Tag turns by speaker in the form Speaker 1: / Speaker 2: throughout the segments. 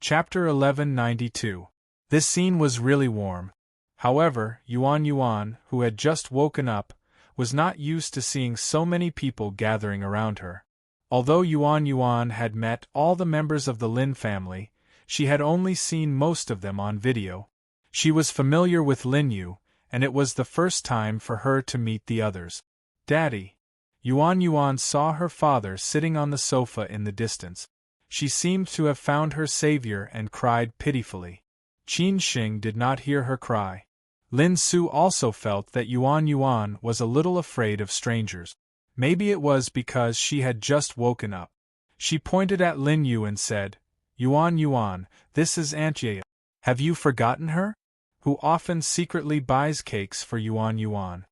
Speaker 1: Chapter 1192. This scene was really warm. However, Yuan, who had just woken up, was not used to seeing so many people gathering around her. Although Yuan had met all the members of the Lin family, she had only seen most of them on video. She was familiar with Lin Yu, and it was the first time for her to meet the others. Daddy! Yuan saw her father sitting on the sofa in the distance. She seemed to have found her savior and cried pitifully. Qin Xing did not hear her cry. Lin Su also felt that Yuan was a little afraid of strangers. Maybe it was because she had just woken up. She pointed at Lin Yu and said, Yuan, this is Aunt Ye. Have you forgotten her? Who often secretly buys cakes for Yuan.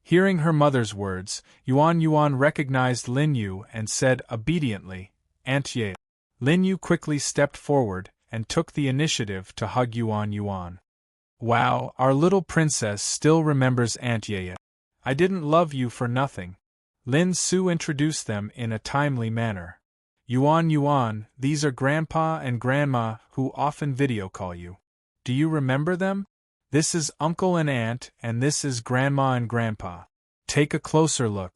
Speaker 1: Hearing her mother's words, Yuan recognized Lin Yu and said obediently, Aunt Ye. Lin Yu quickly stepped forward and took the initiative to hug Yuan. Wow, our little princess still remembers Aunt Ye. I didn't love you for nothing. Lin Su introduced them in a timely manner. Yuan, these are Grandpa and Grandma who often video call you. Do you remember them? This is Uncle and Aunt, and this is Grandma and Grandpa. Take a closer look.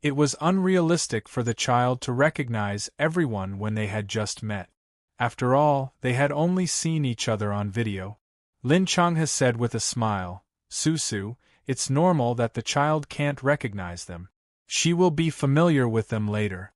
Speaker 1: It was unrealistic for the child to recognize everyone when they had just met. After all, they had only seen each other on video. Lin Changhe said with a smile, Su, it's normal that the child can't recognize them. She will be familiar with them later.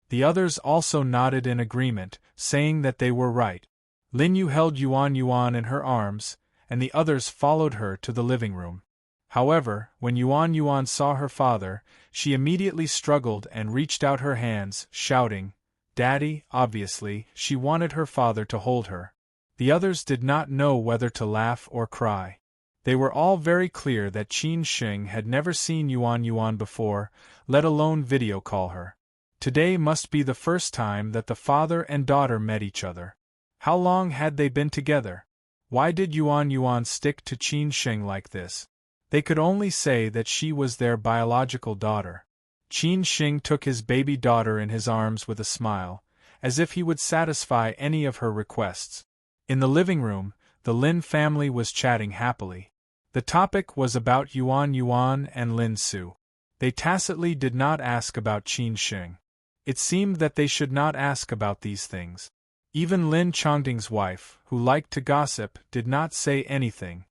Speaker 1: The others also nodded in agreement, saying that they were right. Lin Yu held Yuan in her arms, and the others followed her to the living room. However, when Yuan saw her father, she immediately struggled and reached out her hands, shouting, Daddy. Obviously, she wanted her father to hold her. The others did not know whether to laugh or cry. They were all very clear that Qin Xing had never seen Yuan before, let alone video call her. Today must be the first time that the father and daughter met each other. How long had they been together? Why did Yuan stick to Qin Xing like this? They could only say that she was their biological daughter. Qin Xing took his baby daughter in his arms with a smile, as if he would satisfy any of her requests. In the living room, the Lin family was chatting happily. The topic was about Yuan and Lin Su. They tacitly did not ask about Qin Xing. It seemed that they should not ask about these things. Even Lin Chongting's wife, who liked to gossip, did not say anything.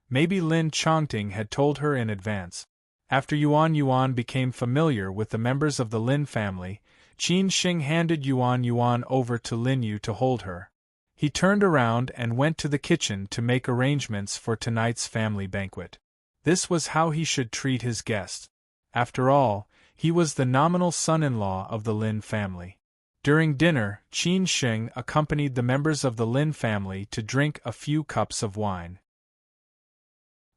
Speaker 1: Maybe Lin Chongting had told her in advance. After Yuan became familiar with the members of the Lin family, Qin Xing handed Yuan over to Lin Yu to hold her. He turned around and went to the kitchen to make arrangements for tonight's family banquet. This was how he should treat his guests. After all, he was the nominal son-in-law of the Lin family. During dinner, Qin Xing accompanied the members of the Lin family to drink a few cups of wine.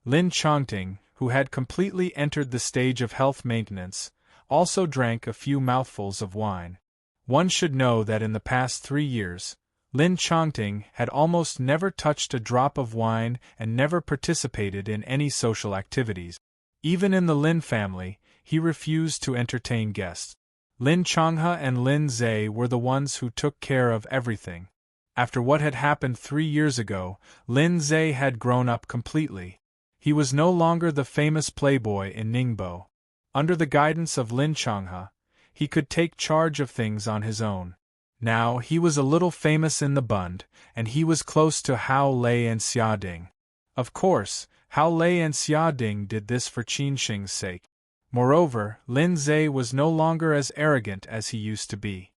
Speaker 1: Lin Chongting, who had completely entered the stage of health maintenance, also drank a few mouthfuls of wine. One should know that in the past 3 years, Lin Chongting had almost never touched a drop of wine and never participated in any social activities. Even in the Lin family, he refused to entertain guests. Lin Changhe and Lin Zhe were the ones who took care of everything. After what had happened 3 years ago, Lin Zhe had grown up completely. He was no longer the famous playboy in Ningbo. Under the guidance of Lin Changhe, he could take charge of things on his own. Now he was a little famous in the Bund, and he was close to Hao Lei and Xia Ding. Of course, Hao Lei and Xia Ding did this for Qin Xing's sake. Moreover, Lin Zhe was no longer as arrogant as he used to be.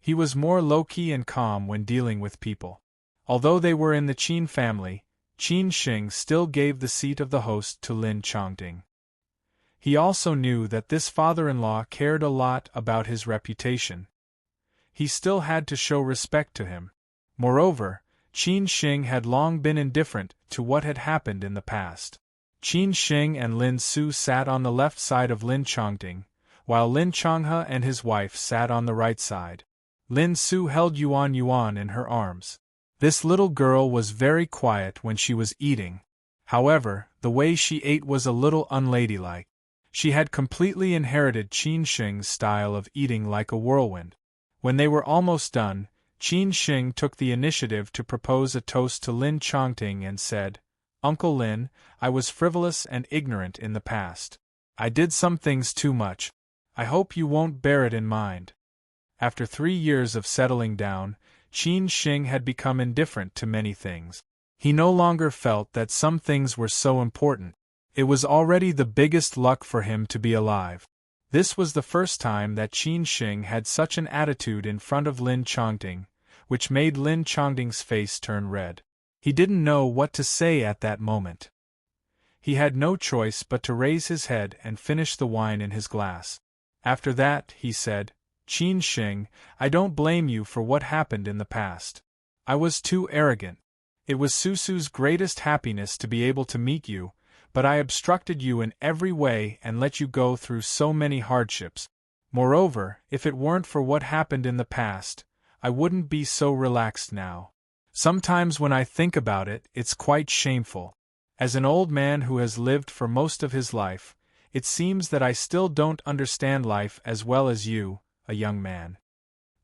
Speaker 1: He was more low-key and calm when dealing with people. Although they were in the Qin family, Qin Xing still gave the seat of the host to Lin Chongting. He also knew that this father-in-law cared a lot about his reputation. He still had to show respect to him. Moreover, Qin Xing had long been indifferent to what had happened in the past. Qin Xing and Lin Su sat on the left side of Lin Chongting, while Lin Changhe and his wife sat on the right side. Lin Su held Yuan in her arms. This little girl was very quiet when she was eating. However, the way she ate was a little unladylike. She had completely inherited Qin Xing's style of eating like a whirlwind. When they were almost done, Qin Shing took the initiative to propose a toast to Lin Chongting and said, "Uncle Lin, I was frivolous and ignorant in the past. I did some things too much. I hope you won't bear it in mind." After 3 years of settling down, Qin Shing had become indifferent to many things. He no longer felt that some things were so important. It was already the biggest luck for him to be alive. This was the first time that Qin Shing had such an attitude in front of Lin Chongting, which made Lin Chongting's face turn red. He didn't know what to say at that moment. He had no choice but to raise his head and finish the wine in his glass. After that, he said, "Qin Shing, I don't blame you for what happened in the past. I was too arrogant. It was Susu's greatest happiness to be able to meet you, but I obstructed you in every way and let you go through so many hardships. Moreover, if it weren't for what happened in the past, I wouldn't be so relaxed now. Sometimes when I think about it, it's quite shameful. As an old man who has lived for most of his life, it seems that I still don't understand life as well as you, a young man."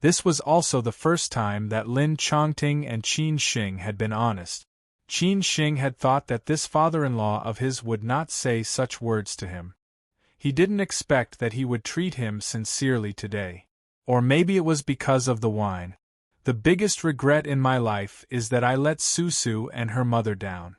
Speaker 1: This was also the first time that Lin Chongting and Qin Shing had been honest. Qin Shing had thought that this father-in-law of his would not say such words to him. He didn't expect that he would treat him sincerely today. Or maybe it was because of the wine. "The biggest regret in my life is that I let Susu and her mother down.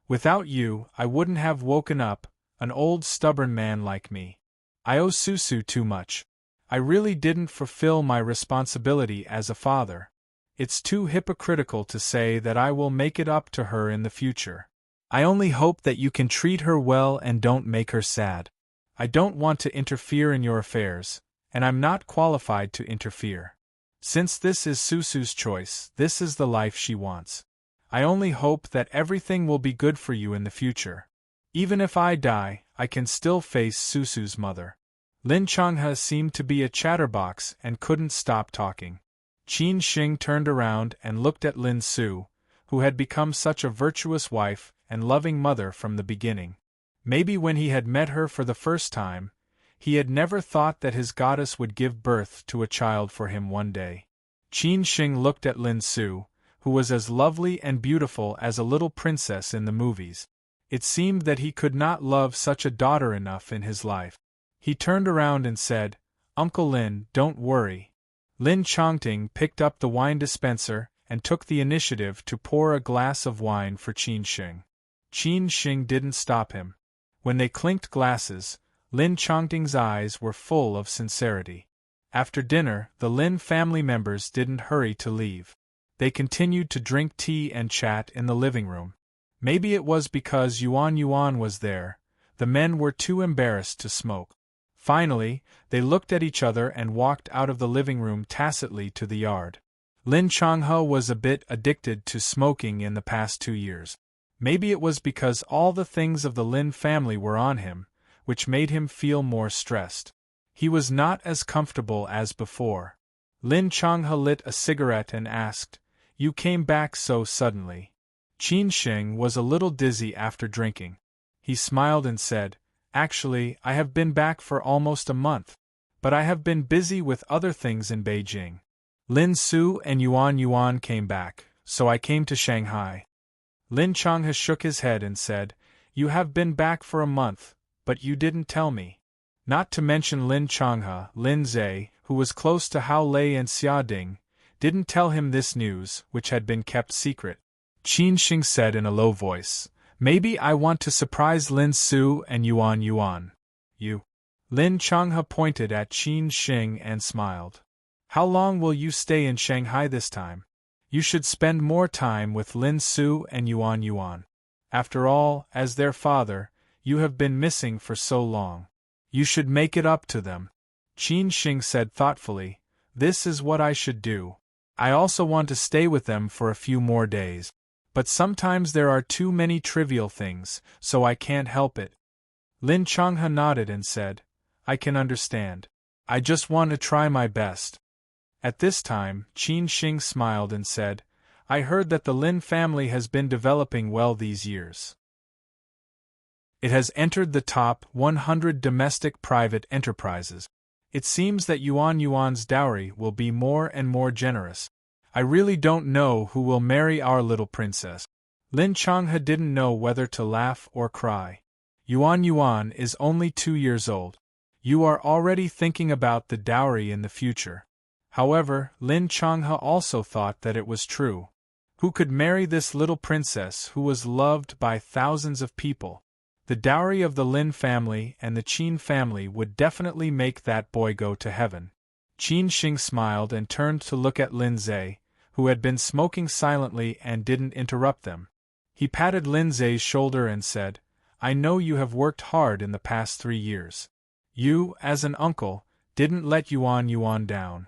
Speaker 1: Without you, I wouldn't have woken up, an old stubborn man like me. I owe Susu too much. I really didn't fulfill my responsibility as a father. It's too hypocritical to say that I will make it up to her in the future. I only hope that you can treat her well and don't make her sad. I don't want to interfere in your affairs, and I'm not qualified to interfere. Since this is Susu's choice, this is the life she wants. I only hope that everything will be good for you in the future. Even if I die, I can still face Susu's mother." Lin Chongha seemed to be a chatterbox and couldn't stop talking. Qin Shing turned around and looked at Lin Su, who had become such a virtuous wife and loving mother from the beginning. Maybe when he had met her for the first time, he had never thought that his goddess would give birth to a child for him one day. Qin Shing looked at Lin Su, who was as lovely and beautiful as a little princess in the movies. It seemed that he could not love such a daughter enough in his life. He turned around and said, "Uncle Lin, don't worry." Lin Chongting picked up the wine dispenser and took the initiative to pour a glass of wine for Qin Shing. Qin Shing didn't stop him. When they clinked glasses, Lin Chongting's eyes were full of sincerity. After dinner, the Lin family members didn't hurry to leave. They continued to drink tea and chat in the living room. Maybe it was because Yuan Yuan was there, the men were too embarrassed to smoke. Finally, they looked at each other and walked out of the living room tacitly to the yard. Lin Chongha was a bit addicted to smoking in the past 2 years. Maybe it was because all the things of the Lin family were on him, which made him feel more stressed. He was not as comfortable as before. Lin Chongha lit a cigarette and asked, "You came back so suddenly?" Qin Shing was a little dizzy after drinking. He smiled and said, "Actually, I have been back for almost a month, but I have been busy with other things in Beijing. Lin Su and Yuan Yuan came back, so I came to Shanghai." Lin Chongha shook his head and said, "You have been back for a month, but you didn't tell me." Not to mention Lin Chongha, Lin Zhe, who was close to Hao Lei and Xia Ding, didn't tell him this news, which had been kept secret. Qin Shing said in a low voice, "Maybe I want to surprise Lin Su and Yuan Yuan." "You?" Lin Chongha pointed at Qin Shing and smiled. "How long will you stay in Shanghai this time? You should spend more time with Lin Su and Yuan Yuan. After all, as their father, you have been missing for so long. You should make it up to them." Qin Shing said thoughtfully, "This is what I should do. I also want to stay with them for a few more days. But sometimes there are too many trivial things, so I can't help it." Lin Chongha nodded and said, "I can understand. I just want to try my best." At this time, Qin Shing smiled and said, "I heard that the Lin family has been developing well these years. It has entered the top 100 domestic private enterprises. It seems that Yuan Yuan's dowry will be more and more generous. I really don't know who will marry our little princess. Lin Changhe didn't know whether to laugh or cry. Yuan Yuan is only 2 years old. You are already thinking about the dowry in the future. However, Lin Changhe also thought that it was true. Who could marry this little princess who was loved by thousands of people? The dowry of the Lin family and the Qin family would definitely make that boy go to heaven. Qin Xing smiled and turned to look at Lin Zhe, who had been smoking silently and didn't interrupt them. He patted Lin Zhe's shoulder and said, I know you have worked hard in the past 3 years. You, as an uncle, didn't let Yuan Yuan down.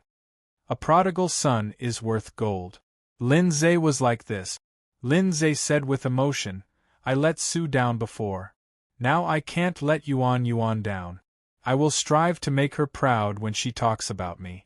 Speaker 1: A prodigal son is worth gold. Lin Zhe was like this. Lin Zhe said with emotion, I let Su down before. Now I can't let Yuan Yuan down. I will strive to make her proud when she talks about me.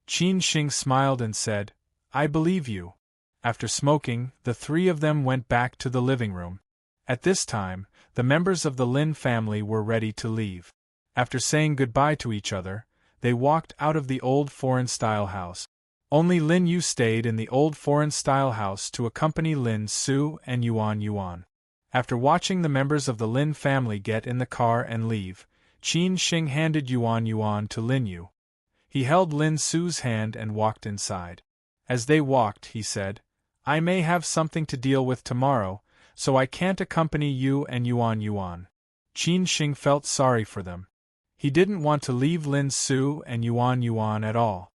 Speaker 1: Qin Xing smiled and said, I believe you. After smoking, the 3 of them went back to the living room. At this time, the members of the Lin family were ready to leave. After saying goodbye to each other, they walked out of the old foreign-style house. Only Lin Yu stayed in the old foreign-style house to accompany Lin Su and Yuan Yuan. After watching the members of the Lin family get in the car and leave, Qin Xing handed Yuan Yuan to Lin Yu. He held Lin Su's hand and walked inside. As they walked, he said, I may have something to deal with tomorrow, so I can't accompany you and Yuan Yuan. Qin Xing felt sorry for them. He didn't want to leave Lin Su and Yuan Yuan at all.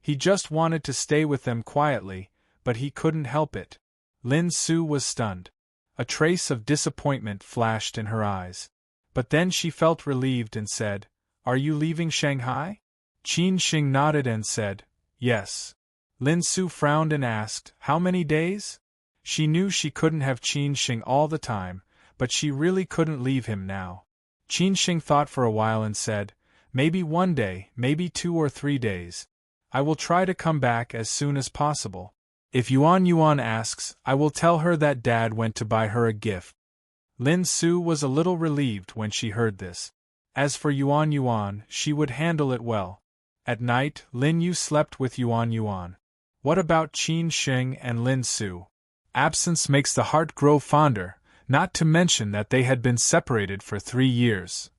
Speaker 1: He just wanted to stay with them quietly, but he couldn't help it. Lin Su was stunned. A trace of disappointment flashed in her eyes. But then she felt relieved and said, Are you leaving Shanghai? Qin Xing nodded and said, Yes. Lin Su frowned and asked, How many days? She knew she couldn't have Qin Xing all the time, but she really couldn't leave him now. Qin Xing thought for a while and said, Maybe 1 day, maybe 2 or 3 days. I will try to come back as soon as possible. If Yuan Yuan asks, I will tell her that Dad went to buy her a gift. Lin Su was a little relieved when she heard this. As for Yuan Yuan, she would handle it well. At night, Lin Yu slept with Yuan Yuan. What about Qin Xing and Lin Su? Absence makes the heart grow fonder, not to mention that they had been separated for 3 years.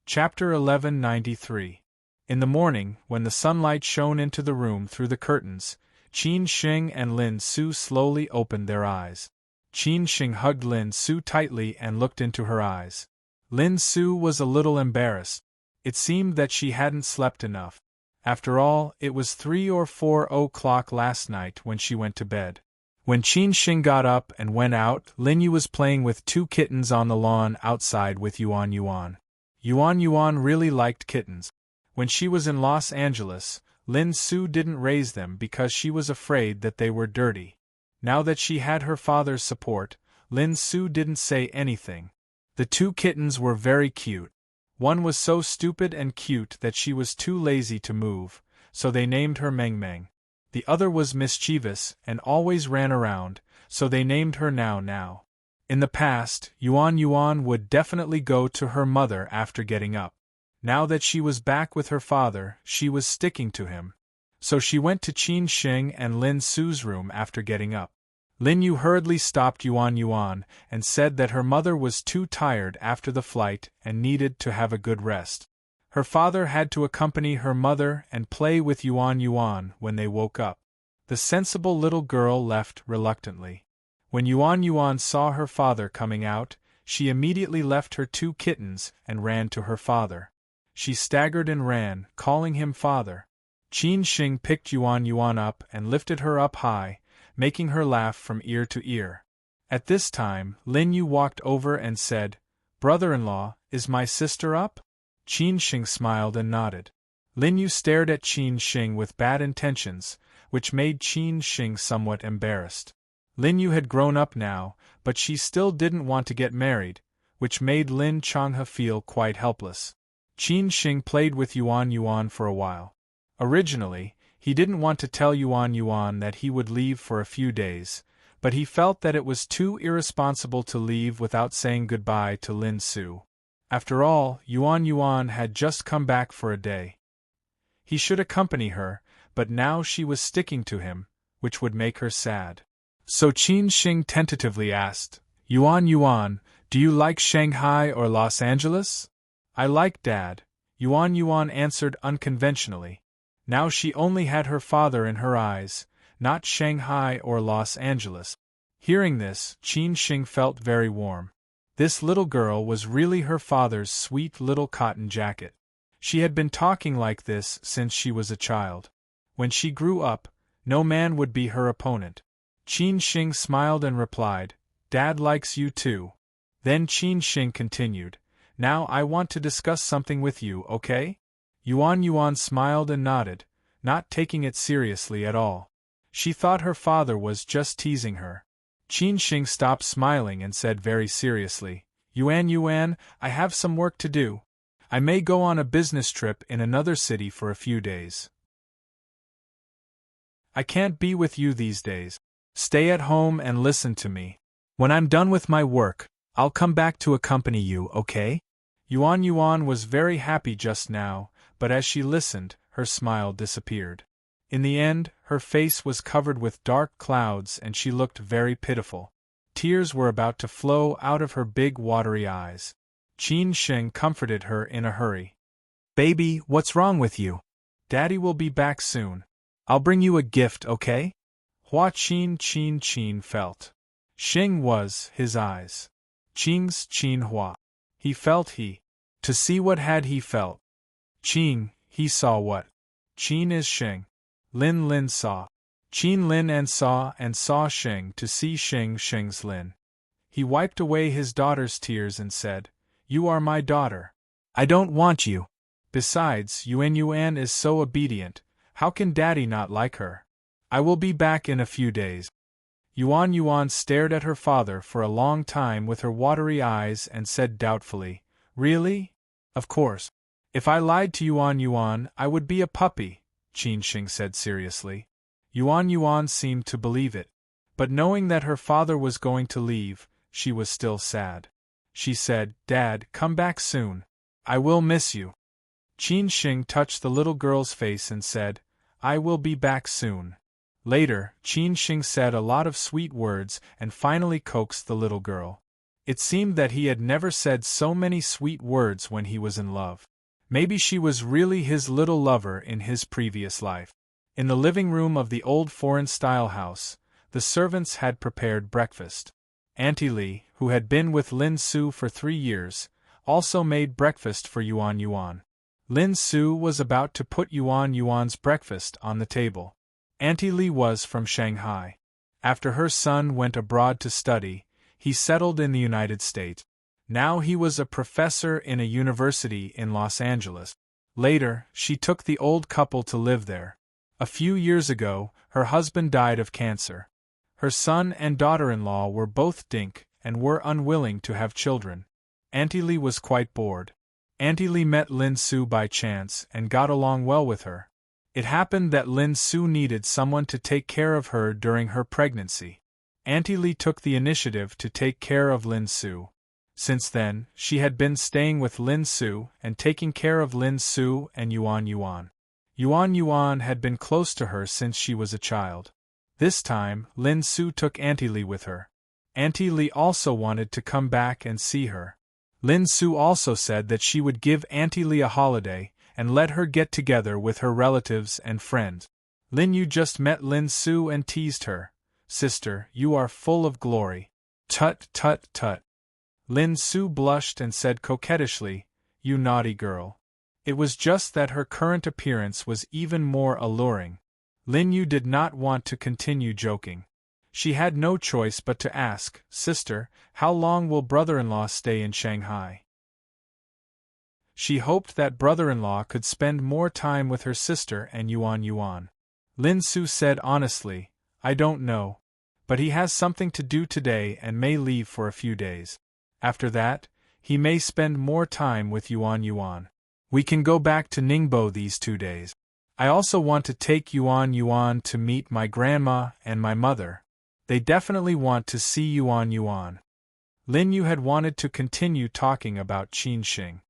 Speaker 1: Chapter 1193. In the morning, when the sunlight shone into the room through the curtains, Qin Xing and Lin Su slowly opened their eyes. Qin Xing hugged Lin Su tightly and looked into her eyes. Lin Su was a little embarrassed. It seemed that she hadn't slept enough. After all, it was 3 or 4 o'clock last night when she went to bed. When Qin Xing got up and went out, Lin Yu was playing with 2 kittens on the lawn outside with Yuan Yuan. Yuan Yuan really liked kittens. When she was in Los Angeles, Lin Su didn't raise them because she was afraid that they were dirty. Now that she had her father's support, Lin Su didn't say anything. The 2 kittens were very cute. One was so stupid and cute that she was too lazy to move, so they named her Meng Meng. The other was mischievous and always ran around, so they named her Now Now. In the past, Yuan Yuan would definitely go to her mother after getting up. Now that she was back with her father, she was sticking to him. So she went to Qin Xing and Lin Su's room after getting up. Lin Yu hurriedly stopped Yuan Yuan and said that her mother was too tired after the flight and needed to have a good rest. Her father had to accompany her mother and play with Yuan Yuan when they woke up. The sensible little girl left reluctantly. When Yuan Yuan saw her father coming out, she immediately left her 2 kittens and ran to her father. She staggered and ran, calling him father. Qin Xing picked Yuan Yuan up and lifted her up high, making her laugh from ear to ear. At this time, Lin Yu walked over and said, Brother-in-law, is my sister up? Qin Xing smiled and nodded. Lin Yu stared at Qin Xing with bad intentions, which made Qin Xing somewhat embarrassed. Lin Yu had grown up now, but she still didn't want to get married, which made Lin Changhe feel quite helpless. Qin Xing played with Yuan Yuan for a while. Originally, he didn't want to tell Yuan Yuan that he would leave for a few days, but he felt that it was too irresponsible to leave without saying goodbye to Lin Su. After all, Yuan Yuan had just come back for a day. He should accompany her, but now she was sticking to him, which would make her sad. So Qin Xing tentatively asked, Yuan Yuan, do you like Shanghai or Los Angeles? I like Dad, Yuan Yuan answered unconventionally. Now she only had her father in her eyes, not Shanghai or Los Angeles. Hearing this, Qin Xing felt very warm. This little girl was really her father's sweet little cotton jacket. She had been talking like this since she was a child. When she grew up, no man would be her opponent. Qin Xing smiled and replied, Dad likes you too. Then Qin Xing continued, Now I want to discuss something with you, okay? Yuan Yuan smiled and nodded, not taking it seriously at all. She thought her father was just teasing her. Qin Xing stopped smiling and said very seriously, Yuan Yuan, I have some work to do. I may go on a business trip in another city for a few days. I can't be with you these days. Stay at home and listen to me. When I'm done with my work, I'll come back to accompany you, okay? Yuan Yuan was very happy just now, but as she listened, her smile disappeared. In the end, her face was covered with dark clouds and she looked very pitiful. Tears were about to flow out of her big watery eyes. Qin Xing comforted her in a hurry. Baby, what's wrong with you? Daddy will be back soon. I'll bring you a gift, okay? Hua Qin felt. Xing was his eyes. Qing's Qin Hua. He felt To see what had he felt? Qin, he saw what? Qin is Xing. Lin saw. Qin Lin and saw Xing to see Xing's Lin. He wiped away his daughter's tears and said, You are my daughter. I don't want you. Besides, Yuan is so obedient, how can Daddy not like her? I will be back in a few days. Yuan Yuan stared at her father for a long time with her watery eyes and said doubtfully, Really? Of course. If I lied to Yuan Yuan, I would be a puppy, Qin Xing said seriously. Yuan Yuan seemed to believe it. But knowing that her father was going to leave, she was still sad. She said, Dad, come back soon. I will miss you. Qin Xing touched the little girl's face and said, I will be back soon. Later, Qin Xing said a lot of sweet words and finally coaxed the little girl. It seemed that he had never said so many sweet words when he was in love. Maybe she was really his little lover in his previous life. In the living room of the old foreign-style house, the servants had prepared breakfast. Auntie Li, who had been with Lin Su for 3 years, also made breakfast for Yuan Yuan. Lin Su was about to put Yuan Yuan's breakfast on the table. Auntie Li was from Shanghai. After her son went abroad to study, he settled in the United States. Now he was a professor in a university in Los Angeles. Later, she took the old couple to live there. A few years ago, her husband died of cancer. Her son and daughter-in-law were both dink and were unwilling to have children. Auntie Li was quite bored. Auntie Li met Lin Su by chance and got along well with her. It happened that Lin Su needed someone to take care of her during her pregnancy. Auntie Li took the initiative to take care of Lin Su. Since then, she had been staying with Lin Su and taking care of Lin Su and Yuan Yuan. Yuan Yuan had been close to her since she was a child. This time, Lin Su took Auntie Li with her. Auntie Li also wanted to come back and see her. Lin Su also said that she would give Auntie Li a holiday and let her get together with her relatives and friends. Lin Yu just met Lin Su and teased her. Sister, you are full of glory. Tut tut tut. Lin Su blushed and said coquettishly, You naughty girl. It was just that her current appearance was even more alluring. Lin Yu did not want to continue joking. She had no choice but to ask, Sister, how long will brother-in-law stay in Shanghai? She hoped that brother-in-law could spend more time with her sister and Yuan Yuan. Lin Su said honestly, I don't know. But he has something to do today and may leave for a few days. After that, he may spend more time with Yuan Yuan. We can go back to Ningbo these 2 days. I also want to take Yuan Yuan to meet my grandma and my mother. They definitely want to see Yuan Yuan. Lin Yu had wanted to continue talking about Qin Shing.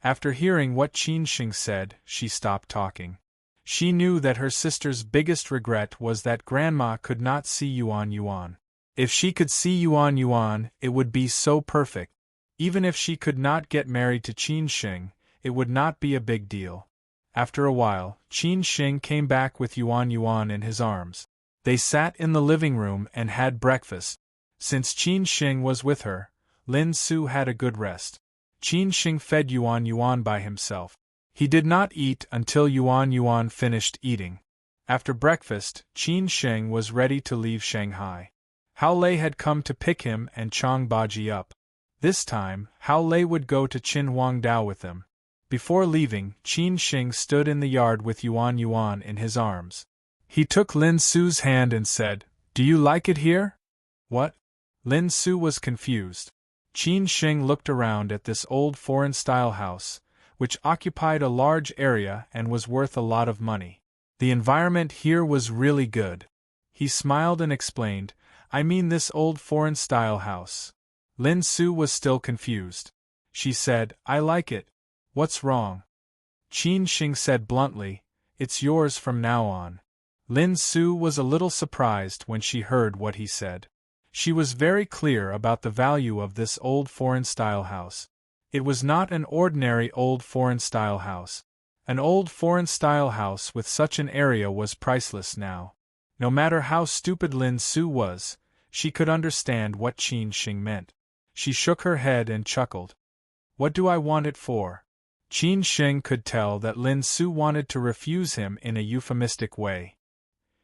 Speaker 1: After hearing what Qin Shing said, she stopped talking. She knew that her sister's biggest regret was that Grandma could not see Yuan Yuan. If she could see Yuan Yuan, it would be so perfect. Even if she could not get married to Qin Shing, it would not be a big deal. After a while, Qin Shing came back with Yuan Yuan in his arms. They sat in the living room and had breakfast. Since Qin Shing was with her, Lin Su had a good rest. Qin Shing fed Yuan Yuan by himself. He did not eat until Yuan Yuan finished eating. After breakfast, Qin Shing was ready to leave Shanghai. Hao Lei had come to pick him and Chang Baji up. This time, Hao Lei would go to Qin Huangdao with them. Before leaving, Qin Shing stood in the yard with Yuan Yuan in his arms. He took Lin Su's hand and said, "Do you like it here?" "What?" Lin Su was confused. Qin Shing looked around at this old foreign-style house, which occupied a large area and was worth a lot of money. The environment here was really good. He smiled and explained, "I mean this old foreign-style house." Lin Su was still confused. She said, "I like it. What's wrong?" Qin Shing said bluntly, "It's yours from now on." Lin Su was a little surprised when she heard what he said. She was very clear about the value of this old foreign-style house. It was not an ordinary old foreign-style house. An old foreign-style house with such an area was priceless now. No matter how stupid Lin Su was, she could understand what Qin Shing meant. She shook her head and chuckled. "What do I want it for?" Qin Shing could tell that Lin Su wanted to refuse him in a euphemistic way.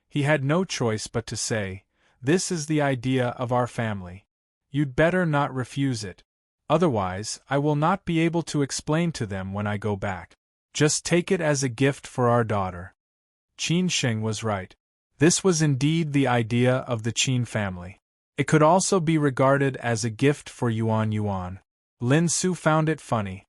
Speaker 1: He had no choice but to say, "This is the idea of our family. You'd better not refuse it. Otherwise, I will not be able to explain to them when I go back. Just take it as a gift for our daughter." Qin Shing was right. This was indeed the idea of the Qin family. It could also be regarded as a gift for Yuan Yuan. Lin Su found it funny.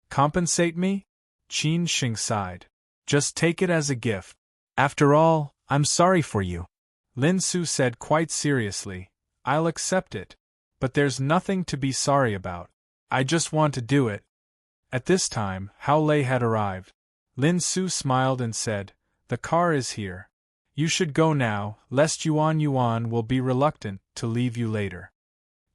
Speaker 1: "Compensate me?" Qin Shing sighed. "Just take it as a gift. After all, I'm sorry for you." Lin Su said quite seriously, "I'll accept it. But there's nothing to be sorry about. I just want to do it." At this time, Hao Lei had arrived. Lin Su smiled and said, "The car is here. You should go now, lest Yuan Yuan will be reluctant to leave you later."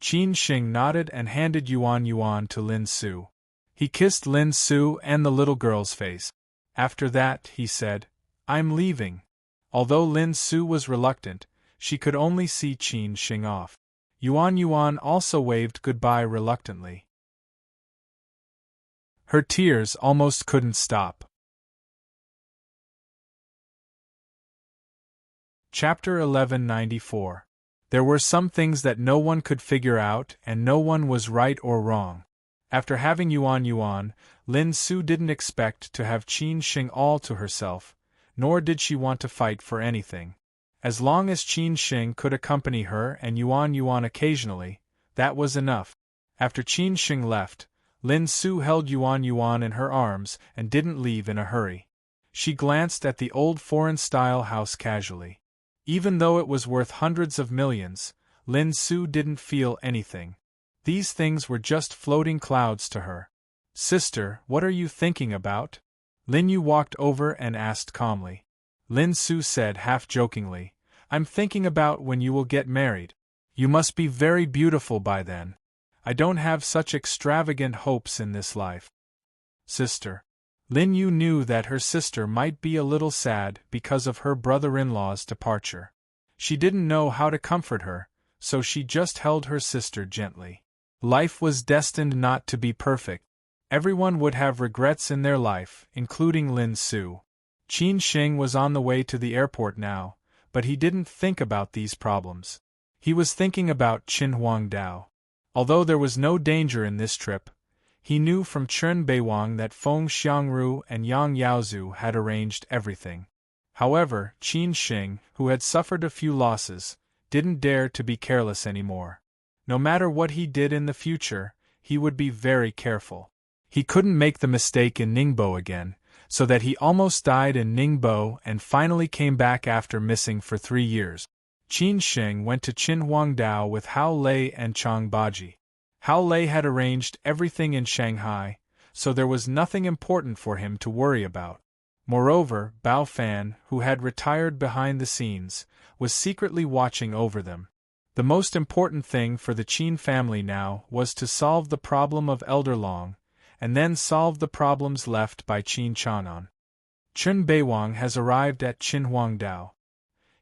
Speaker 1: Qin Shing nodded and handed Yuan Yuan to Lin Su. He kissed Lin Su and the little girl's face. After that, he said, "I'm leaving." Although Lin Su was reluctant, she could only see Qin Shing off. Yuan Yuan also waved goodbye reluctantly. Her tears almost couldn't stop. Chapter 1194. There were some things that no one could figure out, and no one was right or wrong. After having Yuan Yuan, Lin Su didn't expect to have Qin Shing all to herself, nor did she want to fight for anything. As long as Qin Shing could accompany her and Yuan Yuan occasionally, that was enough. After Qin Shing left, Lin Su held Yuan Yuan in her arms and didn't leave in a hurry. She glanced at the old foreign-style house casually. Even though it was worth hundreds of millions, Lin Su didn't feel anything. These things were just floating clouds to her. "Sister, what are you thinking about?" Lin Yu walked over and asked calmly. Lin Su said half-jokingly, "I'm thinking about when you will get married. You must be very beautiful by then. I don't have such extravagant hopes in this life." "Sister." Lin Yu knew that her sister might be a little sad because of her brother-in-law's departure. She didn't know how to comfort her, so she just held her sister gently. Life was destined not to be perfect. Everyone would have regrets in their life, including Lin Su. Qin Shing was on the way to the airport now, but he didn't think about these problems. He was thinking about Qin Huangdao. Although there was no danger in this trip, he knew from Chen Beiwang that Feng Xiangru and Yang Yaozu had arranged everything. However, Qin Shing, who had suffered a few losses, didn't dare to be careless anymore. No matter what he did in the future, he would be very careful. He couldn't make the mistake in Ningbo again, so that he almost died in Ningbo and finally came back after missing for 3 years. Qin Shing went to Qin Huangdao with Hao Lei and Chang Baji. Hao Lei had arranged everything in Shanghai, so there was nothing important for him to worry about. Moreover, Bao Fan, who had retired behind the scenes, was secretly watching over them. The most important thing for the Qin family now was to solve the problem of Elder Long, and then solve the problems left by Qin Chang'an. Chun Beiwang has arrived at Qinhuangdao.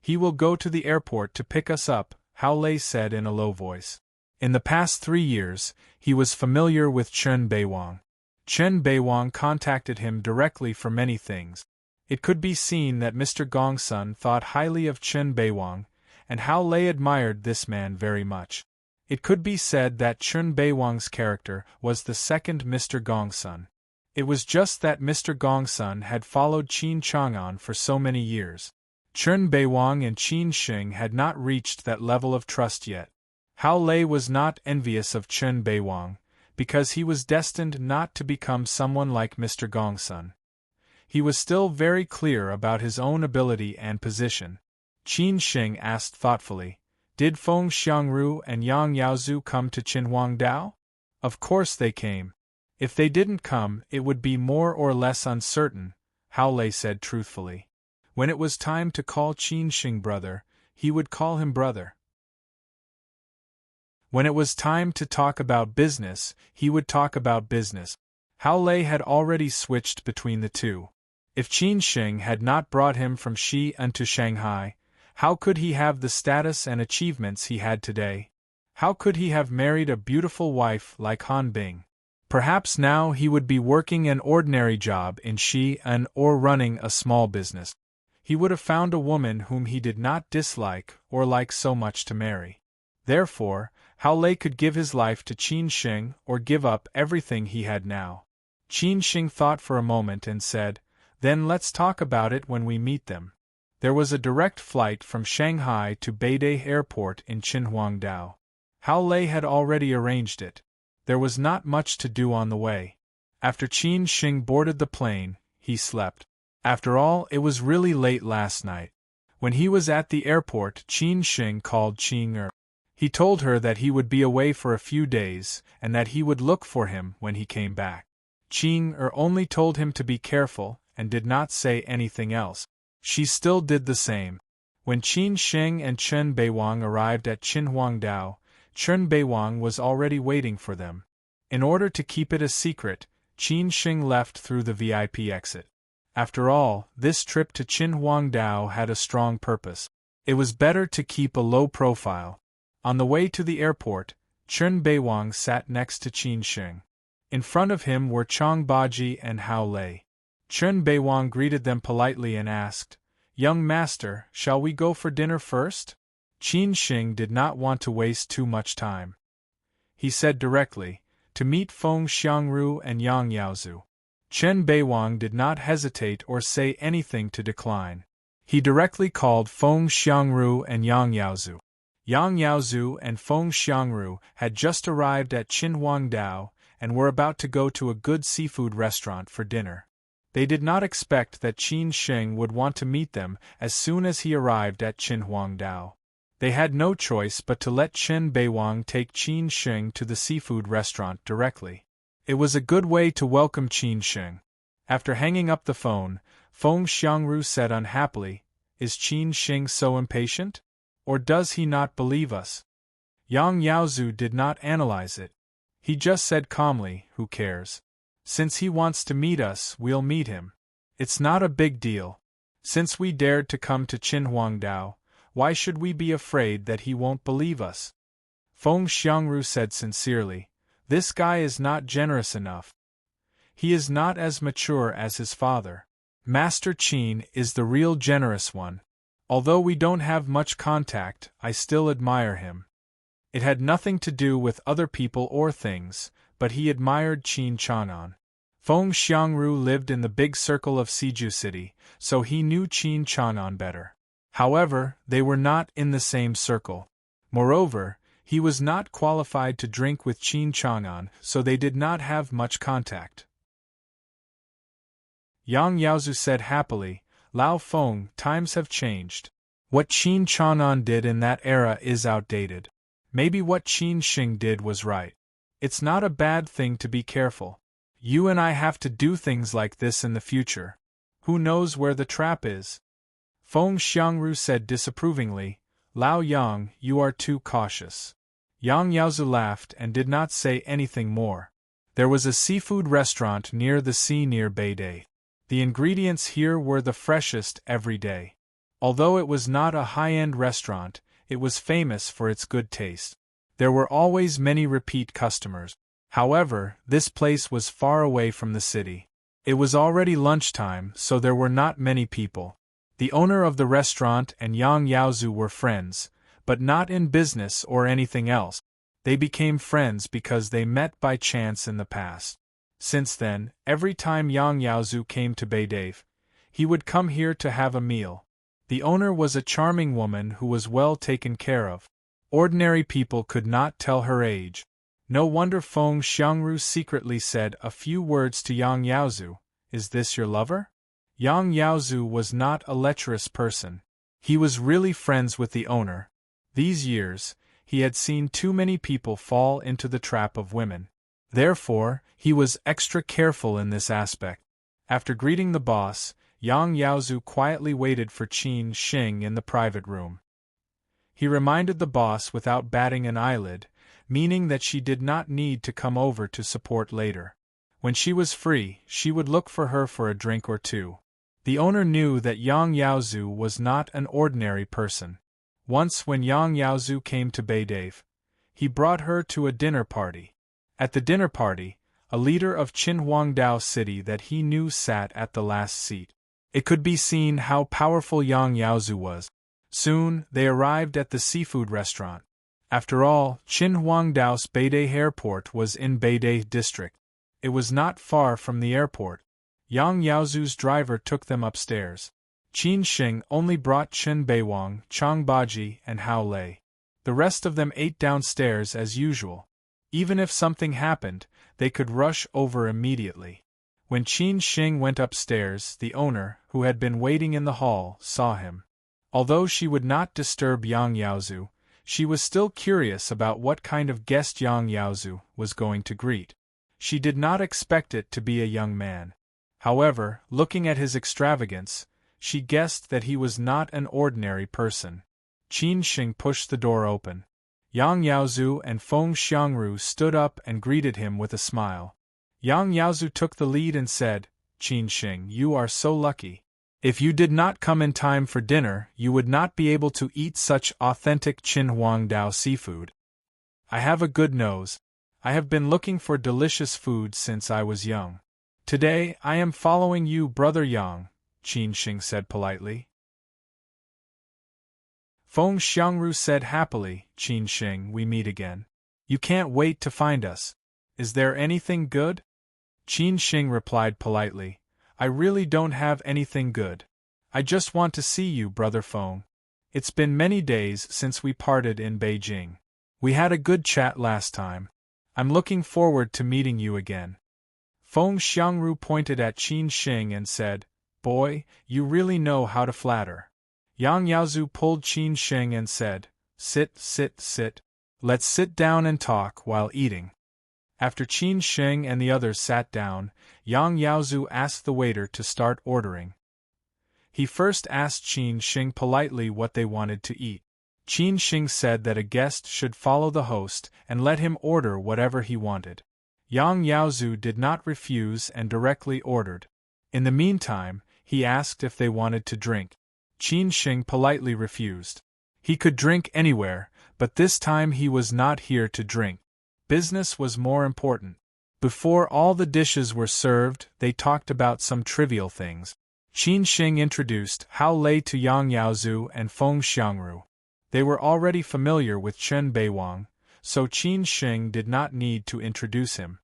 Speaker 1: He will go to the airport to pick us up, Hao Lei said in a low voice. In the past 3 years, he was familiar with Chun Beiwang. Chun Beiwang contacted him directly for many things. It could be seen that Mr. Gongsun thought highly of Chun Beiwang, and Hao Lei admired this man very much. It could be said that Chun Beiwang's character was the second Mr. Gongsun. It was just that Mr. Gongsun had followed Qin Chang'an for so many years. Chun Beiwang and Qin Sheng had not reached that level of trust yet. Hao Lei was not envious of Chun Beiwang, because he was destined not to become someone like Mr. Gongsun. He was still very clear about his own ability and position. Qin Sheng asked thoughtfully, "Did Feng Xiangru and Yang Yaozu come to Qinhuangdao?" "Of course they came. If they didn't come, it would be more or less uncertain," Hao Lei said truthfully. When it was time to call Qin Sheng brother, he would call him brother. When it was time to talk about business, he would talk about business. Hao Lei had already switched between the two. If Qin Sheng had not brought him from Xi'an to Shanghai, how could he have the status and achievements he had today? How could he have married a beautiful wife like Han Bing? Perhaps now he would be working an ordinary job in Xi'an or running a small business. He would have found a woman whom he did not dislike or like so much to marry. Therefore, Hao Lei could give his life to Qin Sheng or give up everything he had now. Qin Sheng thought for a moment and said, "Then let's talk about it when we meet them." There was a direct flight from Shanghai to Beidai Airport in Qinhuangdao. Hao Lei had already arranged it. There was not much to do on the way. After Qin Sheng boarded the plane, he slept. After all, it was really late last night. When he was at the airport, Qin Sheng called Qing Er. He told her that he would be away for a few days, and that he would look for him when he came back. Qing Er only told him to be careful, and did not say anything else. She still did the same. When Qin Sheng and Chun Beiwang arrived at Qinhuangdao, Chun Beiwang was already waiting for them. In order to keep it a secret, Qin Sheng left through the VIP exit. After all, this trip to Qinhuangdao had a strong purpose. It was better to keep a low profile. On the way to the airport, Chun Beiwang sat next to Qin Sheng. In front of him were Chang Baji and Hao Lei. Chun Beiwang greeted them politely and asked, "Young master, shall we go for dinner first?" Qin Sheng did not want to waste too much time. He said directly, "To meet Feng Xiangru and Yang Yaozu." Chun Beiwang did not hesitate or say anything to decline. He directly called Feng Xiangru and Yang Yaozu. Yang Yaozu and Feng Xiangru had just arrived at Qinhuangdao and were about to go to a good seafood restaurant for dinner. They did not expect that Qin Sheng would want to meet them as soon as he arrived at Qinhuangdao. They had no choice but to let Chun Beiwang take Qin Sheng to the seafood restaurant directly. It was a good way to welcome Qin Sheng. After hanging up the phone, Feng Xiangru said unhappily, "Is Qin Sheng so impatient? Or does he not believe us?" Yang Yaozu did not analyze it. He just said calmly, "Who cares? Since he wants to meet us, we'll meet him. It's not a big deal. Since we dared to come to Qinhuangdao, why should we be afraid that he won't believe us?" Feng Xiangru said sincerely, "This guy is not generous enough. He is not as mature as his father. Master Qin is the real generous one. Although we don't have much contact, I still admire him." It had nothing to do with other people or things, but he admired Qin Chang'an. Feng Xiangru lived in the big circle of Siju City, so he knew Qin Chang'an better. However, they were not in the same circle. Moreover, he was not qualified to drink with Qin Chang'an, so they did not have much contact. Yang Yaozu said happily, "Lao Feng, times have changed. What Qin Chang'an did in that era is outdated. Maybe what Qin Sheng did was right." It's not a bad thing to be careful. You and I have to do things like this in the future. Who knows where the trap is? Feng Xiangru said disapprovingly, Lao Yang, you are too cautious. Yang Yaozu laughed and did not say anything more. There was a seafood restaurant near the sea near Beidai. The ingredients here were the freshest every day. Although it was not a high-end restaurant, it was famous for its good taste. There were always many repeat customers. However, this place was far away from the city. It was already lunchtime, so there were not many people. The owner of the restaurant and Yang Yaozu were friends, but not in business or anything else. They became friends because they met by chance in the past. Since then, every time Yang Yaozu came to Beidai, he would come here to have a meal. The owner was a charming woman who was well taken care of. Ordinary people could not tell her age. No wonder Feng Xiangru secretly said a few words to Yang Yaozu, Is this your lover? Yang Yaozu was not a lecherous person. He was really friends with the owner. These years, he had seen too many people fall into the trap of women. Therefore, he was extra careful in this aspect. After greeting the boss, Yang Yaozu quietly waited for Qin Xing in the private room. He reminded the boss without batting an eyelid, meaning that she did not need to come over to support later. When she was free, she would look for her for a drink or two. The owner knew that Yang Yaozu was not an ordinary person. Once when Yang Yaozu came to Beidai, he brought her to a dinner party. At the dinner party, a leader of Qinhuangdao city that he knew sat at the last seat. It could be seen how powerful Yang Yaozu was. Soon, they arrived at the seafood restaurant. After all, Qinhuangdao's Beidai airport was in Beidai district. It was not far from the airport. Yang Yaozu's driver took them upstairs. Qin Xing only brought Chen Beiwang, Chang Baji, and Hao Lei. The rest of them ate downstairs as usual. Even if something happened, they could rush over immediately. When Qin Xing went upstairs, the owner, who had been waiting in the hall, saw him. Although she would not disturb Yang Yaozu, she was still curious about what kind of guest Yang Yaozu was going to greet. She did not expect it to be a young man. However, looking at his extravagance, she guessed that he was not an ordinary person. Qin Xing pushed the door open. Yang Yaozu and Feng Xiangru stood up and greeted him with a smile. Yang Yaozu took the lead and said, Qin Xing, you are so lucky. If you did not come in time for dinner, you would not be able to eat such authentic Qinhuangdao seafood. I have a good nose. I have been looking for delicious food since I was young. Today, I am following you, Brother Yang, Qin Xing said politely. Feng Xiangru said happily, Qin Xing, we meet again. You can't wait to find us. Is there anything good? Qin Xing replied politely, I really don't have anything good. I just want to see you, Brother Feng. It's been many days since we parted in Beijing. We had a good chat last time. I'm looking forward to meeting you again. Feng Xiangru pointed at Qin Xing and said, Boy, you really know how to flatter. Yang Yaozu pulled Qin Xing and said, Sit, sit, sit. Let's sit down and talk while eating. After Qin Xing and the others sat down, Yang Yaozu asked the waiter to start ordering. He first asked Qin Xing politely what they wanted to eat. Qin Xing said that a guest should follow the host and let him order whatever he wanted. Yang Yaozu did not refuse and directly ordered. In the meantime, he asked if they wanted to drink. Qin Xing politely refused. He could drink anywhere, but this time he was not here to drink. Business was more important. Before all the dishes were served, they talked about some trivial things. Qin Xing introduced Hao Lei to Yang Yaozu and Feng Xiangru. They were already familiar with Chen Beiwang, so Qin Xing did not need to introduce him.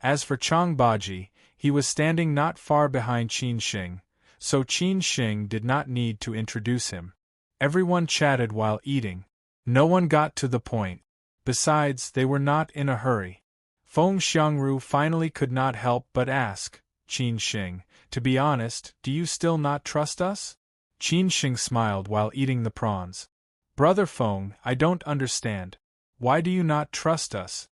Speaker 1: As for Chang Baji, he was standing not far behind Qin Xing, so Qin Xing did not need to introduce him. Everyone chatted while eating. No one got to the point. Besides, they were not in a hurry. Feng Xiangru finally could not help but ask, Qin Xing, to be honest, do you still not trust us? Qin Xing smiled while eating the prawns. Brother Feng, I don't understand. Why do you not trust us?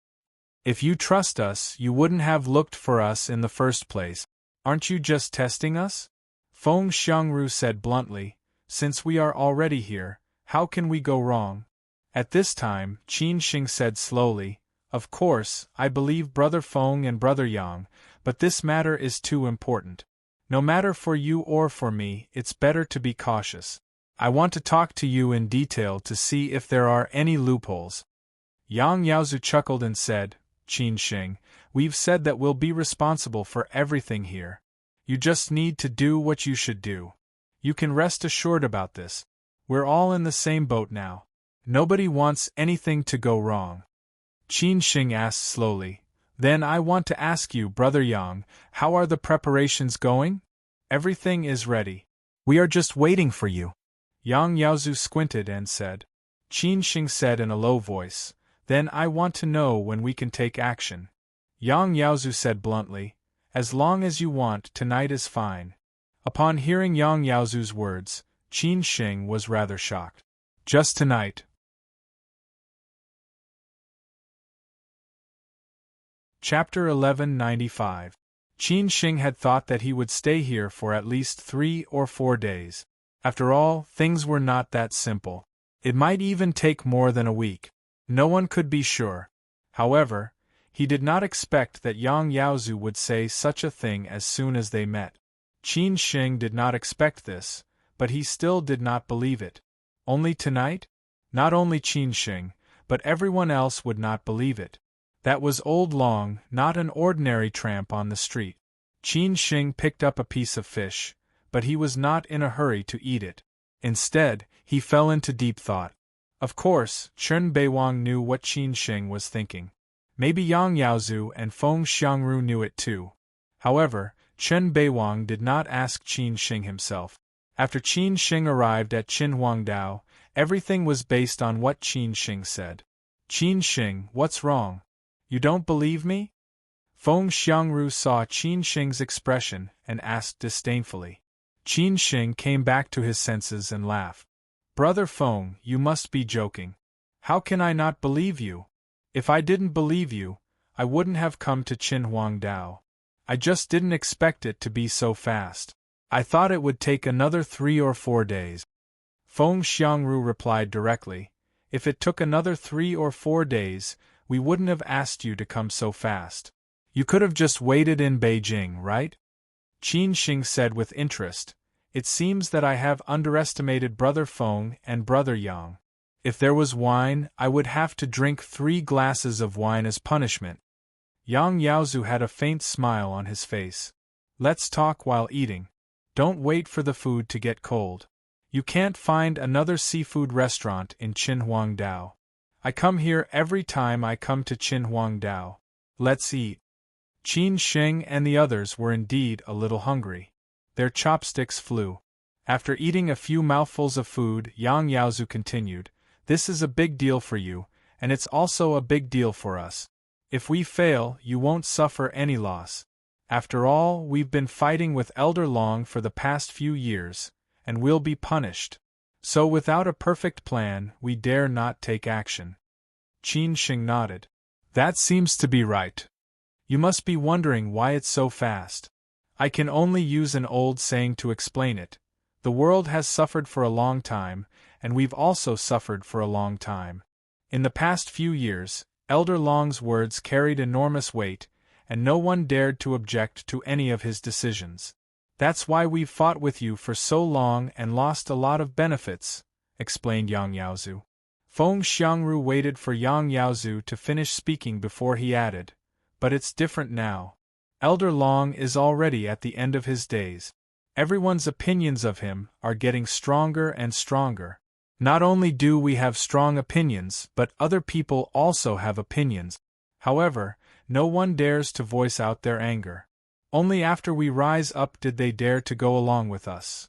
Speaker 1: If you trust us, you wouldn't have looked for us in the first place. Aren't you just testing us? Feng Xiangru said bluntly. Since we are already here, how can we go wrong? At this time, Qin Xing said slowly, Of course, I believe Brother Feng and Brother Yang, but this matter is too important. No matter for you or for me, it's better to be cautious. I want to talk to you in detail to see if there are any loopholes. Yang Yaozu chuckled and said, Qin Xing, we've said that we'll be responsible for everything here. You just need to do what you should do. You can rest assured about this. We're all in the same boat now. Nobody wants anything to go wrong. Qin Xing asked slowly, Then I want to ask you, Brother Yang, how are the preparations going? Everything is ready. We are just waiting for you. Yang Yaozu squinted and said. Qin Xing said in a low voice, Then I want to know when we can take action. Yang Yaozu said bluntly, As long as you want, tonight is fine. Upon hearing Yang Yaozu's words, Qin Xing was rather shocked. Just tonight. Chapter 1195. Qin Xing had thought that he would stay here for at least 3 or 4 days. After all, things were not that simple. It might even take more than a week. No one could be sure. However, he did not expect that Yang Yaozu would say such a thing as soon as they met. Qin Xing did not expect this, but he still did not believe it. Only tonight? Not only Qin Xing, but everyone else would not believe it. That was Old Long, not an ordinary tramp on the street. Qin Xing picked up a piece of fish, but he was not in a hurry to eat it. Instead, he fell into deep thought. Of course, Chen Beiwang knew what Qin Xing was thinking. Maybe Yang Yaozu and Feng Xiangru knew it too. However, Chen Beiwang did not ask Qin Xing himself. After Qin Xing arrived at Qinhuangdao, everything was based on what Qin Xing said. Qin Xing, what's wrong? You don't believe me? Feng Xiangru saw Qin Xing's expression and asked disdainfully. Qin Xing came back to his senses and laughed. Brother Feng, you must be joking. How can I not believe you? If I didn't believe you, I wouldn't have come to Qinhuangdao. I just didn't expect it to be so fast. I thought it would take another 3 or 4 days. Feng Xiangru replied directly, If it took another 3 or 4 days, we wouldn't have asked you to come so fast. You could have just waited in Beijing, right? Qin Xing said with interest, It seems that I have underestimated Brother Feng and Brother Yang. If there was wine, I would have to drink 3 glasses of wine as punishment. Yang Yaozu had a faint smile on his face. Let's talk while eating. Don't wait for the food to get cold. You can't find another seafood restaurant in Qinhuangdao. I come here every time I come to Qinhuangdao. Let's eat. Qin Xing and the others were indeed a little hungry. Their chopsticks flew. After eating a few mouthfuls of food, Yang Yaozu continued, This is a big deal for you, and it's also a big deal for us. If we fail, you won't suffer any loss. After all, we've been fighting with Elder Long for the past few years, and we'll be punished. So without a perfect plan, we dare not take action. Qin Xing nodded. That seems to be right. You must be wondering why it's so fast. I can only use an old saying to explain it. The world has suffered for a long time, and we've also suffered for a long time. In the past few years, Elder Long's words carried enormous weight, and no one dared to object to any of his decisions. That's why we've fought with you for so long and lost a lot of benefits, explained Yang Yaozu. Feng Xiangru waited for Yang Yaozu to finish speaking before he added, But it's different now. Elder Long is already at the end of his days. Everyone's opinions of him are getting stronger and stronger. Not only do we have strong opinions, but other people also have opinions. However, no one dares to voice out their anger. Only after we rise up did they dare to go along with us.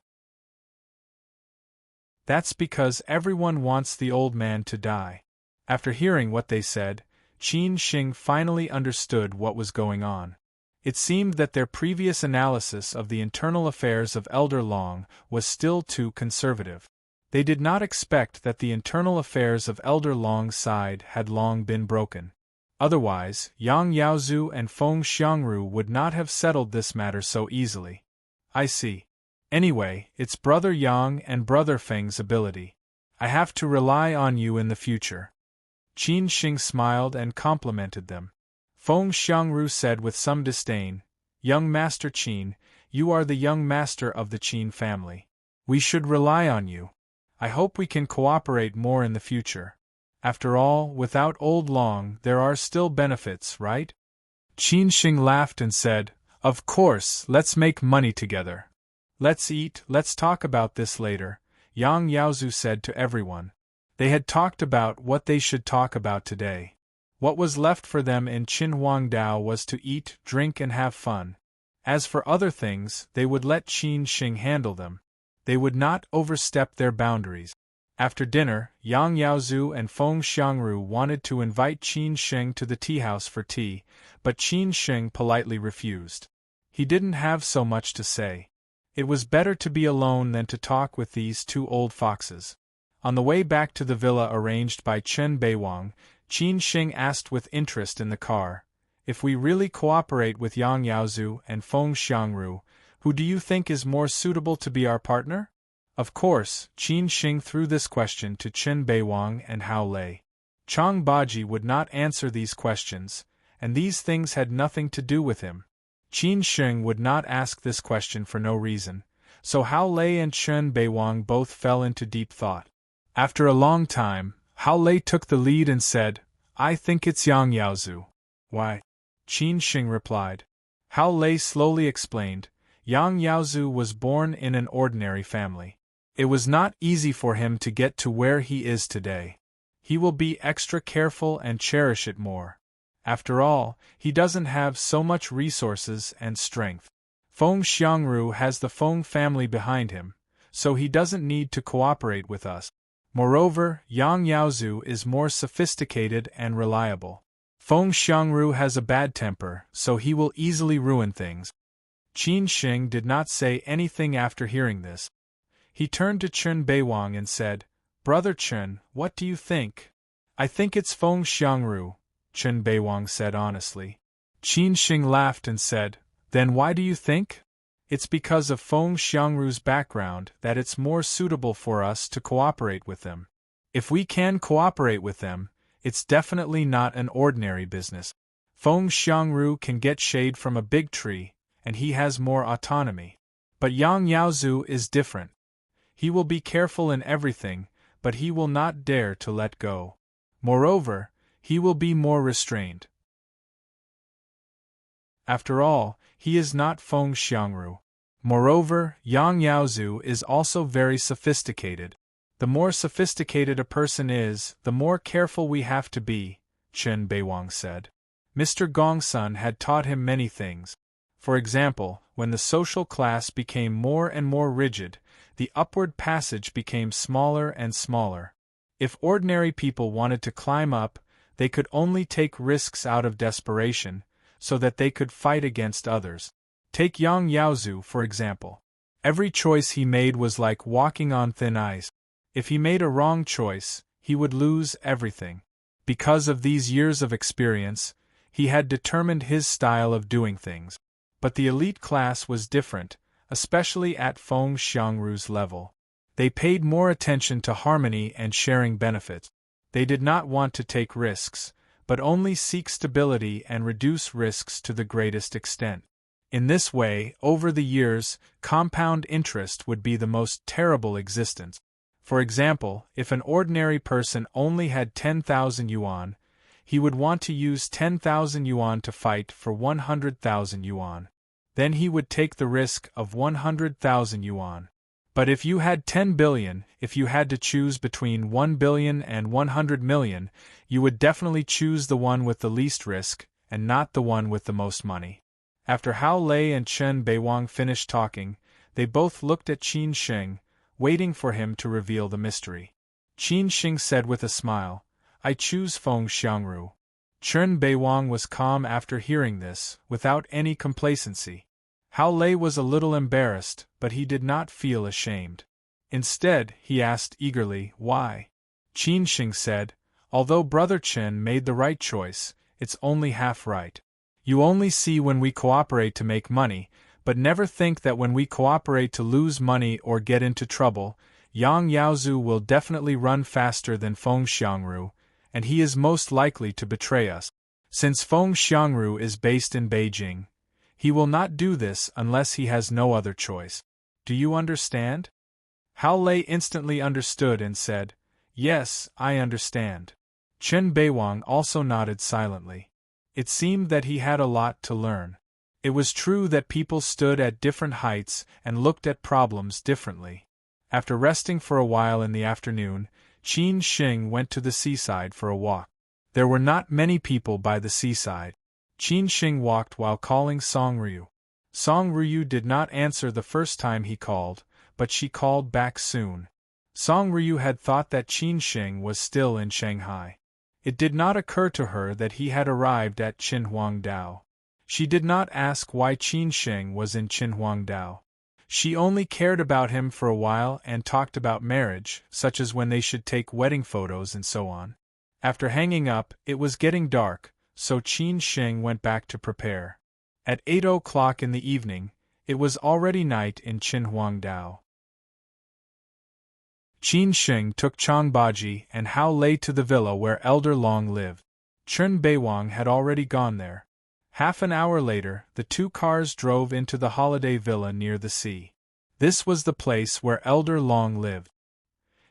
Speaker 1: That's because everyone wants the old man to die. After hearing what they said, Qin Xing finally understood what was going on. It seemed that their previous analysis of the internal affairs of Elder Long was still too conservative. They did not expect that the internal affairs of Elder Long's side had long been broken. Otherwise, Yang Yaozu and Feng Xiangru would not have settled this matter so easily. I see. Anyway, it's Brother Yang and Brother Feng's ability. I have to rely on you in the future. Qin Shing smiled and complimented them. Feng Xiangru said with some disdain, Young Master Qin, you are the young master of the Qin family. We should rely on you. I hope we can cooperate more in the future. After all, without Old Long, there are still benefits, right? Qin Shing laughed and said, Of course, let's make money together. Let's eat, let's talk about this later, Yang Yaozu said to everyone. They had talked about what they should talk about today. What was left for them in Qinhuangdao was to eat, drink and have fun. As for other things, they would let Qin Shing handle them. They would not overstep their boundaries. After dinner, Yang Yaozu and Feng Xiangru wanted to invite Qin Shing to the tea house for tea, but Qin Shing politely refused. He didn't have so much to say. It was better to be alone than to talk with these two old foxes. On the way back to the villa arranged by Chen Beiwang, Qin Shing asked with interest in the car, If we really cooperate with Yang Yaozu and Feng Xiangru, who do you think is more suitable to be our partner? Of course, Qin Shing threw this question to Chen Beiwang and Hao Lei. Chang Baji would not answer these questions, and these things had nothing to do with him. Qin Shing would not ask this question for no reason, so Hao Lei and Chen Beiwang both fell into deep thought. After a long time, Hao Lei took the lead and said, I think it's Yang Yaozu. Why? Qin Shing replied. Hao Lei slowly explained, Yang Yaozu was born in an ordinary family. It was not easy for him to get to where he is today. He will be extra careful and cherish it more. After all, he doesn't have so much resources and strength. Feng Xiangru has the Feng family behind him, so he doesn't need to cooperate with us. Moreover, Yang Yaozu is more sophisticated and reliable. Feng Xiangru has a bad temper, so he will easily ruin things. Qin Shing did not say anything after hearing this. He turned to Chen Beiwang and said, Brother Chen, what do you think? I think it's Feng Xiangru, Chen Beiwang said honestly. Qin Shing laughed and said, Then why do you think? It's because of Feng Xiangru's background that it's more suitable for us to cooperate with them. If we can cooperate with them, it's definitely not an ordinary business. Feng Xiangru can get shade from a big tree, and he has more autonomy. But Yang Yaozu is different. He will be careful in everything, but he will not dare to let go. Moreover, he will be more restrained. After all, he is not Feng Xiangru. Moreover, Yang Yaozu is also very sophisticated. The more sophisticated a person is, the more careful we have to be, Chen Beiwang said. Mr. Gongsun had taught him many things. For example, when the social class became more and more rigid, the upward passage became smaller and smaller. If ordinary people wanted to climb up, they could only take risks out of desperation, so that they could fight against others. Take Yang Yaozu, for example. Every choice he made was like walking on thin ice. If he made a wrong choice, he would lose everything. Because of these years of experience, he had determined his style of doing things. But the elite class was different, especially at Feng Xiangru's level. They paid more attention to harmony and sharing benefits. They did not want to take risks, but only seek stability and reduce risks to the greatest extent. In this way, over the years, compound interest would be the most terrible existence. For example, if an ordinary person only had 10,000 yuan, he would want to use 10,000 yuan to fight for 100,000 yuan. Then he would take the risk of 100,000 yuan. But if you had 10 billion, if you had to choose between 1 billion and 100 million, you would definitely choose the one with the least risk, and not the one with the most money. After Hao Lei and Chen Beiwang finished talking, they both looked at Qin Shing, waiting for him to reveal the mystery. Qin Shing said with a smile, I choose Feng Xiangru. Chen Beiwang was calm after hearing this, without any complacency. Hao Lei was a little embarrassed, but he did not feel ashamed. Instead, he asked eagerly, Why? Qin Shing said, Although Brother Chen made the right choice, it's only half right. You only see when we cooperate to make money, but never think that when we cooperate to lose money or get into trouble. Yang Yaozu will definitely run faster than Feng Xiangru, and he is most likely to betray us. Since Feng Xiangru is based in Beijing, he will not do this unless he has no other choice. Do you understand? Hao Lei instantly understood and said, "Yes, I understand." Chen Beiwang also nodded silently. It seemed that he had a lot to learn. It was true that people stood at different heights and looked at problems differently. After resting for a while in the afternoon, Qin Xing went to the seaside for a walk. There were not many people by the seaside. Qin Xing walked while calling Song Ryu. Song Ryu did not answer the first time he called, but she called back soon. Song Ryu had thought that Qin Xing was still in Shanghai. It did not occur to her that he had arrived at Qinhuangdao. She did not ask why Qin Xing was in Qinhuangdao. She only cared about him for a while and talked about marriage, such as when they should take wedding photos and so on. After hanging up, it was getting dark, so Qin Xing went back to prepare. At 8 o'clock in the evening, it was already night in Qinhuangdao. Qin Xing took Chang Baji and Hao Lei to the villa where Elder Long lived. Chen Beiwang had already gone there. Half an hour later, the two cars drove into the holiday villa near the sea. This was the place where Elder Long lived.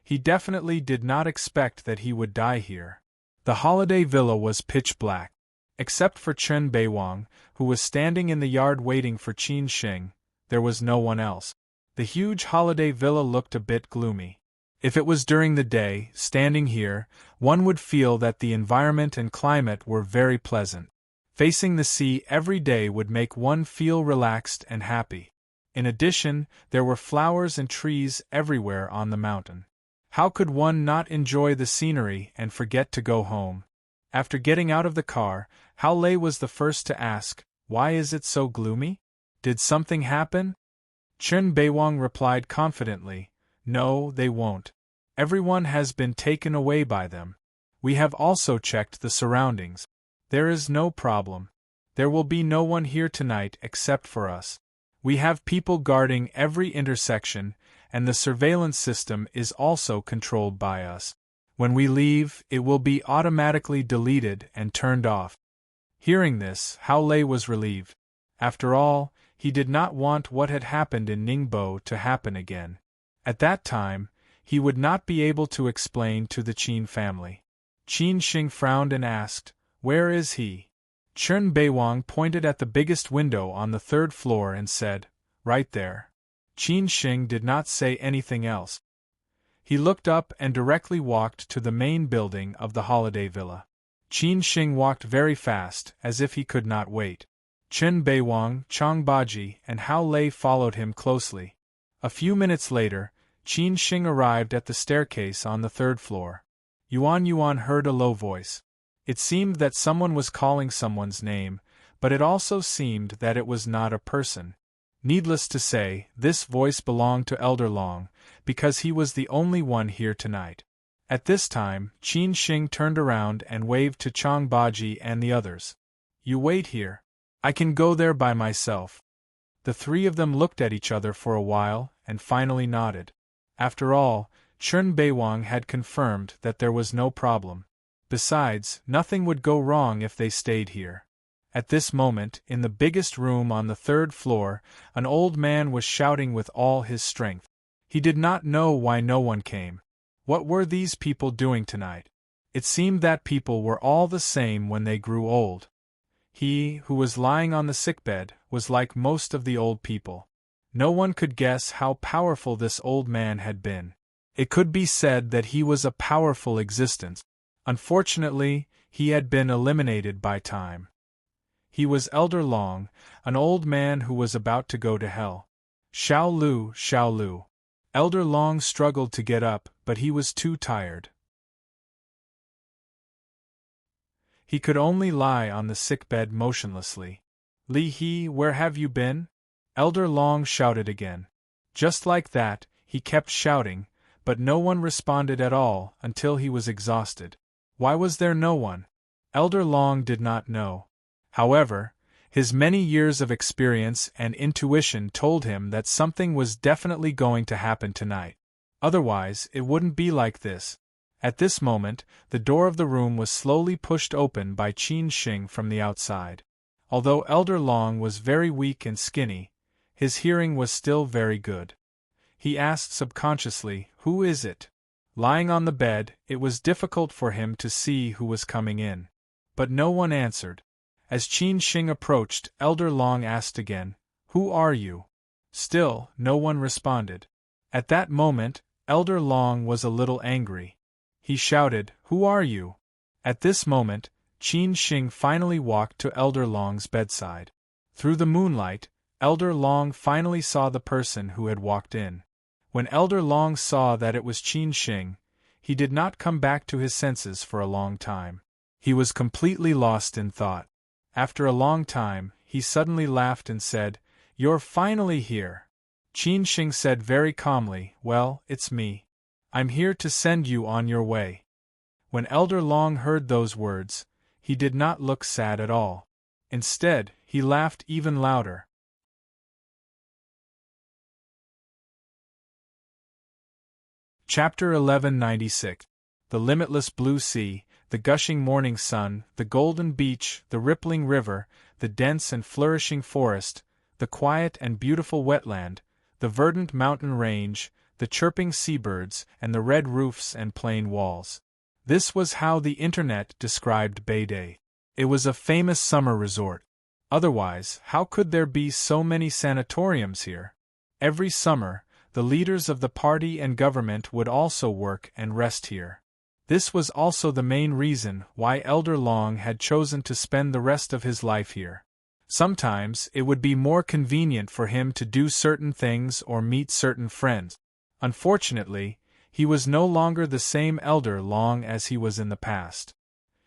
Speaker 1: He definitely did not expect that he would die here. The holiday villa was pitch black. Except for Chen Beiwang, who was standing in the yard waiting for Qin Xing, there was no one else. The huge holiday villa looked a bit gloomy. If it was during the day, standing here, one would feel that the environment and climate were very pleasant. Facing the sea every day would make one feel relaxed and happy. In addition, there were flowers and trees everywhere on the mountain. How could one not enjoy the scenery and forget to go home? After getting out of the car, Hao Lei was the first to ask, "Why is it so gloomy? Did something happen?" Chen Beiwang replied confidently, "No, they won't. Everyone has been taken away by them. We have also checked the surroundings. There is no problem. There will be no one here tonight except for us. We have people guarding every intersection, and the surveillance system is also controlled by us. When we leave, it will be automatically deleted and turned off." Hearing this, Hao Lei was relieved. After all, he did not want what had happened in Ningbo to happen again. At that time, he would not be able to explain to the Qin family. Qin Xing frowned and asked, "Where is he?" Chen Beiwang pointed at the biggest window on the third floor and said, "Right there." Qin Xing did not say anything else. He looked up and directly walked to the main building of the holiday villa. Qin Xing walked very fast, as if he could not wait. Chen Beiwang, Chang Baji, and Hao Lei followed him closely. A few minutes later, Qin Xing arrived at the staircase on the third floor. Yuan heard a low voice. It seemed that someone was calling someone's name, but it also seemed that it was not a person. Needless to say, this voice belonged to Elder Long, because he was the only one here tonight. At this time, Qin Xing turned around and waved to Chang Baji and the others. "You wait here. I can go there by myself." The three of them looked at each other for a while, and finally nodded. After all, Chen Beiwang had confirmed that there was no problem. Besides, nothing would go wrong if they stayed here. At this moment, in the biggest room on the third floor, an old man was shouting with all his strength. He did not know why no one came. What were these people doing tonight? It seemed that people were all the same when they grew old. He, who was lying on the sickbed, was like most of the old people. No one could guess how powerful this old man had been. It could be said that he was a powerful existence. Unfortunately, he had been eliminated by time. He was Elder Long, an old man who was about to go to hell. Xiao Lu, Xiao Lu. Elder Long struggled to get up, but he was too tired. He could only lie on the sickbed motionlessly. "Li He, where have you been?" Elder Long shouted again. Just like that, he kept shouting, but no one responded at all until he was exhausted. Why was there no one? Elder Long did not know. However, his many years of experience and intuition told him that something was definitely going to happen tonight. Otherwise, it wouldn't be like this. At this moment, the door of the room was slowly pushed open by Qin Shing from the outside. Although Elder Long was very weak and skinny, his hearing was still very good. He asked subconsciously, "Who is it?" Lying on the bed, it was difficult for him to see who was coming in. But no one answered. As Qin Shing approached, Elder Long asked again, "Who are you?" Still, no one responded. At that moment, Elder Long was a little angry. He shouted, "Who are you?" At this moment, Qin Shing finally walked to Elder Long's bedside. Through the moonlight, Elder Long finally saw the person who had walked in. When Elder Long saw that it was Qin Shing, he did not come back to his senses for a long time. He was completely lost in thought. After a long time, he suddenly laughed and said, "You're finally here." Qin Shing said very calmly, "Well, it's me. I'm here to send you on your way." When Elder Long heard those words, he did not look sad at all. Instead, he laughed even louder. Chapter 1196. The limitless blue sea, the gushing morning sun, the golden beach, the rippling river, the dense and flourishing forest, the quiet and beautiful wetland, the verdant mountain range, the chirping seabirds, and the red roofs and plain walls. This was how the internet described Beidei. It was a famous summer resort. Otherwise, how could there be so many sanatoriums here? Every summer, the leaders of the party and government would also work and rest here. This was also the main reason why Elder Long had chosen to spend the rest of his life here. Sometimes it would be more convenient for him to do certain things or meet certain friends. Unfortunately, he was no longer the same Elder Long as he was in the past.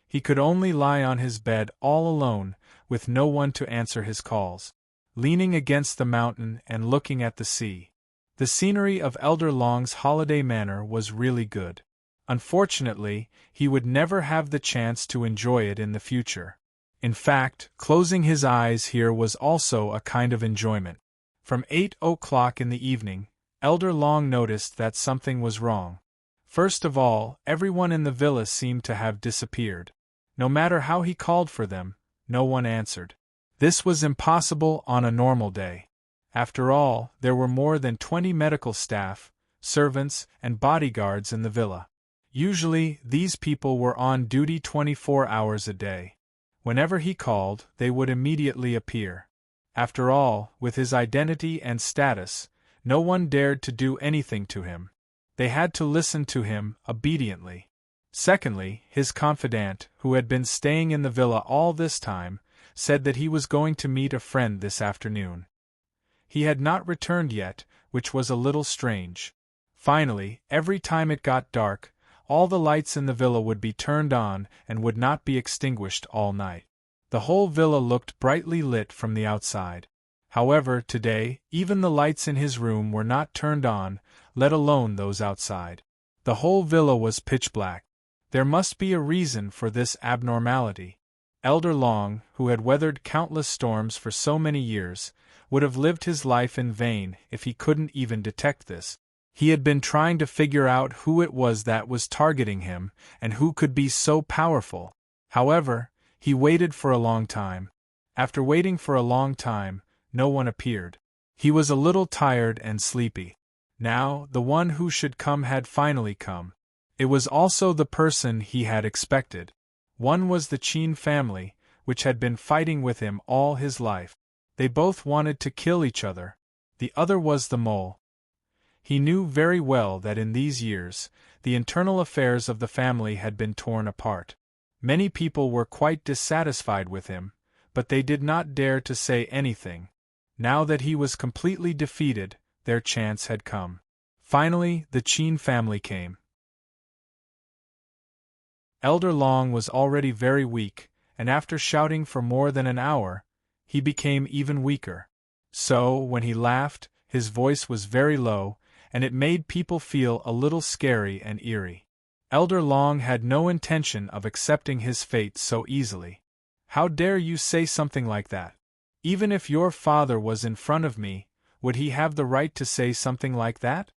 Speaker 1: He could only lie on his bed all alone, with no one to answer his calls, leaning against the mountain and looking at the sea. The scenery of Elder Long's holiday manor was really good. Unfortunately, he would never have the chance to enjoy it in the future. In fact, closing his eyes here was also a kind of enjoyment. From 8 o'clock in the evening, Elder Long noticed that something was wrong. First of all, everyone in the villa seemed to have disappeared. No matter how he called for them, no one answered. This was impossible on a normal day. After all, there were more than 20 medical staff, servants, and bodyguards in the villa. Usually, these people were on duty 24 hours a day. Whenever he called, they would immediately appear. After all, with his identity and status, no one dared to do anything to him. They had to listen to him obediently. Secondly, his confidant, who had been staying in the villa all this time, said that he was going to meet a friend this afternoon. He had not returned yet, which was a little strange. Finally, every time it got dark, all the lights in the villa would be turned on and would not be extinguished all night. The whole villa looked brightly lit from the outside. However, today, even the lights in his room were not turned on, let alone those outside. The whole villa was pitch black. There must be a reason for this abnormality. Elder Long, who had weathered countless storms for so many years, would have lived his life in vain if he couldn't even detect this. He had been trying to figure out who it was that was targeting him, and who could be so powerful. However, he waited for a long time. After waiting for a long time, no one appeared. He was a little tired and sleepy. Now, the one who should come had finally come. It was also the person he had expected. One was the Qin family, which had been fighting with him all his life. They both wanted to kill each other. The other was the mole. He knew very well that in these years, the internal affairs of the family had been torn apart. Many people were quite dissatisfied with him, but they did not dare to say anything. Now that he was completely defeated, their chance had come. Finally, the Qin family came. Elder Long was already very weak, and after shouting for more than an hour, he became even weaker. So, when he laughed, his voice was very low, and it made people feel a little scary and eerie. Elder Long had no intention of accepting his fate so easily. How dare you say something like that? Even if your father was in front of me, would he have the right to say something like that?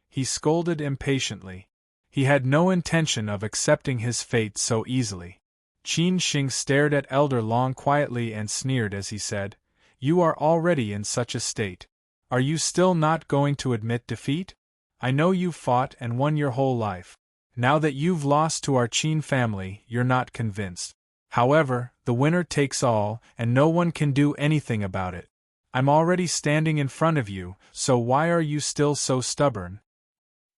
Speaker 1: He scolded impatiently. He had no intention of accepting his fate so easily. Qin Shing stared at Elder Long quietly and sneered as he said, "You are already in such a state. Are you still not going to admit defeat? I know you've fought and won your whole life. Now that you've lost to our Qin family, you're not convinced. However, the winner takes all, and no one can do anything about it. I'm already standing in front of you, so why are you still so stubborn?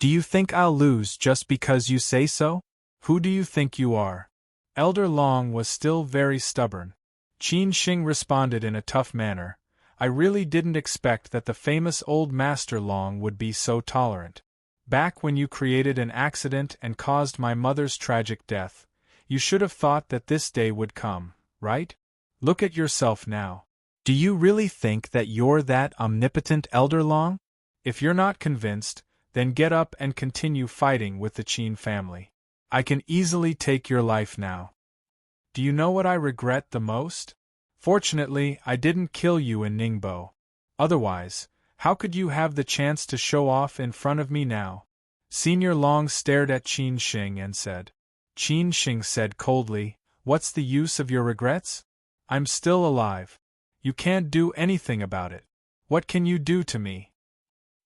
Speaker 1: Do you think I'll lose just because you say so? Who do you think you are?" Elder Long was still very stubborn. Qin Shing responded in a tough manner, "I really didn't expect that the famous old Master Long would be so tolerant. Back when you created an accident and caused my mother's tragic death, you should have thought that this day would come, right? Look at yourself now. Do you really think that you're that omnipotent, Elder Long? If you're not convinced, then get up and continue fighting with the Qin family. I can easily take your life now. Do you know what I regret the most? Fortunately, I didn't kill you in Ningbo. Otherwise, how could you have the chance to show off in front of me now?" Senior Long stared at Qin Shing and said. Qin Shing said coldly, "What's the use of your regrets? I'm still alive. You can't do anything about it. What can you do to me?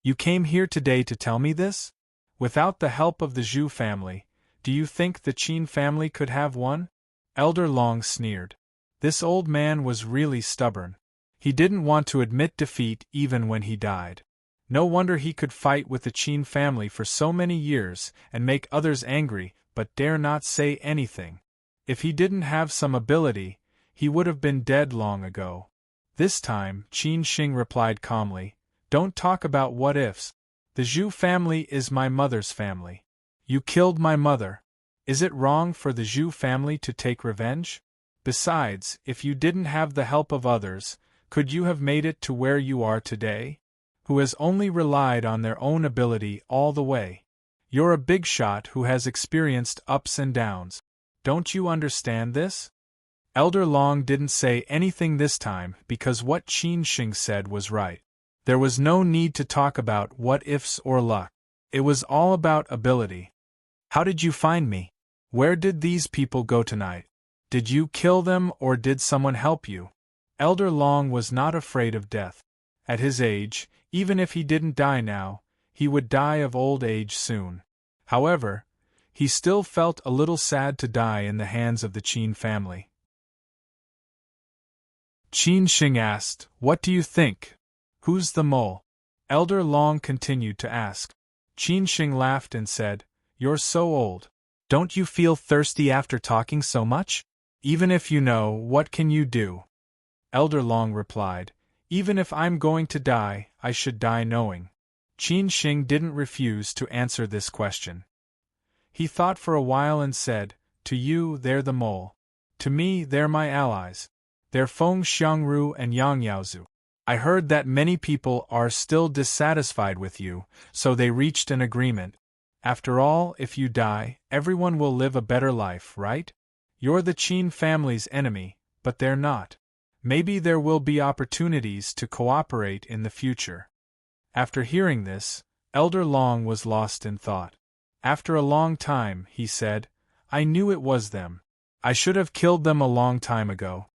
Speaker 1: You came here today to tell me this? Without the help of the Zhu family, do you think the Qin family could have won?" Elder Long sneered. This old man was really stubborn. He didn't want to admit defeat even when he died. No wonder he could fight with the Qin family for so many years and make others angry, but dare not say anything. If he didn't have some ability, he would have been dead long ago. This time, Qin Shing replied calmly, "Don't talk about what-ifs. The Zhu family is my mother's family. You killed my mother. Is it wrong for the Zhu family to take revenge? Besides, if you didn't have the help of others, could you have made it to where you are today? Who has only relied on their own ability all the way? You're a big shot who has experienced ups and downs. Don't you understand this?" Elder Long didn't say anything this time because what Qin Shing said was right. There was no need to talk about what-ifs or luck. It was all about ability. "How did you find me? Where did these people go tonight? Did you kill them or did someone help you?" Elder Long was not afraid of death. At his age, even if he didn't die now, he would die of old age soon. However, he still felt a little sad to die in the hands of the Qin family. Qin Shing asked, "What do you think? Who's the mole?" Elder Long continued to ask. Qin Shing laughed and said, "You're so old. Don't you feel thirsty after talking so much? Even if you know, what can you do?" Elder Long replied, "Even if I'm going to die, I should die knowing." Qin Shing didn't refuse to answer this question. He thought for a while and said, "To you, they're the mole. To me, they're my allies. They're Feng Xiangru and Yang Yaozu. I heard that many people are still dissatisfied with you, so they reached an agreement. After all, if you die, everyone will live a better life, right? You're the Qin family's enemy, but they're not. Maybe there will be opportunities to cooperate in the future." After hearing this, Elder Long was lost in thought. After a long time, he said, "I knew it was them. I should have killed them a long time ago."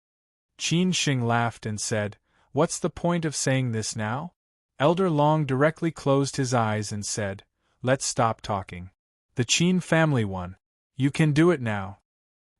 Speaker 1: Qin Shing laughed and said, "What's the point of saying this now?" Elder Long directly closed his eyes and said, "Let's stop talking. The Qin family won. You can do it now."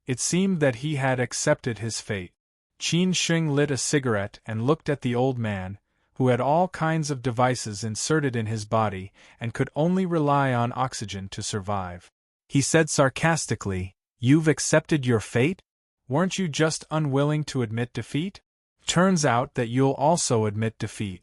Speaker 1: It seemed that he had accepted his fate. Qin Shing lit a cigarette and looked at the old man, who had all kinds of devices inserted in his body and could only rely on oxygen to survive. He said sarcastically, "You've accepted your fate? Weren't you just unwilling to admit defeat? Turns out that you'll also admit defeat."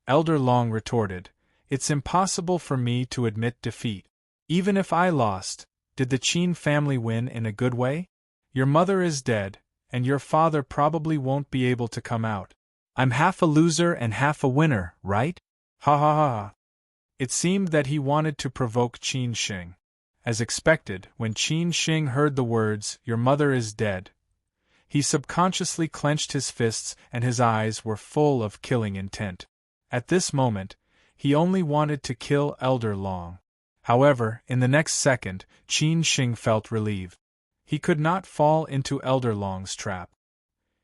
Speaker 1: Elder Long retorted, "It's impossible for me to admit defeat. Even if I lost, did the Qin family win in a good way? Your mother is dead, and your father probably won't be able to come out. I'm half a loser and half a winner, right? Ha ha ha ha." It seemed that he wanted to provoke Qin Shing. As expected, when Qin Shing heard the words, "Your mother is dead," he subconsciously clenched his fists and his eyes were full of killing intent. At this moment, he only wanted to kill Elder Long. However, in the next second, Qin Shing felt relieved. He could not fall into Elder Long's trap.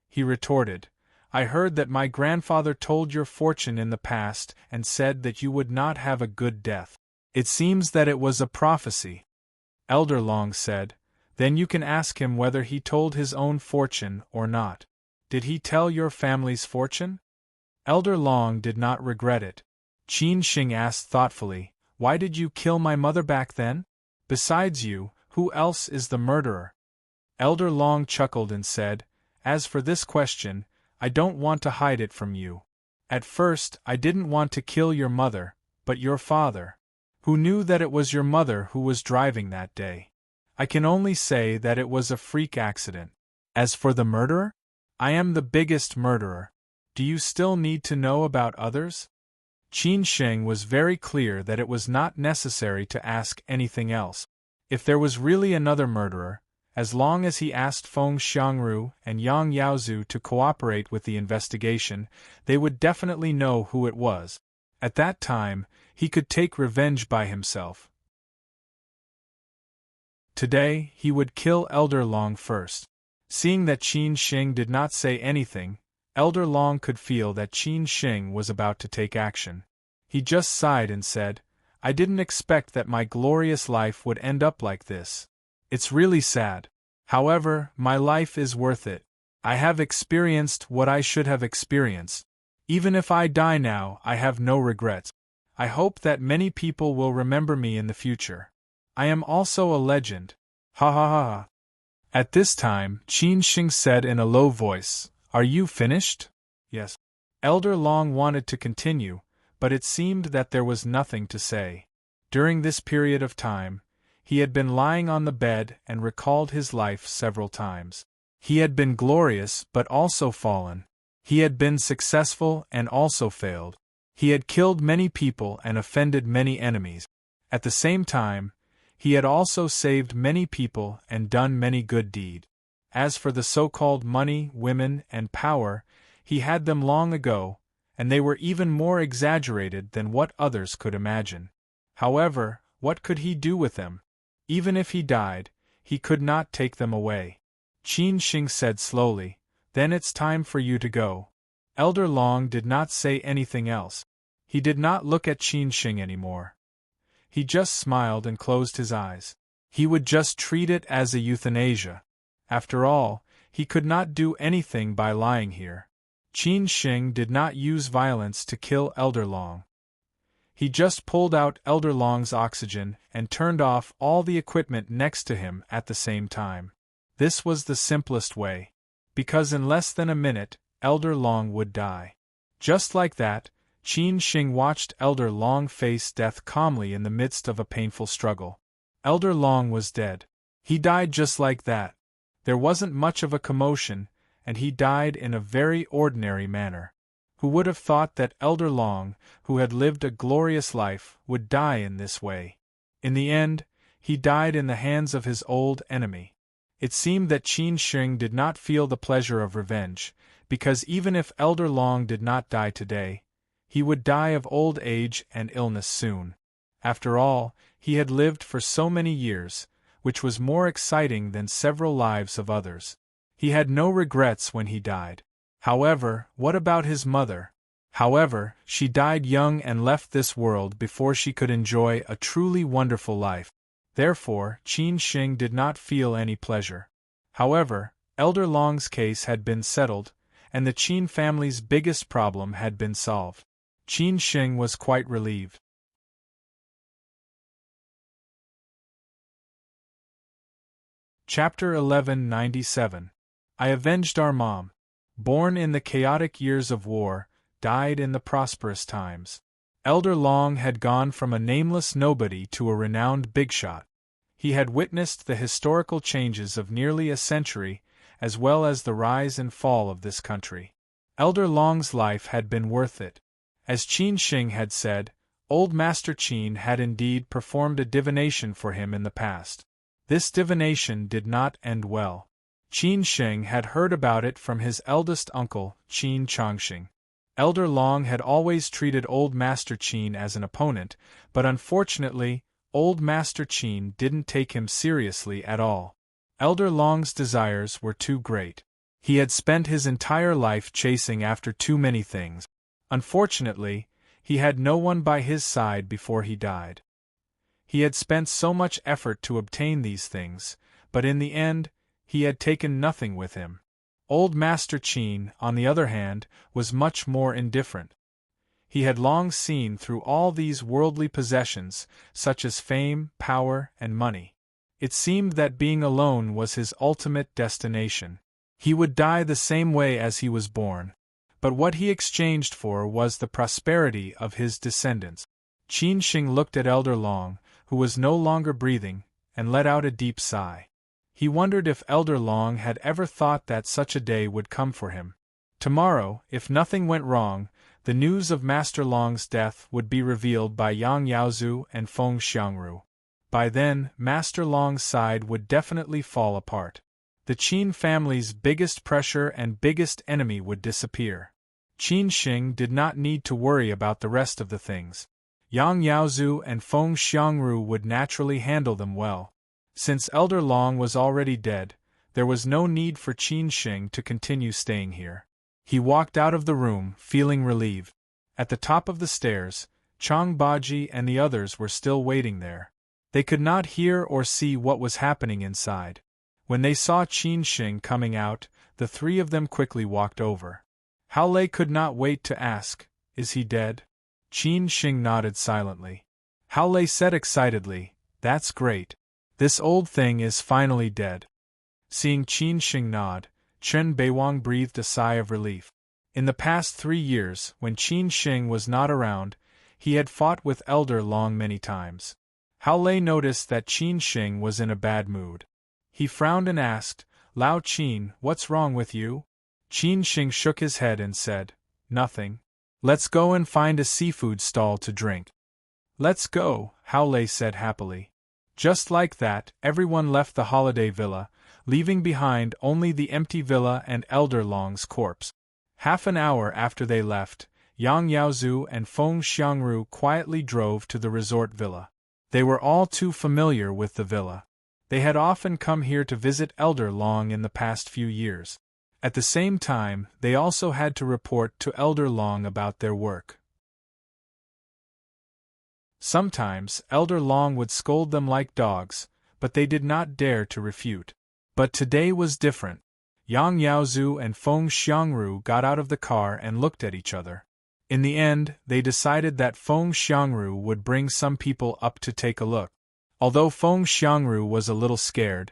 Speaker 1: He retorted, "I heard that my grandfather told your fortune in the past and said that you would not have a good death. It seems that it was a prophecy." Elder Long said, "Then you can ask him whether he told his own fortune or not. Did he tell your family's fortune?" Elder Long did not regret it. Qin Shing asked thoughtfully, "Why did you kill my mother back then? Besides you, who else is the murderer?" Elder Long chuckled and said, "As for this question, I don't want to hide it from you. At first, I didn't want to kill your mother, but your father. Who knew that it was your mother who was driving that day? I can only say that it was a freak accident. As for the murderer? I am the biggest murderer. Do you still need to know about others?" Qin Shing was very clear that it was not necessary to ask anything else. If there was really another murderer, as long as he asked Feng Xiangru and Yang Yaozu to cooperate with the investigation, they would definitely know who it was. At that time, he could take revenge by himself. Today, he would kill Elder Long first. Seeing that Qin Shing did not say anything, Elder Long could feel that Qin Shing was about to take action. He just sighed and said, "I didn't expect that my glorious life would end up like this. It's really sad. However, my life is worth it. I have experienced what I should have experienced. Even if I die now, I have no regrets. I hope that many people will remember me in the future. I am also a legend. Ha ha ha ha." At this time, Qin Shing said in a low voice, "Are you finished?" "Yes." Elder Long wanted to continue, but it seemed that there was nothing to say. During this period of time, he had been lying on the bed and recalled his life several times. He had been glorious but also fallen. He had been successful and also failed. He had killed many people and offended many enemies. At the same time, he had also saved many people and done many good deeds. As for the so-called money, women, and power, he had them long ago, and they were even more exaggerated than what others could imagine. However, what could he do with them? Even if he died, he could not take them away. Qin Shing said slowly, "Then it's time for you to go." Elder Long did not say anything else. He did not look at Qin Shing anymore. He just smiled and closed his eyes. He would just treat it as a euthanasia. After all, he could not do anything by lying here. Qin Shing did not use violence to kill Elder Long. He just pulled out Elder Long's oxygen and turned off all the equipment next to him at the same time. This was the simplest way. Because in less than a minute, Elder Long would die. Just like that, Qin Shing watched Elder Long face death calmly in the midst of a painful struggle. Elder Long was dead. He died just like that. There wasn't much of a commotion, and he died in a very ordinary manner. Who would have thought that Elder Long, who had lived a glorious life, would die in this way? In the end, he died in the hands of his old enemy. It seemed that Qin Shing did not feel the pleasure of revenge, because even if Elder Long did not die today, he would die of old age and illness soon. After all, he had lived for so many years, which was more exciting than several lives of others. He had no regrets when he died. However, what about his mother? However, she died young and left this world before she could enjoy a truly wonderful life. Therefore, Qin Shing did not feel any pleasure. However, Elder Long's case had been settled, and the Qin family's biggest problem had been solved. Qin Shing was quite relieved. Chapter 1197. I avenged our mom. Born in the chaotic years of war, died in the prosperous times. Elder Long had gone from a nameless nobody to a renowned big shot. He had witnessed the historical changes of nearly a century, as well as the rise and fall of this country. Elder Long's life had been worth it. As Qin Shing had said, Old Master Qin had indeed performed a divination for him in the past. This divination did not end well. Qin Sheng had heard about it from his eldest uncle, Qin Changxing. Elder Long had always treated Old Master Qin as an opponent, but unfortunately, Old Master Qin didn't take him seriously at all. Elder Long's desires were too great. He had spent his entire life chasing after too many things. Unfortunately, he had no one by his side before he died. He had spent so much effort to obtain these things, but in the end, he had taken nothing with him. Old Master Qin, on the other hand, was much more indifferent. He had long seen through all these worldly possessions, such as fame, power, and money. It seemed that being alone was his ultimate destination. He would die the same way as he was born. But what he exchanged for was the prosperity of his descendants. Qin Sheng looked at Elder Long, who was no longer breathing, and let out a deep sigh. He wondered if Elder Long had ever thought that such a day would come for him. Tomorrow, if nothing went wrong, the news of Master Long's death would be revealed by Yang Yaozu and Feng Xiangru. By then, Master Long's side would definitely fall apart. The Qin family's biggest pressure and biggest enemy would disappear. Qin Sheng did not need to worry about the rest of the things. Yang Yaozu and Feng Xiangru would naturally handle them well. Since Elder Long was already dead, there was no need for Qin Sheng to continue staying here. He walked out of the room, feeling relieved. At the top of the stairs, Chang Baji and the others were still waiting there. They could not hear or see what was happening inside. When they saw Qin Sheng coming out, the three of them quickly walked over. Hao Lei could not wait to ask, "Is he dead?" Qin Sheng nodded silently. Hao Lei said excitedly, "That's great. This old thing is finally dead." Seeing Qin Sheng nod, Chen Beiwang breathed a sigh of relief. In the past 3 years, when Qin Sheng was not around, he had fought with Elder Long many times. Hao Lei noticed that Qin Sheng was in a bad mood. He frowned and asked, "Lao Qin, what's wrong with you?" Qin Sheng shook his head and said, "Nothing. Let's go and find a seafood stall to drink." "Let's go," Hao Lei said happily. Just like that, everyone left the holiday villa, leaving behind only the empty villa and Elder Long's corpse. Half an hour after they left, Yang Yaozu and Feng Xiangru quietly drove to the resort villa. They were all too familiar with the villa. They had often come here to visit Elder Long in the past few years. At the same time, they also had to report to Elder Long about their work. Sometimes, Elder Long would scold them like dogs, but they did not dare to refute. But today was different. Yang Yaozu and Feng Xiangru got out of the car and looked at each other. In the end, they decided that Feng Xiangru would bring some people up to take a look. Although Feng Xiangru was a little scared,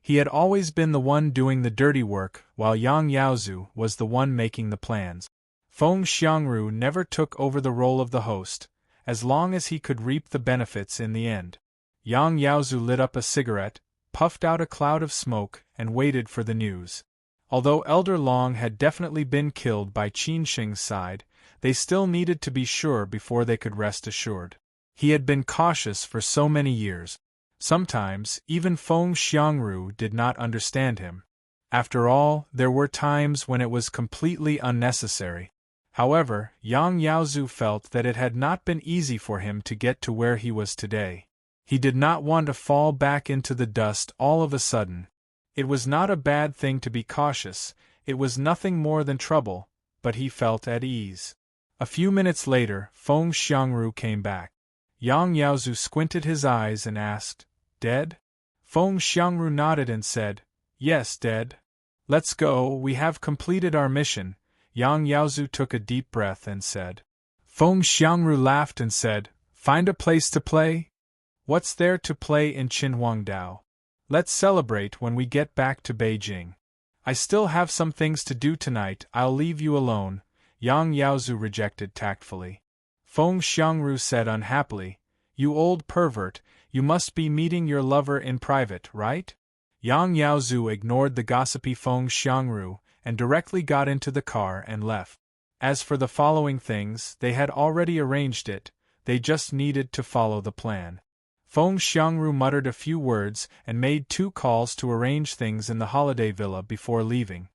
Speaker 1: he had always been the one doing the dirty work, while Yang Yaozu was the one making the plans. Feng Xiangru never took over the role of the host, as long as he could reap the benefits in the end. Yang Yaozu lit up a cigarette, puffed out a cloud of smoke, and waited for the news. Although Elder Long had definitely been killed by Qin Sheng's side, they still needed to be sure before they could rest assured. He had been cautious for so many years. Sometimes, even Feng Xiangru did not understand him. After all, there were times when it was completely unnecessary. However, Yang Yaozu felt that it had not been easy for him to get to where he was today. He did not want to fall back into the dust all of a sudden. It was not a bad thing to be cautious, it was nothing more than trouble, but he felt at ease. A few minutes later, Feng Xiangru came back. Yang Yaozu squinted his eyes and asked, "Dead?" Feng Xiangru nodded and said, "Yes, dead. Let's go, we have completed our mission." Yang Yaozu took a deep breath and said. Feng Xiangru laughed and said, "Find a place to play? What's there to play in Qinhuangdao? Let's celebrate when we get back to Beijing. I still have some things to do tonight, I'll leave you alone," Yang Yaozu rejected tactfully. Feng Xiangru said unhappily, "You old pervert, you must be meeting your lover in private, right?" Yang Yaozu ignored the gossipy Feng Xiangru and directly got into the car and left. As for the following things, they had already arranged it, they just needed to follow the plan. Feng Xiangru muttered a few words and made 2 calls to arrange things in the holiday villa before leaving.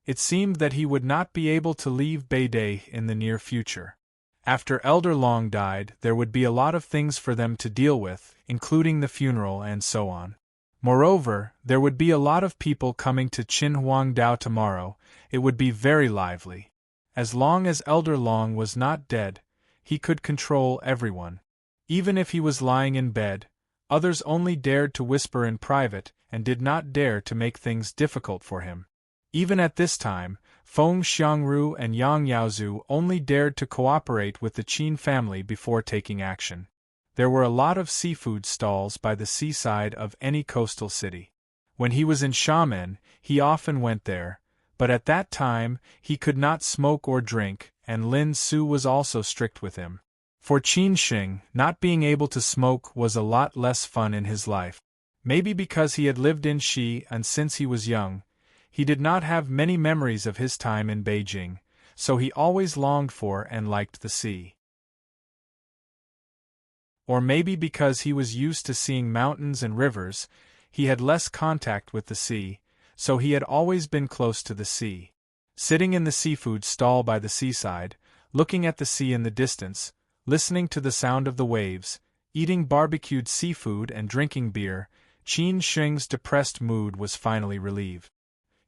Speaker 1: It seemed that he would not be able to leave Beidei in the near future. After Elder Long died, there would be a lot of things for them to deal with, including the funeral and so on. Moreover, there would be a lot of people coming to Qinhuangdao tomorrow. It would be very lively. As long as Elder Long was not dead, he could control everyone. Even if he was lying in bed, others only dared to whisper in private and did not dare to make things difficult for him. Even at this time, Feng Xiangru and Yang Yaozu only dared to cooperate with the Qin family before taking action. There were a lot of seafood stalls by the seaside of any coastal city. When he was in Xiamen, he often went there, but at that time he could not smoke or drink, and Lin Su was also strict with him. For Qin Xing, not being able to smoke was a lot less fun in his life. Maybe because he had lived in Xi and since he was young, he did not have many memories of his time in Beijing, so he always longed for and liked the sea. Or maybe because he was used to seeing mountains and rivers, he had less contact with the sea, so he had always been close to the sea. Sitting in the seafood stall by the seaside, looking at the sea in the distance, listening to the sound of the waves, eating barbecued seafood and drinking beer, Qin Xing's depressed mood was finally relieved.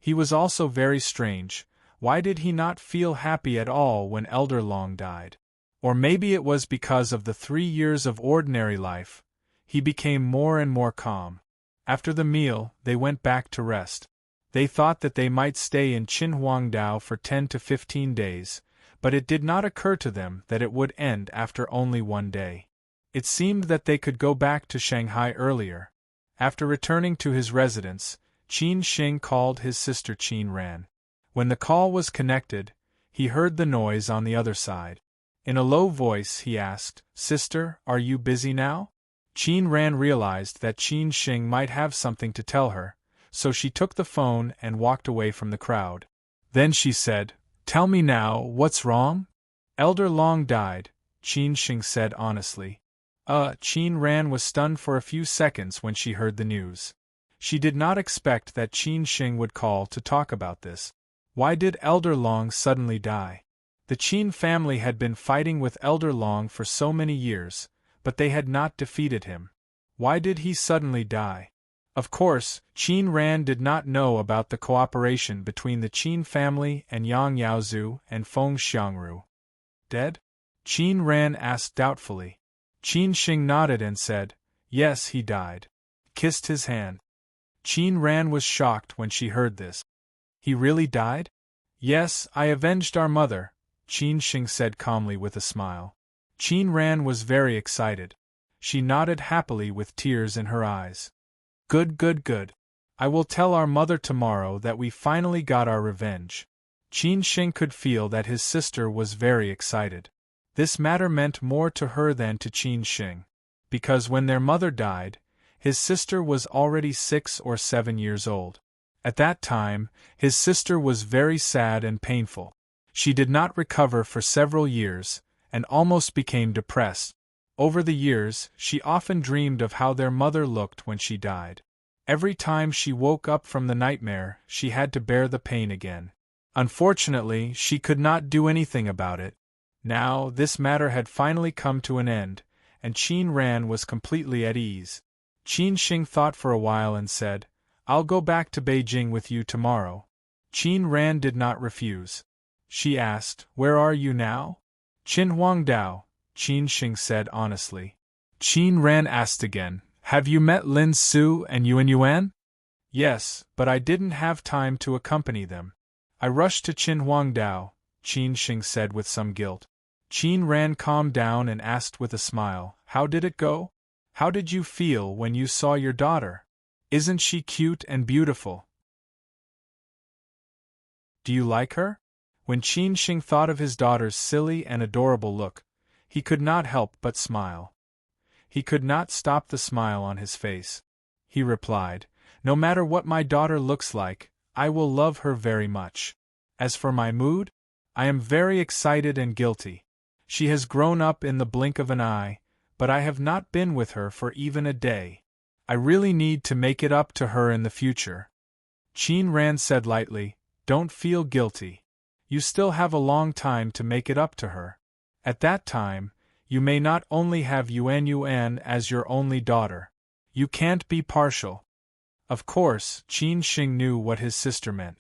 Speaker 1: He was also very strange. Why did he not feel happy at all when Elder Long died? Or maybe it was because of the 3 years of ordinary life. He became more and more calm. After the meal, they went back to rest. They thought that they might stay in Qinhuangdao for 10 to 15 days, but it did not occur to them that it would end after only 1 day. It seemed that they could go back to Shanghai earlier. After returning to his residence, Qin Xing called his sister Qin Ran. When the call was connected, he heard the noise on the other side. In a low voice he asked, "Sister, are you busy now?" Qin Ran realized that Qin Xing might have something to tell her, so she took the phone and walked away from the crowd. Then she said, "Tell me now, what's wrong?" "Elder Long died," Qin Xing said honestly. Qin Ran was stunned for a few seconds when she heard the news. She did not expect that Qin Xing would call to talk about this. Why did Elder Long suddenly die? The Qin family had been fighting with Elder Long for so many years, but they had not defeated him. Why did he suddenly die? Of course, Qin Ran did not know about the cooperation between the Qin family and Yang Yaozu and Feng Xiangru. Dead? Qin Ran asked doubtfully. Qin Xing nodded and said, "Yes, he died." Kissed his hand. Qin Ran was shocked when she heard this. "He really died?" "Yes, I avenged our mother," Qin Xing said calmly with a smile. Qin Ran was very excited. She nodded happily with tears in her eyes. "Good, good, good. I will tell our mother tomorrow that we finally got our revenge." Qin Xing could feel that his sister was very excited. This matter meant more to her than to Qin Xing. Because when their mother died, his sister was already 6 or 7 years old. At that time, his sister was very sad and painful. She did not recover for several years, and almost became depressed. Over the years, she often dreamed of how their mother looked when she died. Every time she woke up from the nightmare, she had to bear the pain again. Unfortunately, she could not do anything about it. Now, this matter had finally come to an end, and Qin Ran was completely at ease. Qin Xing thought for a while and said, "I'll go back to Beijing with you tomorrow." Qin Ran did not refuse. She asked, "Where are you now?" "Qinhuangdao," Qin Xing said honestly. Qin Ran asked again, "Have you met Lin Su and Yuan?" "Yes, but I didn't have time to accompany them. I rushed to Qinhuangdao," Qin Xing said with some guilt. Qin Ran calmed down and asked with a smile, "How did it go? How did you feel when you saw your daughter? Isn't she cute and beautiful? Do you like her?" When Qin Xing thought of his daughter's silly and adorable look, he could not help but smile. He could not stop the smile on his face. He replied, "No matter what my daughter looks like, I will love her very much. As for my mood, I am very excited and guilty." She has grown up in the blink of an eye, but I have not been with her for even a day. I really need to make it up to her in the future." Qin Ran said lightly, "Don't feel guilty. You still have a long time to make it up to her. At that time, you may not only have Yuan Yuan as your only daughter. You can't be partial." Of course, Qin Shing knew what his sister meant.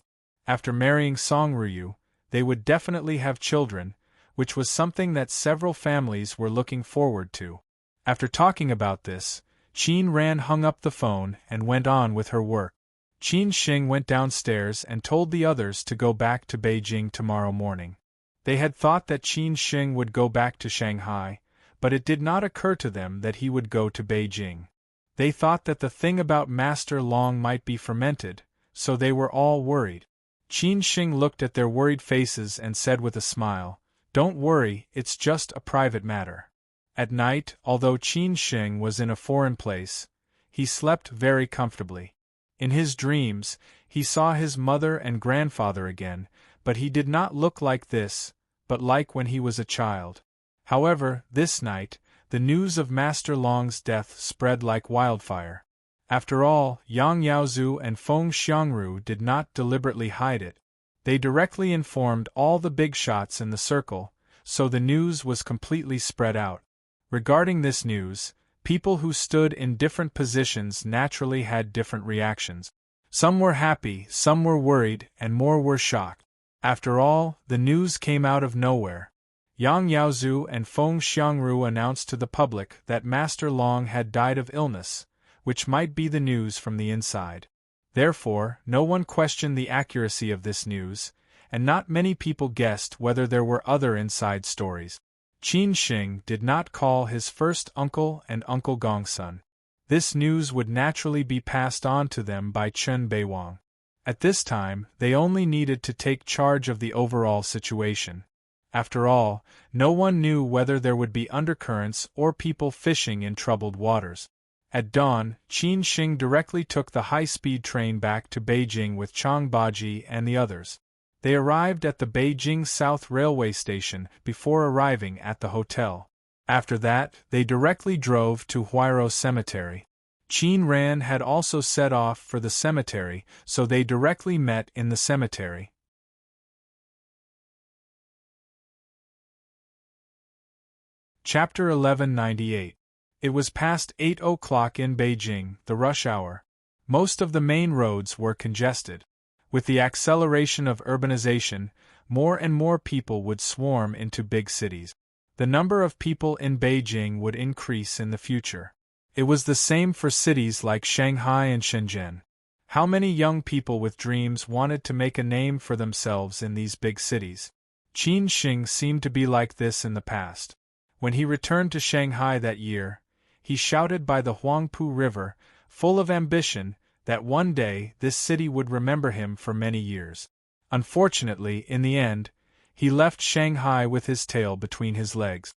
Speaker 1: After marrying Song Ruyu, they would definitely have children, which was something that several families were looking forward to. After talking about this, Qin Ran hung up the phone and went on with her work. Qin Shing went downstairs and told the others to go back to Beijing tomorrow morning. They had thought that Qin Shing would go back to Shanghai, but it did not occur to them that he would go to Beijing. They thought that the thing about Master Long might be fermented, so they were all worried. Qin Shing looked at their worried faces and said with a smile, "Don't worry, it's just a private matter." At night, although Qin Shing was in a foreign place, he slept very comfortably. In his dreams, he saw his mother and grandfather again, but he did not look like this, but like when he was a child. However, this night, the news of Master Long's death spread like wildfire. After all, Yang Yaozu and Feng Xiangru did not deliberately hide it. They directly informed all the big shots in the circle, so the news was completely spread out. Regarding this news, people who stood in different positions naturally had different reactions. Some were happy, some were worried, and more were shocked. After all, the news came out of nowhere. Yang Yaozu and Feng Xiangru announced to the public that Master Long had died of illness, which might be the news from the inside. Therefore, no one questioned the accuracy of this news, and not many people guessed whether there were other inside stories. Qin Shing did not call his first uncle and Uncle Gongsun. This news would naturally be passed on to them by Chen Beiwang. At this time, they only needed to take charge of the overall situation. After all, no one knew whether there would be undercurrents or people fishing in troubled waters. At dawn, Qin Shing directly took the high-speed train back to Beijing with Chang Baji and the others. They arrived at the Beijing South Railway Station before arriving at the hotel. After that, they directly drove to Huairou Cemetery. Qin Ran had also set off for the cemetery, so they directly met in the cemetery. Chapter 1198. It was past 8 o'clock in Beijing, the rush hour. Most of the main roads were congested. With the acceleration of urbanization, more and more people would swarm into big cities. The number of people in Beijing would increase in the future. It was the same for cities like Shanghai and Shenzhen. How many young people with dreams wanted to make a name for themselves in these big cities? Qin Shing seemed to be like this in the past. When he returned to Shanghai that year, he shouted by the Huangpu River, full of ambition, that one day this city would remember him for many years. Unfortunately, in the end, he left Shanghai with his tail between his legs.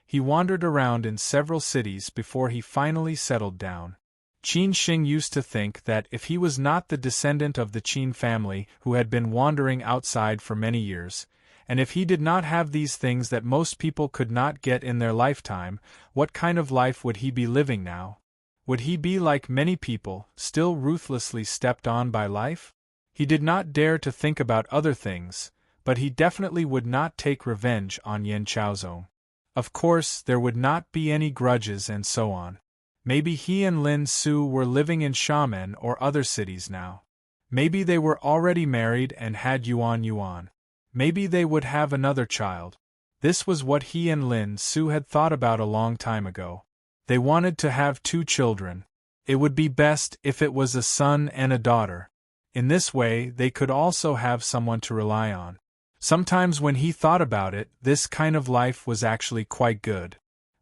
Speaker 1: He wandered around in several cities before he finally settled down. Qin Shing used to think that if he was not the descendant of the Qin family who had been wandering outside for many years, and if he did not have these things that most people could not get in their lifetime, what kind of life would he be living now? Would he be like many people, still ruthlessly stepped on by life? He did not dare to think about other things, but he definitely would not take revenge on Yan Chaozong. Of course, there would not be any grudges and so on. Maybe he and Lin Su were living in Xiamen or other cities now. Maybe they were already married and had Yuan Yuan. Maybe they would have another child. This was what he and Lin Su had thought about a long time ago. They wanted to have 2 children. It would be best if it was a son and a daughter. In this way, they could also have someone to rely on. Sometimes when he thought about it, this kind of life was actually quite good.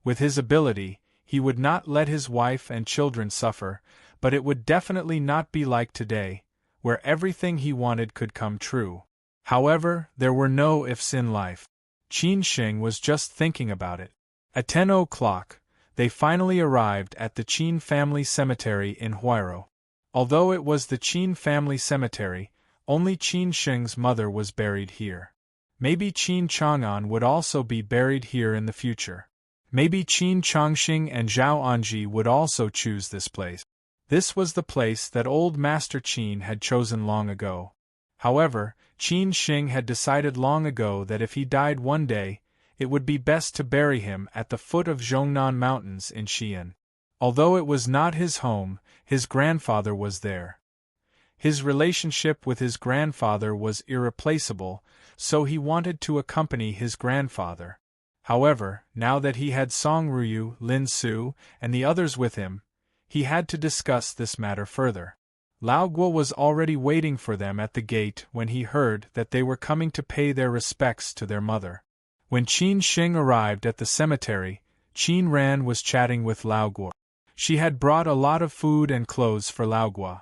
Speaker 1: With his ability, he would not let his wife and children suffer, but it would definitely not be like today, where everything he wanted could come true. However, there were no ifs in life. Qin Shing was just thinking about it. At 10 o'clock, they finally arrived at the Qin family cemetery in Huairou. Although it was the Qin family cemetery, only Qin Shing's mother was buried here. Maybe Qin Chang'an would also be buried here in the future. Maybe Qin Changxing and Zhao Anji would also choose this place. This was the place that old Master Qin had chosen long ago. However, Qin Xing had decided long ago that if he died one day, it would be best to bury him at the foot of Zhongnan Mountains in Xi'an. Although it was not his home, his grandfather was there. His relationship with his grandfather was irreplaceable, so he wanted to accompany his grandfather. However, now that he had Song Ruyu, Lin Su, and the others with him, he had to discuss this matter further. Lao Guo was already waiting for them at the gate when he heard that they were coming to pay their respects to their mother. When Qin Xing arrived at the cemetery, Qin Ran was chatting with Lao Guo. She had brought a lot of food and clothes for Lao Guo.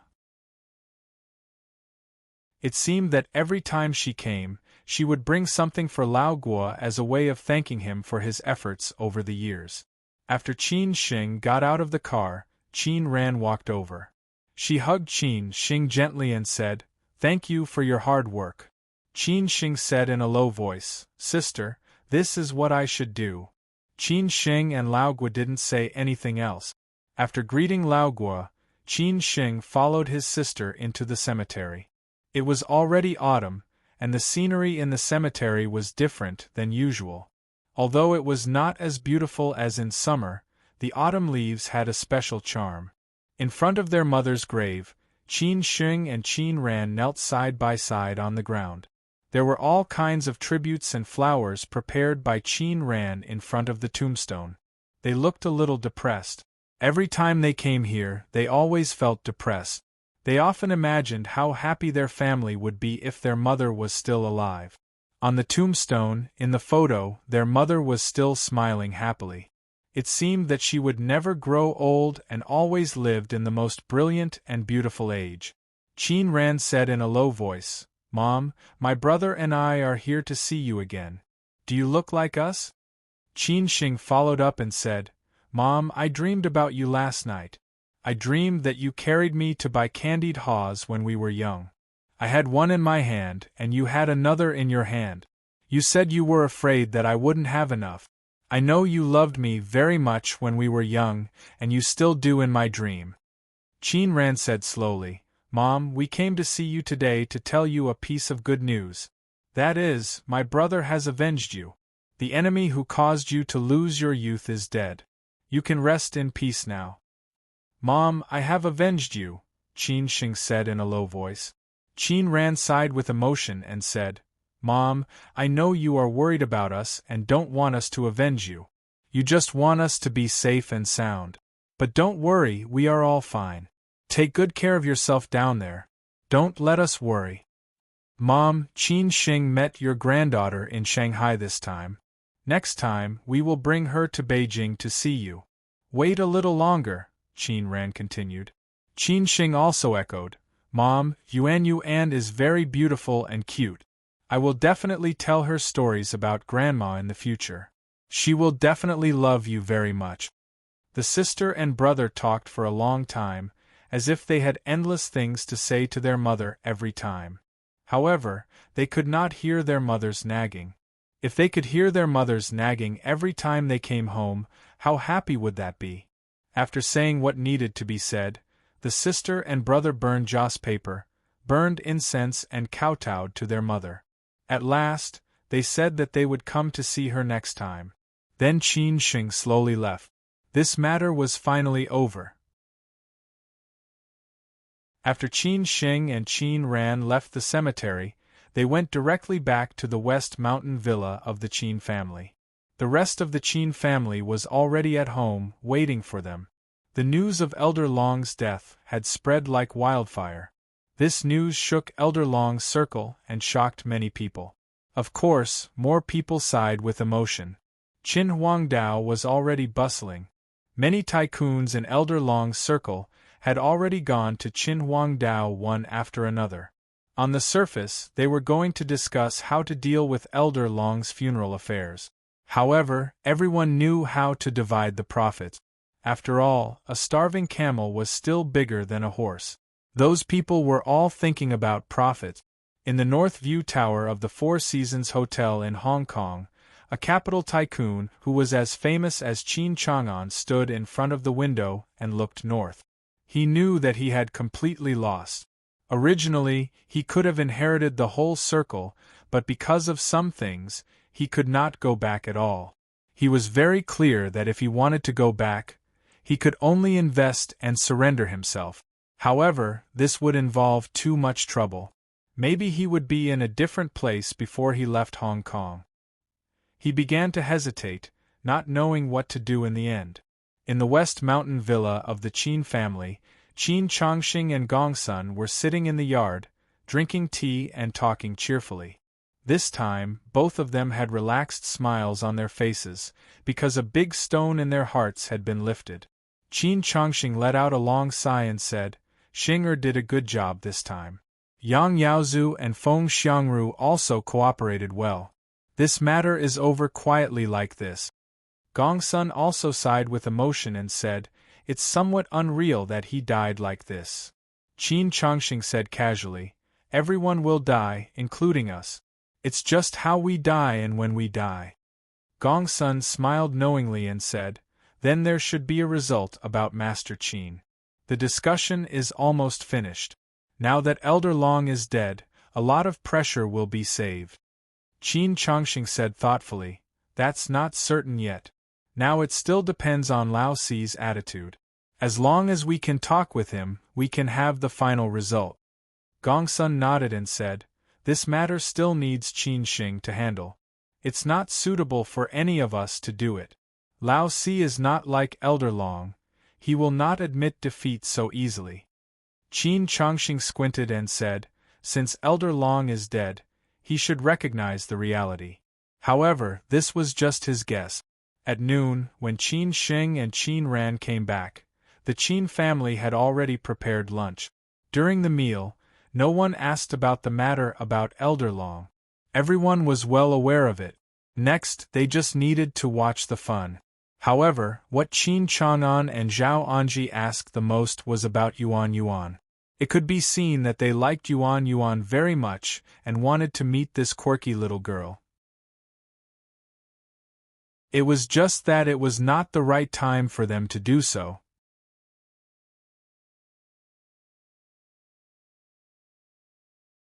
Speaker 1: It seemed that every time she came, she would bring something for Lao Guo as a way of thanking him for his efforts over the years. After Qin Xing got out of the car, Qin Ran walked over. She hugged Qin Xing gently and said, "Thank you for your hard work." Qin Xing said in a low voice, "Sister, this is what I should do." Qin Xing and Lao Guo didn't say anything else. After greeting Lao Guo, Qin Xing followed his sister into the cemetery. It was already autumn, and the scenery in the cemetery was different than usual. Although it was not as beautiful as in summer, the autumn leaves had a special charm. In front of their mother's grave, Qin Xing and Qin Ran knelt side by side on the ground. There were all kinds of tributes and flowers prepared by Qin Ran in front of the tombstone. They looked a little depressed. Every time they came here, they always felt depressed. They often imagined how happy their family would be if their mother was still alive. On the tombstone, in the photo, their mother was still smiling happily. It seemed that she would never grow old and always lived in the most brilliant and beautiful age. Qin Ran said in a low voice, "Mom, my brother and I are here to see you again. Do you look like us?" Qin Xing followed up and said, "Mom, I dreamed about you last night. I dreamed that you carried me to buy candied haws when we were young. I had one in my hand and you had another in your hand. You said you were afraid that I wouldn't have enough. I know you loved me very much when we were young, and you still do in my dream." Qin Ran said slowly, "Mom, we came to see you today to tell you a piece of good news. That is, my brother has avenged you. The enemy who caused you to lose your youth is dead. You can rest in peace now." "Mom, I have avenged you," Qin Xing said in a low voice. Qin Ran sighed with emotion and said, "Mom, I know you are worried about us and don't want us to avenge you. You just want us to be safe and sound. But don't worry, we are all fine. Take good care of yourself down there. Don't let us worry." "Mom, Qin Xing met your granddaughter in Shanghai this time. Next time, we will bring her to Beijing to see you." "Wait a little longer," Qin Ran continued. Qin Xing also echoed, "Mom, Yuan is very beautiful and cute. I will definitely tell her stories about Grandma in the future. She will definitely love you very much." The sister and brother talked for a long time, as if they had endless things to say to their mother every time. However, they could not hear their mother's nagging. If they could hear their mother's nagging every time they came home, how happy would that be? After saying what needed to be said, the sister and brother burned joss paper, burned incense and kowtowed to their mother. At last, they said that they would come to see her next time. Then Qin Xing slowly left. This matter was finally over. After Qin Xing and Qin Ran left the cemetery, they went directly back to the West Mountain villa of the Qin family. The rest of the Qin family was already at home, waiting for them. The news of Elder Long's death had spread like wildfire. This news shook Elder Long's circle and shocked many people. Of course, more people sighed with emotion. Qin Huangdao was already bustling. Many tycoons in Elder Long's circle had already gone to Qin Huangdao one after another. On the surface, they were going to discuss how to deal with Elder Long's funeral affairs. However, everyone knew how to divide the profits. After all, a starving camel was still bigger than a horse. Those people were all thinking about profit. In the North View Tower of the Four Seasons Hotel in Hong Kong, a capital tycoon who was as famous as Qin Chang'an stood in front of the window and looked north. He knew that he had completely lost. Originally, he could have inherited the whole circle, but because of some things, he could not go back at all. He was very clear that if he wanted to go back, he could only invest and surrender himself. However, this would involve too much trouble. Maybe he would be in a different place before he left Hong Kong. He began to hesitate, not knowing what to do in the end. In the West Mountain villa of the Qin family, Qin Changxing and Gongsun were sitting in the yard, drinking tea and talking cheerfully. This time, both of them had relaxed smiles on their faces, because a big stone in their hearts had been lifted. Qin Changxing let out a long sigh and said, "Xing did a good job this time." Yang Yaozu and Feng Xiangru also cooperated well. This matter is over quietly like this. Gongsun also sighed with emotion and said, "It's somewhat unreal that he died like this." Qin Changxing said casually, "Everyone will die, including us. It's just how we die and when we die." Gongsun smiled knowingly and said, "Then there should be a result about Master Qin. The discussion is almost finished. Now that Elder Long is dead, a lot of pressure will be saved." Qin Changxing said thoughtfully, "That's not certain yet. Now it still depends on Lao Si's attitude. As long as we can talk with him, we can have the final result." Gongsun nodded and said, "This matter still needs Qin Xing to handle. It's not suitable for any of us to do it. Lao Si is not like Elder Long. He will not admit defeat so easily." Qin Changxing squinted and said, "Since Elder Long is dead, he should recognize the reality." However, this was just his guess. At noon, when Qin Xing and Qin Ran came back, the Qin family had already prepared lunch. During the meal, no one asked about the matter about Elder Long. Everyone was well aware of it. Next, they just needed to watch the fun. However, what Qin Chang'an and Zhao Anji asked the most was about Yuan Yuan. It could be seen that they liked Yuan Yuan very much and wanted to meet this quirky little girl. It was just that it was not the right time for them to do so.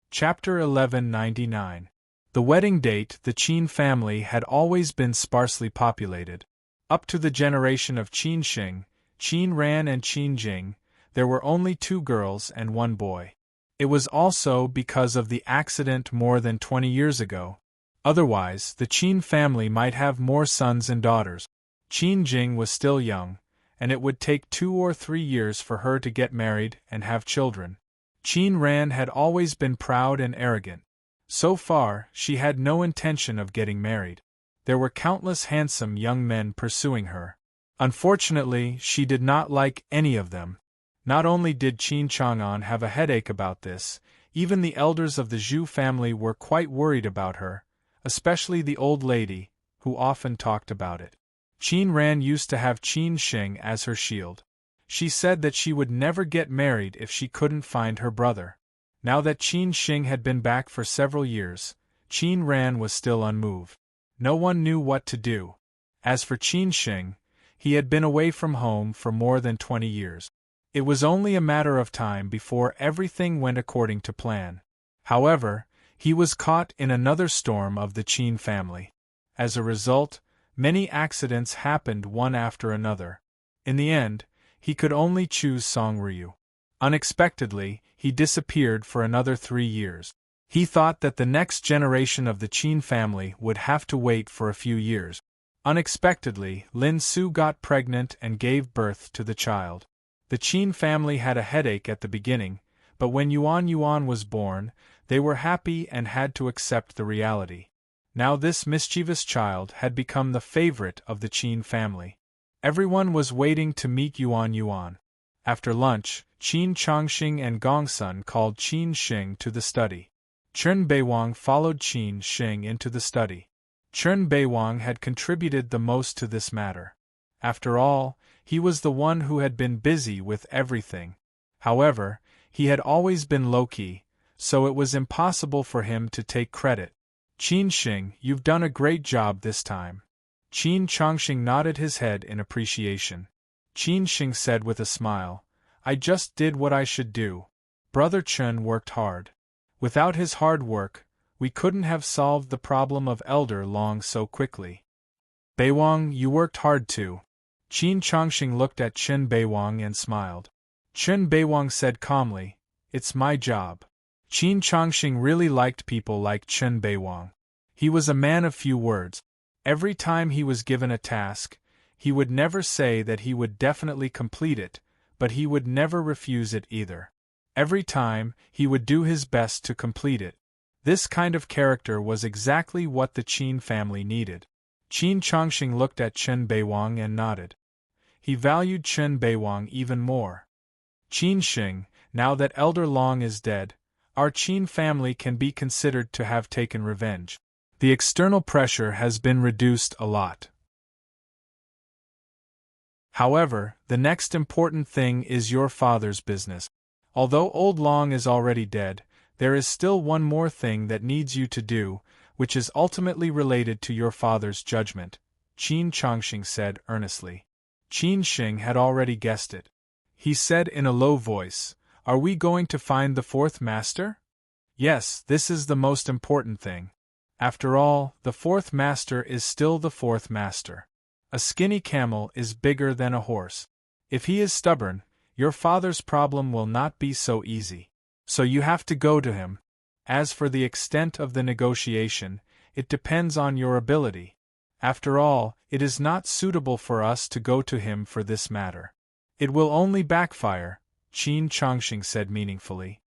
Speaker 1: Chapter 1199. The wedding date. The Qin family had always been sparsely populated. Up to the generation of Qin Xing, Qin Ran and Qin Jing, there were only 2 girls and 1 boy. It was also because of the accident more than 20 years ago. Otherwise, the Qin family might have more sons and daughters. Qin Jing was still young, and it would take 2 or 3 years for her to get married and have children. Qin Ran had always been proud and arrogant. So far, she had no intention of getting married. There were countless handsome young men pursuing her. Unfortunately, she did not like any of them. Not only did Qin Chang'an have a headache about this, even the elders of the Zhu family were quite worried about her, especially the old lady, who often talked about it. Qin Ran used to have Qin Xing as her shield. She said that she would never get married if she couldn't find her brother. Now that Qin Xing had been back for several years, Qin Ran was still unmoved. No one knew what to do. As for Qin Xing, he had been away from home for more than 20 years. It was only a matter of time before everything went according to plan. However, he was caught in another storm of the Qin family. As a result, many accidents happened one after another. In the end, he could only choose Song Ryu. Unexpectedly, he disappeared for another 3 years. He thought that the next generation of the Qin family would have to wait for a few years. Unexpectedly, Lin Su got pregnant and gave birth to the child. The Qin family had a headache at the beginning, but when Yuan Yuan was born, they were happy and had to accept the reality. Now this mischievous child had become the favorite of the Qin family. Everyone was waiting to meet Yuan Yuan. After lunch, Qin Changxing and Gongsun called Qin Xing to the study. Chen Beiwang followed Qin Xing into the study. Chen Beiwang had contributed the most to this matter. After all, he was the one who had been busy with everything. However, he had always been low-key, so it was impossible for him to take credit. Qin Shing, you've done a great job this time. Qin Chongqing nodded his head in appreciation. Qin Shing said with a smile, I just did what I should do. Brother Chen worked hard. Without his hard work, we couldn't have solved the problem of Elder Long so quickly. Beiwang, you worked hard too. Qin Chongqing looked at Chen Beiwang and smiled. Chen Beiwang said calmly, It's my job. Qin Chongqing really liked people like Chen Beiwang. He was a man of few words. Every time he was given a task, he would never say that he would definitely complete it, but he would never refuse it either. Every time, he would do his best to complete it. This kind of character was exactly what the Qin family needed. Qin Chongqing looked at Chen Beiwang and nodded. He valued Chen Beiwang even more. Qin Shing, now that Elder Long is dead, our Qin family can be considered to have taken revenge. The external pressure has been reduced a lot. However, the next important thing is your father's business. Although Old Long is already dead, there is still one more thing that needs you to do, which is ultimately related to your father's judgment, Qin Chongqing said earnestly. Qin Shing had already guessed it. He said in a low voice, Are we going to find the fourth master? Yes, this is the most important thing. After all, the fourth master is still the fourth master. A skinny camel is bigger than a horse. If he is stubborn, your father's problem will not be so easy. So you have to go to him. As for the extent of the negotiation, it depends on your ability. After all, it is not suitable for us to go to him for this matter. It will only backfire, Qin Chongqing said meaningfully.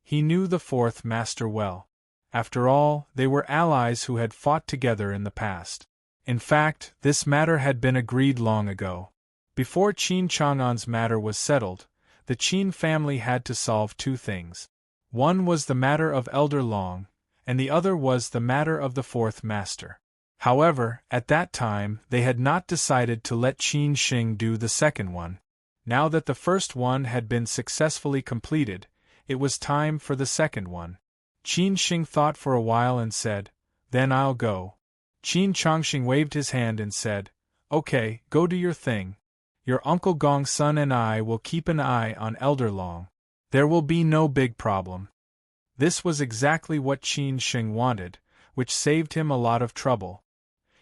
Speaker 1: He knew the fourth master well. After all, they were allies who had fought together in the past. In fact, this matter had been agreed long ago. Before Qin Chang'an's matter was settled, the Qin family had to solve two things. One was the matter of Elder Long, and the other was the matter of the fourth master. However, at that time, they had not decided to let Qin Shing do the second one. Now that the first one had been successfully completed, it was time for the second one. Qin Shing thought for a while and said, Then I'll go. Qin Chongqing waved his hand and said, Okay, go do your thing. Your Uncle Gong's son and I will keep an eye on Elder Long. There will be no big problem. This was exactly what Qin Shing wanted, which saved him a lot of trouble.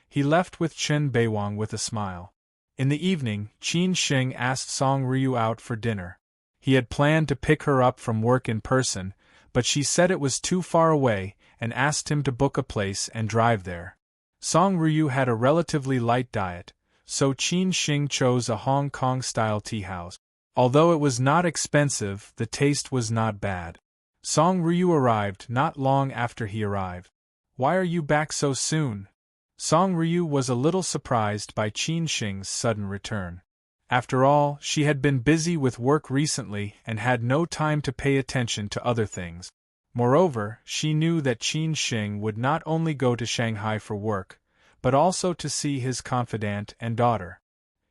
Speaker 1: He left with Chen Beiwang with a smile. In the evening, Qin Shing asked Song Ryu out for dinner. He had planned to pick her up from work in person, but she said it was too far away and asked him to book a place and drive there. Song Ryu had a relatively light diet, so Qin Shing chose a Hong Kong-style tea house. Although it was not expensive, the taste was not bad. Song Ryu arrived not long after he arrived. Why are you back so soon? Song Ryu was a little surprised by Qin Shing's sudden return. After all, she had been busy with work recently and had no time to pay attention to other things. Moreover, she knew that Qin Shing would not only go to Shanghai for work, but also to see his confidant and daughter.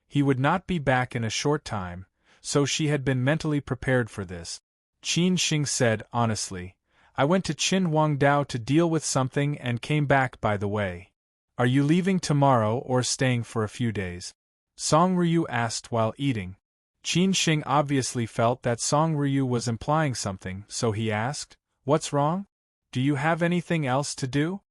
Speaker 1: He would not be back in a short time, so she had been mentally prepared for this. Qin Shing said honestly, I went to Qin Huangdao to deal with something and came back by the way. Are you leaving tomorrow or staying for a few days? Song Ryu asked while eating. Qin Shing obviously felt that Song Ryu was implying something, so he asked, What's wrong? Do you have anything else to do?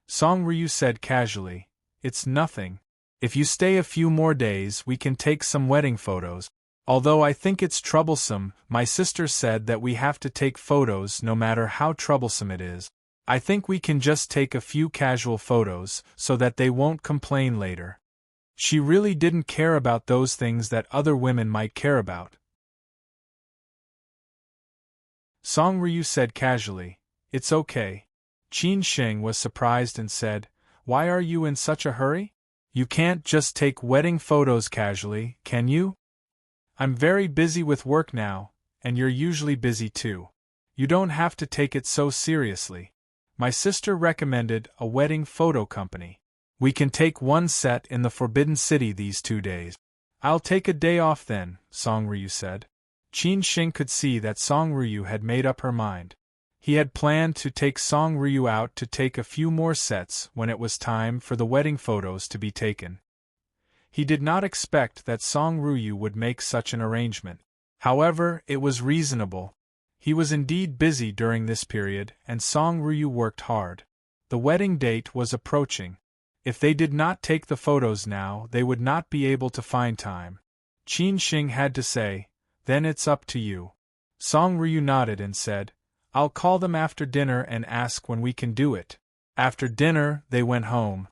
Speaker 1: Song Ryu said casually, It's nothing. If you stay a few more days, we can take some wedding photos. Although I think it's troublesome, my sister said that we have to take photos no matter how troublesome it is. I think we can just take a few casual photos so that they won't complain later. She really didn't care about those things that other women might care about. Song Ryu said casually, It's okay. Qin Shing was surprised and said, Why are you in such a hurry? You can't just take wedding photos casually, can you? I'm very busy with work now, and you're usually busy too. You don't have to take it so seriously. My sister recommended a wedding photo company. We can take one set in the Forbidden City these 2 days. I'll take a day off then, Song Ryu said. Qin Shing could see that Song Ryu had made up her mind. He had planned to take Song Ryu out to take a few more sets when it was time for the wedding photos to be taken. He did not expect that Song Ryu would make such an arrangement. However, it was reasonable. He was indeed busy during this period, and Song Ryu worked hard. The wedding date was approaching. If they did not take the photos now, they would not be able to find time. Qin Shing had to say, "Then it's up to you." Song Ryu nodded and said, "I'll call them after dinner and ask when we can do it." After dinner, they went home.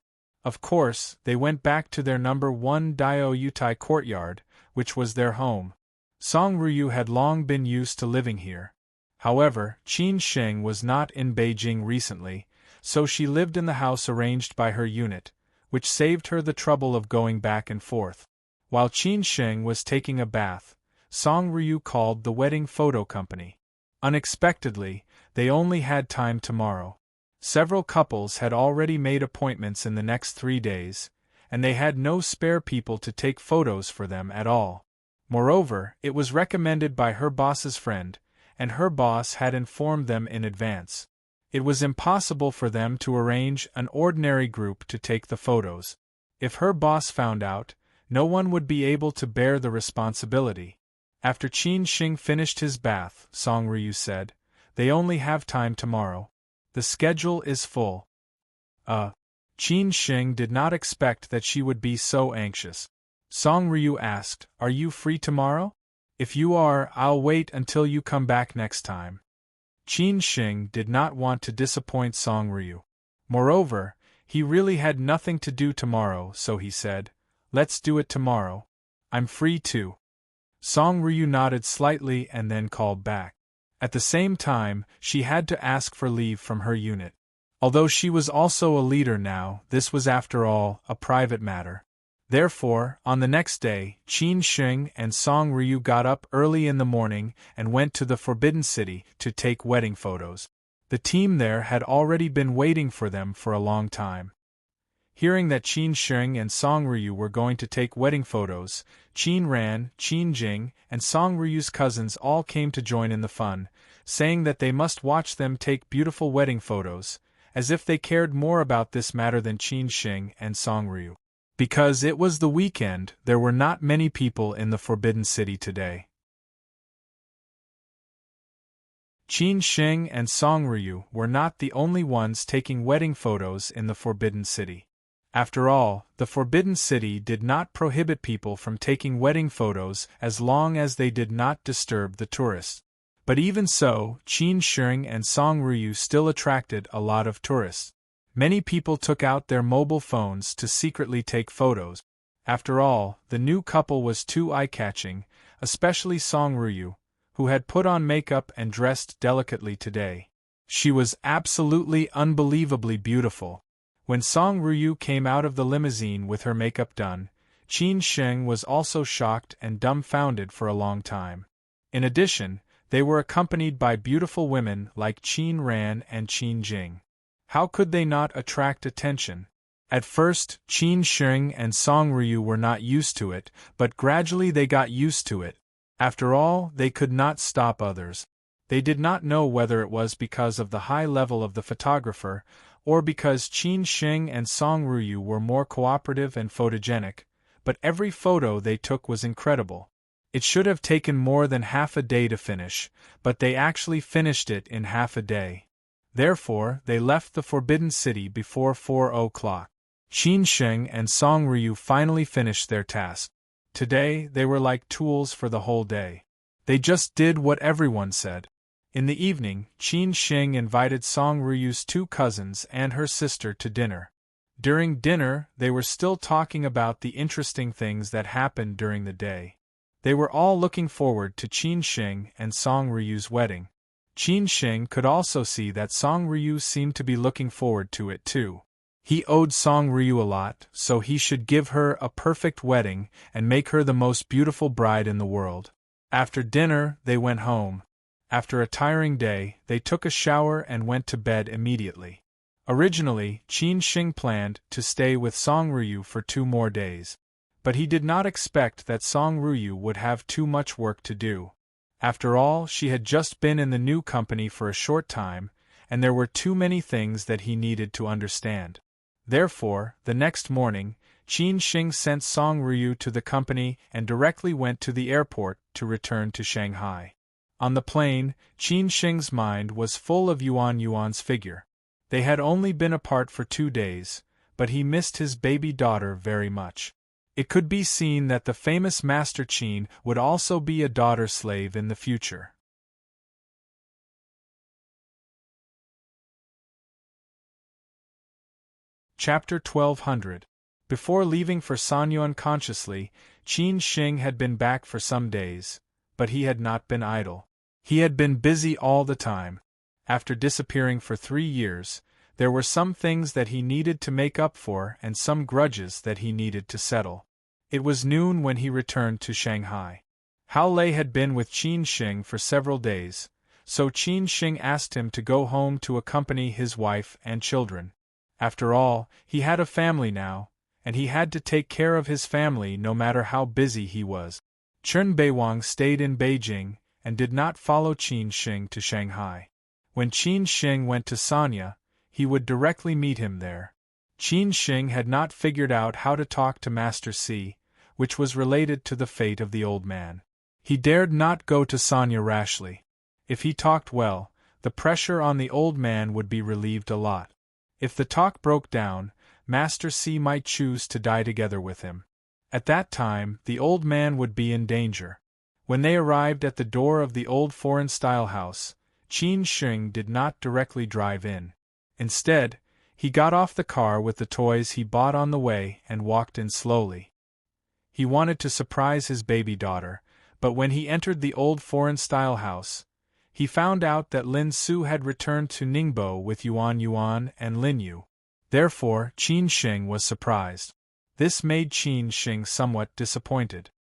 Speaker 1: Of course, they went back to their number 1 Diaoyutai courtyard, which was their home. Song Ryu had long been used to living here. However, Qin Sheng was not in Beijing recently, so she lived in the house arranged by her unit, which saved her the trouble of going back and forth. While Qin Sheng was taking a bath, Song Ryu called the wedding photo company. Unexpectedly, they only had time tomorrow. Several couples had already made appointments in the next 3 days, and they had no spare people to take photos for them at all. Moreover, it was recommended by her boss's friend, and her boss had informed them in advance. It was impossible for them to arrange an ordinary group to take the photos. If her boss found out, no one would be able to bear the responsibility. After Qin Shing finished his bath, Song Ryu said, "They only have time tomorrow. The schedule is full." Qin Shing did not expect that she would be so anxious. Song Ryu asked, "Are you free tomorrow? If you are, I'll wait until you come back next time." Qin Shing did not want to disappoint Song Ryu. Moreover, he really had nothing to do tomorrow, so he said, "Let's do it tomorrow. I'm free too." Song Ryu nodded slightly and then called back. At the same time, she had to ask for leave from her unit. Although she was also a leader now, this was after all a private matter. Therefore, on the next day, Qin Shing and Song Ryu got up early in the morning and went to the Forbidden City to take wedding photos. The team there had already been waiting for them for a long time. Hearing that Qin Shing and Song Ryu were going to take wedding photos, Qin Ran, Qin Jing, and Song Ryu's cousins all came to join in the fun, saying that they must watch them take beautiful wedding photos, as if they cared more about this matter than Qin Shing and Song Ryu. Because it was the weekend, there were not many people in the Forbidden City today. Qin Shing and Song Ryu were not the only ones taking wedding photos in the Forbidden City. After all, the Forbidden City did not prohibit people from taking wedding photos as long as they did not disturb the tourists. But even so, Qin Shing and Song Ryu still attracted a lot of tourists. Many people took out their mobile phones to secretly take photos. After all, the new couple was too eye-catching, especially Song Ryu, who had put on makeup and dressed delicately today. She was absolutely unbelievably beautiful. When Song Ryu came out of the limousine with her makeup done, Qin Sheng was also shocked and dumbfounded for a long time. In addition, they were accompanied by beautiful women like Qin Ran and Qin Jing. How could they not attract attention? At first, Qin Sheng and Song Ryu were not used to it, but gradually they got used to it. After all, they could not stop others. They did not know whether it was because of the high level of the photographer, or because Qin Sheng and Song Ryu were more cooperative and photogenic, but every photo they took was incredible. It should have taken more than half a day to finish, but they actually finished it in half a day. Therefore, they left the Forbidden City before 4 o'clock. Qin Sheng and Song Ryu finally finished their task. Today, they were like tools for the whole day. They just did what everyone said. In the evening, Qin Sheng invited Song Ryu's 2 cousins and her sister to dinner. During dinner, they were still talking about the interesting things that happened during the day. They were all looking forward to Qin Sheng and Song Ryu's wedding. Qin Sheng could also see that Song Ryu seemed to be looking forward to it too. He owed Song Ryu a lot, so he should give her a perfect wedding and make her the most beautiful bride in the world. After dinner, they went home. After a tiring day, they took a shower and went to bed immediately. Originally, Qin Sheng planned to stay with Song Ryu for 2 more days. But he did not expect that Song Ryu would have too much work to do. After all, she had just been in the new company for a short time, and there were too many things that he needed to understand. Therefore, the next morning, Qin Xing sent Song Ryu to the company and directly went to the airport to return to Shanghai. On the plane, Qin Xing's mind was full of Yuan's figure. They had only been apart for 2 days, but he missed his baby daughter very much. It could be seen that the famous Master Qin would also be a daughter slave in the future. Chapter 1200. Before leaving for Sanyu unconsciously, Qin Xing had been back for some days, but he had not been idle. He had been busy all the time. After disappearing for 3 years, there were some things that he needed to make up for and some grudges that he needed to settle. It was noon when he returned to Shanghai. Hao Lei had been with Qin Xing for several days, so Qin Xing asked him to go home to accompany his wife and children. After all, he had a family now, and he had to take care of his family no matter how busy he was. Chen Beiwang stayed in Beijing and did not follow Qin Xing to Shanghai. When Qin Xing went to Sanya, he would directly meet him there. Qin Xing had not figured out how to talk to Master C, which was related to the fate of the old man. He dared not go to Sanya rashly. If he talked well, the pressure on the old man would be relieved a lot. If the talk broke down, Master C might choose to die together with him. At that time, the old man would be in danger. When they arrived at the door of the old foreign-style house, Qin Xing did not directly drive in. Instead, he got off the car with the toys he bought on the way and walked in slowly. He wanted to surprise his baby daughter, but when he entered the old foreign-style house, he found out that Lin Su had returned to Ningbo with Yuan and Lin Yu. Therefore, Qin Xing was surprised. This made Qin Xing somewhat disappointed.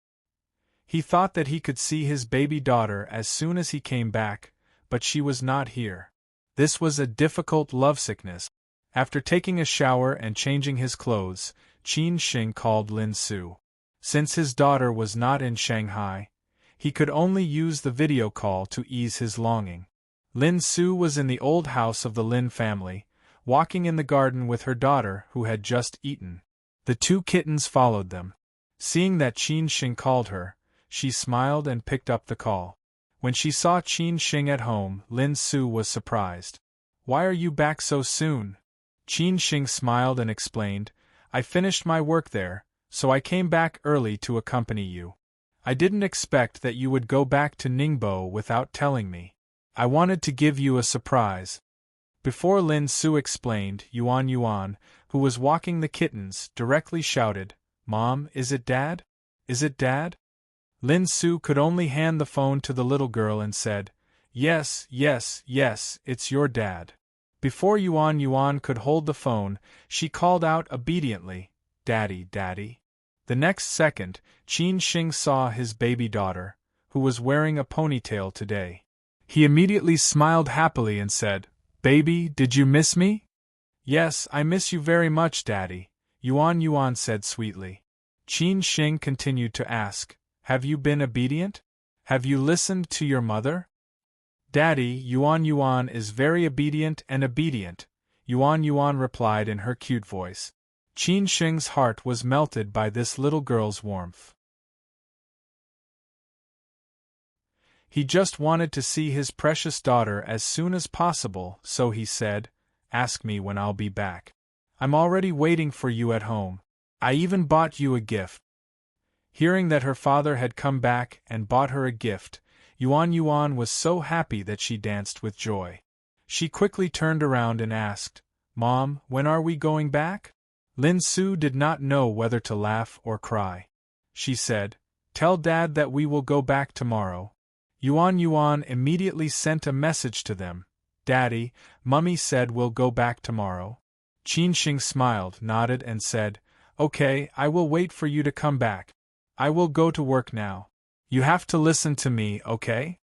Speaker 1: He thought that he could see his baby daughter as soon as he came back, but she was not here. This was a difficult lovesickness. After taking a shower and changing his clothes, Qin Xing called Lin Su. Since his daughter was not in Shanghai, he could only use the video call to ease his longing. Lin Su was in the old house of the Lin family, walking in the garden with her daughter who had just eaten. The 2 kittens followed them. Seeing that Qin Xing called her, she smiled and picked up the call. When she saw Qin Xing at home, Lin Su was surprised. "Why are you back so soon?" Qin Xing smiled and explained, "I finished my work there, so I came back early to accompany you. I didn't expect that you would go back to Ningbo without telling me. I wanted to give you a surprise." Before Lin Su explained, Yuan, who was walking the kittens, directly shouted, "Mom, is it Dad? Is it Dad?" Lin Su could only hand the phone to the little girl and said, Yes, it's your dad." Before Yuan could hold the phone, she called out obediently, "Daddy, Daddy." The next second, Qin Xing saw his baby daughter, who was wearing a ponytail today. He immediately smiled happily and said, "Baby, did you miss me?" "Yes, I miss you very much, Daddy," Yuan said sweetly. Qin Xing continued to ask, "Have you been obedient? Have you listened to your mother?" "Daddy, Yuan is very obedient, Yuan replied in her cute voice. Qin Xing's heart was melted by this little girl's warmth. He just wanted to see his precious daughter as soon as possible, so he said, "Ask me when I'll be back. I'm already waiting for you at home. I even bought you a gift." Hearing that her father had come back and bought her a gift, Yuan was so happy that she danced with joy. She quickly turned around and asked, "Mom, when are we going back?" Lin Su did not know whether to laugh or cry. She said, "Tell Dad that we will go back tomorrow." Yuan immediately sent a message to them, "Daddy, Mummy said we'll go back tomorrow." Qin Xing smiled, nodded and said, "Okay, I will wait for you to come back. I will go to work now. You have to listen to me, okay?"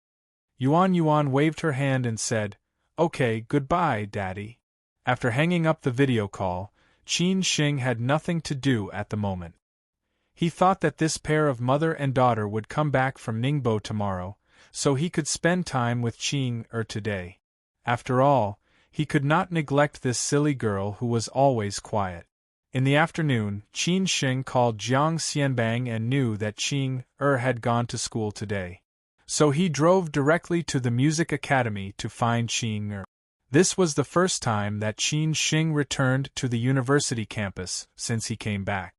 Speaker 1: Yuan waved her hand and said, "Okay, goodbye, Daddy." After hanging up the video call, Qin Xing had nothing to do at the moment. He thought that this pair of mother and daughter would come back from Ningbo tomorrow, so he could spend time with Qing today. After all, he could not neglect this silly girl who was always quiet. In the afternoon, Qin Sheng called Jiang Xianbang and knew that Qing had gone to school today. So he drove directly to the music academy to find Qing. This was the first time that Qin Sheng returned to the university campus since he came back.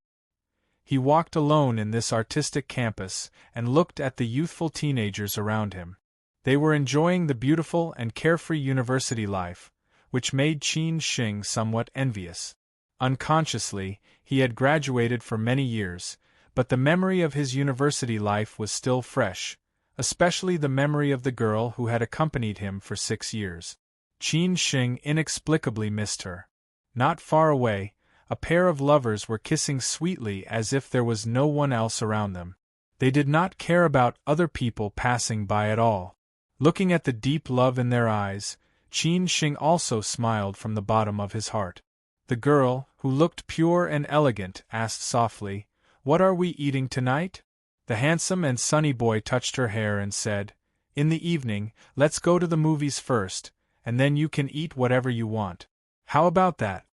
Speaker 1: He walked alone in this artistic campus and looked at the youthful teenagers around him. They were enjoying the beautiful and carefree university life, which made Qin Sheng somewhat envious. Unconsciously, he had graduated for many years, but the memory of his university life was still fresh, especially the memory of the girl who had accompanied him for 6 years. Qin Sheng inexplicably missed her. Not far away, a pair of lovers were kissing sweetly as if there was no one else around them. They did not care about other people passing by at all. Looking at the deep love in their eyes, Qin Sheng also smiled from the bottom of his heart. The girl, who looked pure and elegant, asked softly, "What are we eating tonight?" The handsome and sunny boy touched her hair and said, "In the evening, let's go to the movies first, and then you can eat whatever you want. How about that?"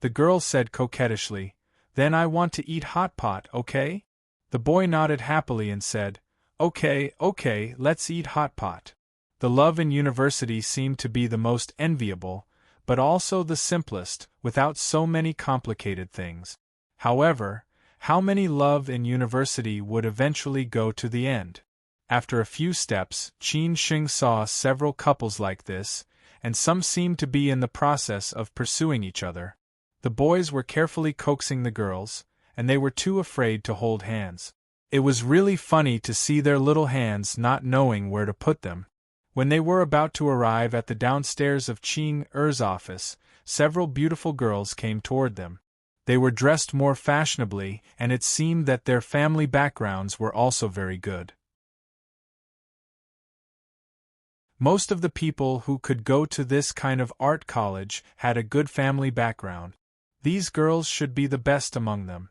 Speaker 1: The girl said coquettishly, "Then I want to eat hot pot, okay?" The boy nodded happily and said, Okay, let's eat hot pot." The love in university seemed to be the most enviable, but also the simplest, without so many complicated things. However, how many love in university would eventually go to the end? After a few steps, Qin Sheng saw several couples like this, and some seemed to be in the process of pursuing each other. The boys were carefully coaxing the girls, and they were too afraid to hold hands. It was really funny to see their little hands not knowing where to put them. When they were about to arrive at the downstairs of Qing Er's office, several beautiful girls came toward them. They were dressed more fashionably, and it seemed that their family backgrounds were also very good. Most of the people who could go to this kind of art college had a good family background. These girls should be the best among them.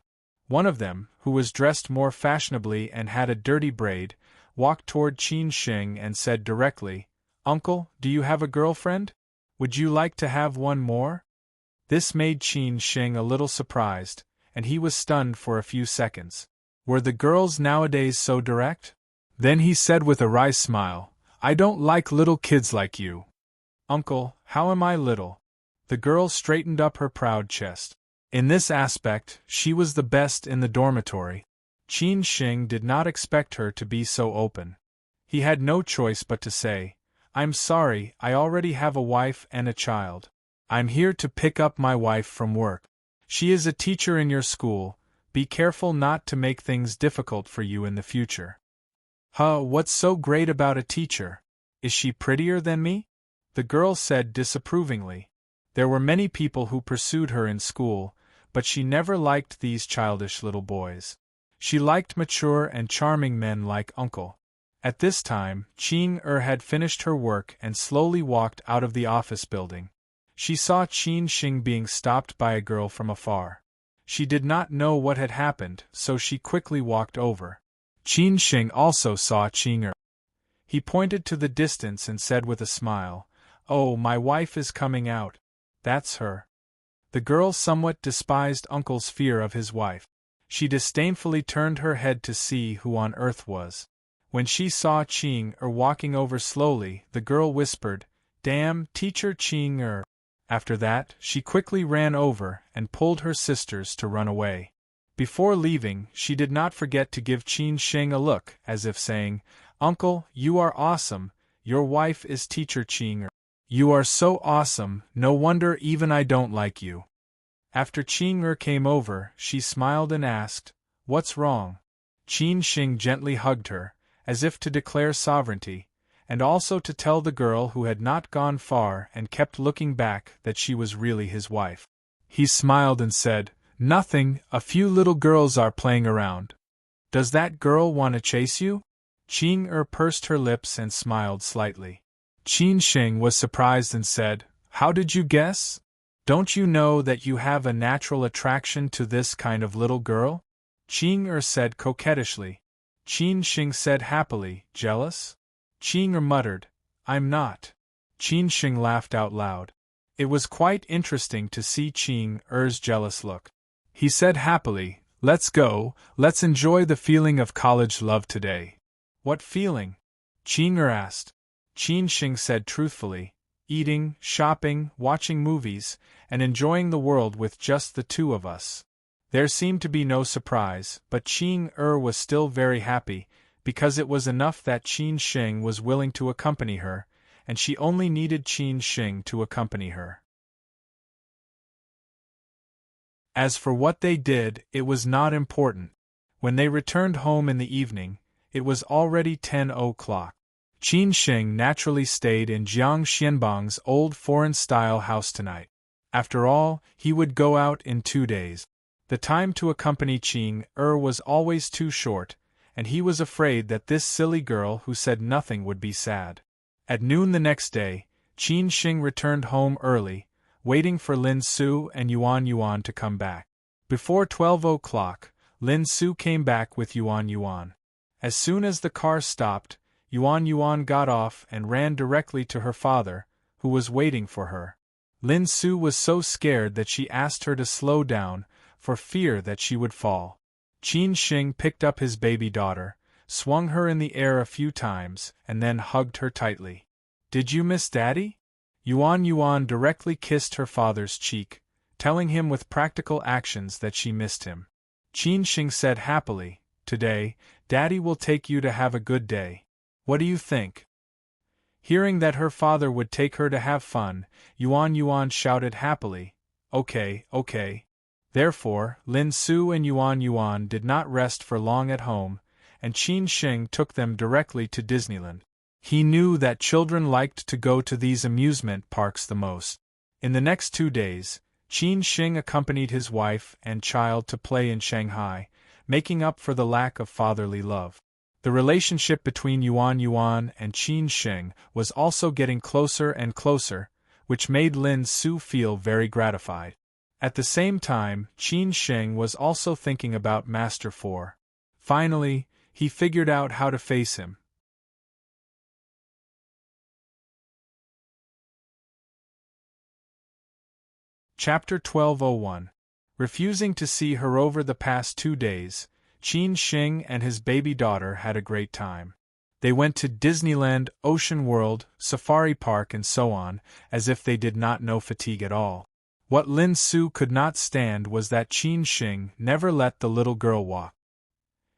Speaker 1: One of them, who was dressed more fashionably and had a dirty braid, walked toward Qin Sheng and said directly, "Uncle, do you have a girlfriend? Would you like to have one more?" This made Qin Sheng a little surprised, and he was stunned for a few seconds. Were the girls nowadays so direct? Then he said with a wry smile, "I don't like little kids like you." "Uncle, how am I little?" The girl straightened up her proud chest. In this aspect, she was the best in the dormitory. Qin Sheng did not expect her to be so open. He had no choice but to say, "I'm sorry, I already have a wife and a child. I'm here to pick up my wife from work. She is a teacher in your school. Be careful not to make things difficult for you in the future." "Huh, what's so great about a teacher? Is she prettier than me?" the girl said disapprovingly. There were many people who pursued her in school, but she never liked these childish little boys. She liked mature and charming men like Uncle. At this time, Qin had finished her work and slowly walked out of the office building. She saw Qin Sheng being stopped by a girl from afar. She did not know what had happened, so she quickly walked over. Qin Sheng also saw Qin. He pointed to the distance and said with a smile, "Oh, my wife is coming out. That's her." The girl somewhat despised Uncle's fear of his wife. She disdainfully turned her head to see who on earth was. When she saw Qin walking over slowly, the girl whispered, "Damn, teacher Qin." After that, she quickly ran over and pulled her sisters to run away. Before leaving, she did not forget to give Qin Sheng a look, as if saying, "Uncle, you are awesome, your wife is teacher Qin. You are so awesome, no wonder even I don't like you." After Qin came over, she smiled and asked, "What's wrong?" Qin Sheng gently hugged her, as if to declare sovereignty, and also to tell the girl who had not gone far and kept looking back that she was really his wife. He smiled and said, "Nothing, a few little girls are playing around. Does that girl want to chase you?" Qin pursed her lips and smiled slightly. Qin Sheng was surprised and said, "How did you guess? Don't you know that you have a natural attraction to this kind of little girl?" Qin said coquettishly. Qin Sheng said happily, "Jealous?" Qing muttered, I'm not. Qin Sheng laughed out loud. It was quite interesting to see Qing Er's jealous look. He said happily, let's go, let's enjoy the feeling of college love today. What feeling? Qing Er asked. Qin Sheng said truthfully, eating, shopping, watching movies, and enjoying the world with just the two of us. There seemed to be no surprise, but Qing Er was still very happy, because it was enough that Qin Sheng was willing to accompany her, and she only needed Qin Sheng to accompany her. As for what they did, it was not important. When they returned home in the evening, it was already 10 o'clock. Qin Sheng naturally stayed in Jiang Xianbang's old foreign-style house tonight. After all, he would go out in 2 days. The time to accompany Qing Er was always too short, and he was afraid that this silly girl who said nothing would be sad. At noon the next day, Qin Sheng returned home early, waiting for Lin Su and Yuan to come back. Before 12 o'clock, Lin Su came back with Yuan. As soon as the car stopped, Yuan got off and ran directly to her father, who was waiting for her. Lin Su was so scared that she asked her to slow down, for fear that she would fall. Qin Sheng picked up his baby daughter, swung her in the air a few times, and then hugged her tightly. Did you miss Daddy? Yuan directly kissed her father's cheek, telling him with practical actions that she missed him. Qin Sheng said happily, Today, Daddy will take you to have a good day. What do you think? Hearing that her father would take her to have fun, Yuan shouted happily, Okay. Therefore, Lin Su and Yuan did not rest for long at home, and Qin Sheng took them directly to Disneyland. He knew that children liked to go to these amusement parks the most. In the next 2 days, Qin Sheng accompanied his wife and child to play in Shanghai, making up for the lack of fatherly love. The relationship between Yuan and Qin Sheng was also getting closer and closer, which made Lin Su feel very gratified. At the same time, Qin Sheng was also thinking about Master Fu. Finally, he figured out how to face him. Chapter 12:01. Refusing to see her over the past 2 days, Qin Sheng and his baby daughter had a great time. They went to Disneyland, Ocean World, Safari Park and so on, as if they did not know fatigue at all. What Lin Su could not stand was that Qin Sheng never let the little girl walk.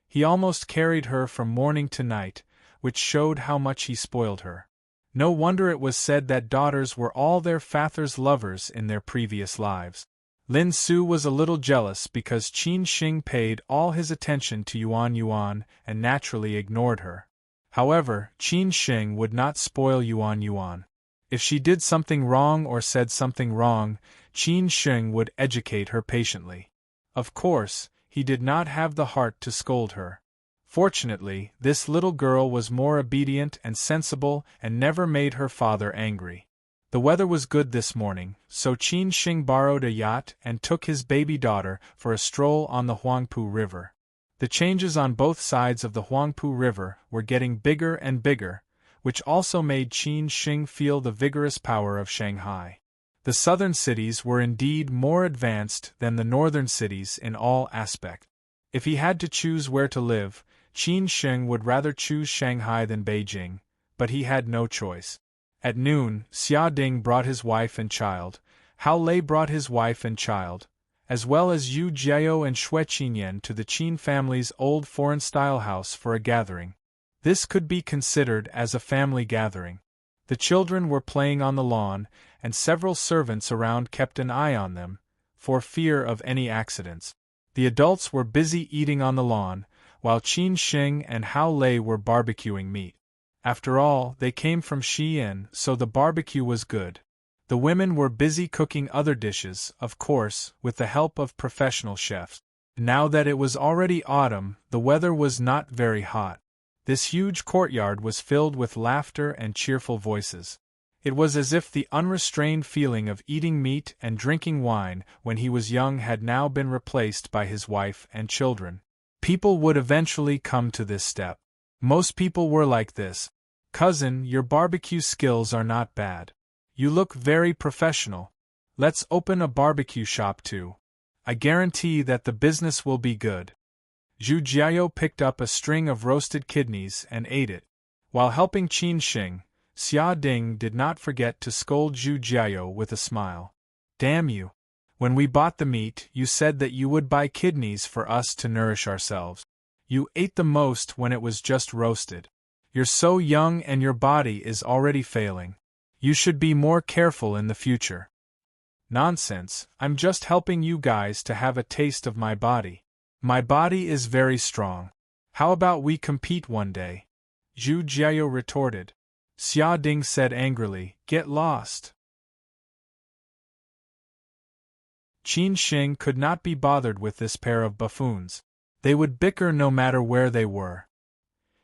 Speaker 1: He almost carried her from morning to night, which showed how much he spoiled her. No wonder it was said that daughters were all their father's lovers in their previous lives. Lin Su was a little jealous because Qin Sheng paid all his attention to Yuan and naturally ignored her. However, Qin Sheng would not spoil Yuan. If she did something wrong or said something wrong, Qin Sheng would educate her patiently. Of course, he did not have the heart to scold her. Fortunately, this little girl was more obedient and sensible and never made her father angry. The weather was good this morning, so Qin Sheng borrowed a yacht and took his baby daughter for a stroll on the Huangpu River. The changes on both sides of the Huangpu River were getting bigger and bigger, which also made Qin Sheng feel the vigorous power of Shanghai. The southern cities were indeed more advanced than the northern cities in all aspects. If he had to choose where to live, Qin Sheng would rather choose Shanghai than Beijing, but he had no choice. At noon, Xia Ding brought his wife and child, Hao Lei brought his wife and child, as well as Yu Jiao and Xue Qinyan to the Qin family's old foreign-style house for a gathering. This could be considered as a family gathering. The children were playing on the lawn, and several servants around kept an eye on them, for fear of any accidents. The adults were busy eating on the lawn, while Qin Sheng and Hao Lei were barbecuing meat. After all, they came from Xi'an, so the barbecue was good. The women were busy cooking other dishes, of course, with the help of professional chefs. Now that it was already autumn, the weather was not very hot. This huge courtyard was filled with laughter and cheerful voices. It was as if the unrestrained feeling of eating meat and drinking wine when he was young had now been replaced by his wife and children. People would eventually come to this step. Most people were like this. Cousin, your barbecue skills are not bad. You look very professional. Let's open a barbecue shop too. I guarantee that the business will be good. Zhu Jiao picked up a string of roasted kidneys and ate it. While helping Qin Sheng, Xia Ding did not forget to scold Zhu Jiao with a smile. Damn you! When we bought the meat, you said that you would buy kidneys for us to nourish ourselves. You ate the most when it was just roasted. You're so young and your body is already failing. You should be more careful in the future. Nonsense, I'm just helping you guys to have a taste of my body. My body is very strong. How about we compete one day? Zhu Jiao retorted. Xia Ding said angrily, Get lost. Qin Sheng could not be bothered with this pair of buffoons. They would bicker no matter where they were.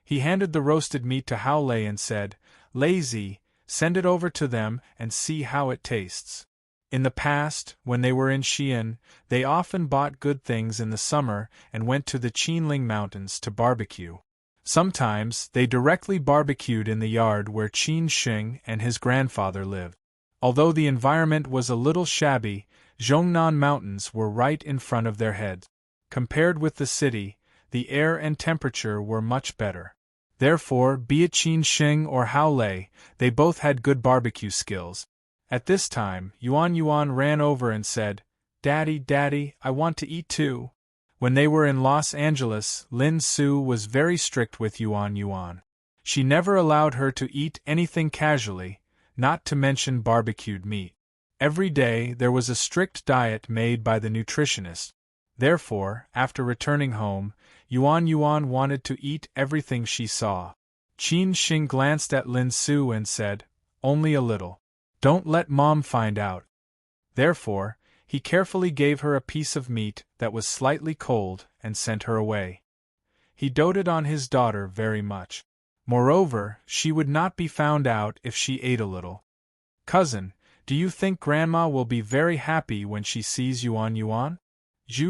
Speaker 1: He handed the roasted meat to Hao Lei and said, Lazy, send it over to them and see how it tastes. In the past, when they were in Xi'an, they often bought good things in the summer and went to the Qinling Mountains to barbecue. Sometimes, they directly barbecued in the yard where Qin Sheng and his grandfather lived. Although the environment was a little shabby, Zhongnan Mountains were right in front of their heads. Compared with the city, the air and temperature were much better. Therefore, be it Qin Sheng or Hao Lei, they both had good barbecue skills. At this time, Yuan ran over and said, Daddy, Daddy, I want to eat too. When they were in Los Angeles, Lin Su was very strict with Yuan. She never allowed her to eat anything casually, not to mention barbecued meat. Every day there was a strict diet made by the nutritionist. Therefore, after returning home, Yuan wanted to eat everything she saw. Qin Sheng glanced at Lin Su and said, Only a little. Don't let Mom find out. Therefore, he carefully gave her a piece of meat that was slightly cold and sent her away. He doted on his daughter very much. Moreover, she would not be found out if she ate a little. Cousin, do you think Grandma will be very happy when she sees Yuan? Zhu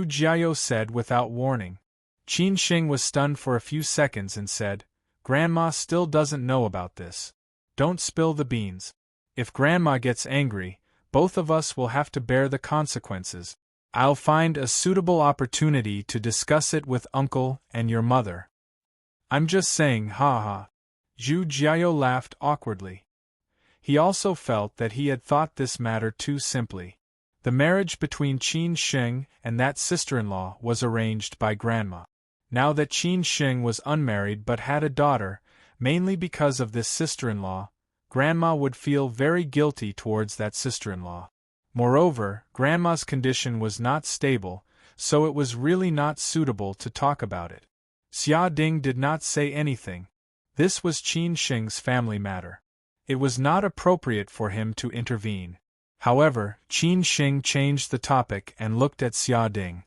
Speaker 1: Jiao said without warning. Qin Sheng was stunned for a few seconds and said, Grandma still doesn't know about this. Don't spill the beans. If Grandma gets angry, both of us will have to bear the consequences. I'll find a suitable opportunity to discuss it with Uncle and your mother. I'm just saying, ha ha. Zhu Jiao laughed awkwardly. He also felt that he had thought this matter too simply. The marriage between Qin Sheng and that sister-in-law was arranged by Grandma. Now that Qin Sheng was unmarried but had a daughter, mainly because of this sister-in-law, Grandma would feel very guilty towards that sister-in-law. Moreover, Grandma's condition was not stable, so it was really not suitable to talk about it. Xia Ding did not say anything. This was Qin Sheng's family matter. It was not appropriate for him to intervene. However, Qin Sheng changed the topic and looked at Xia Ding.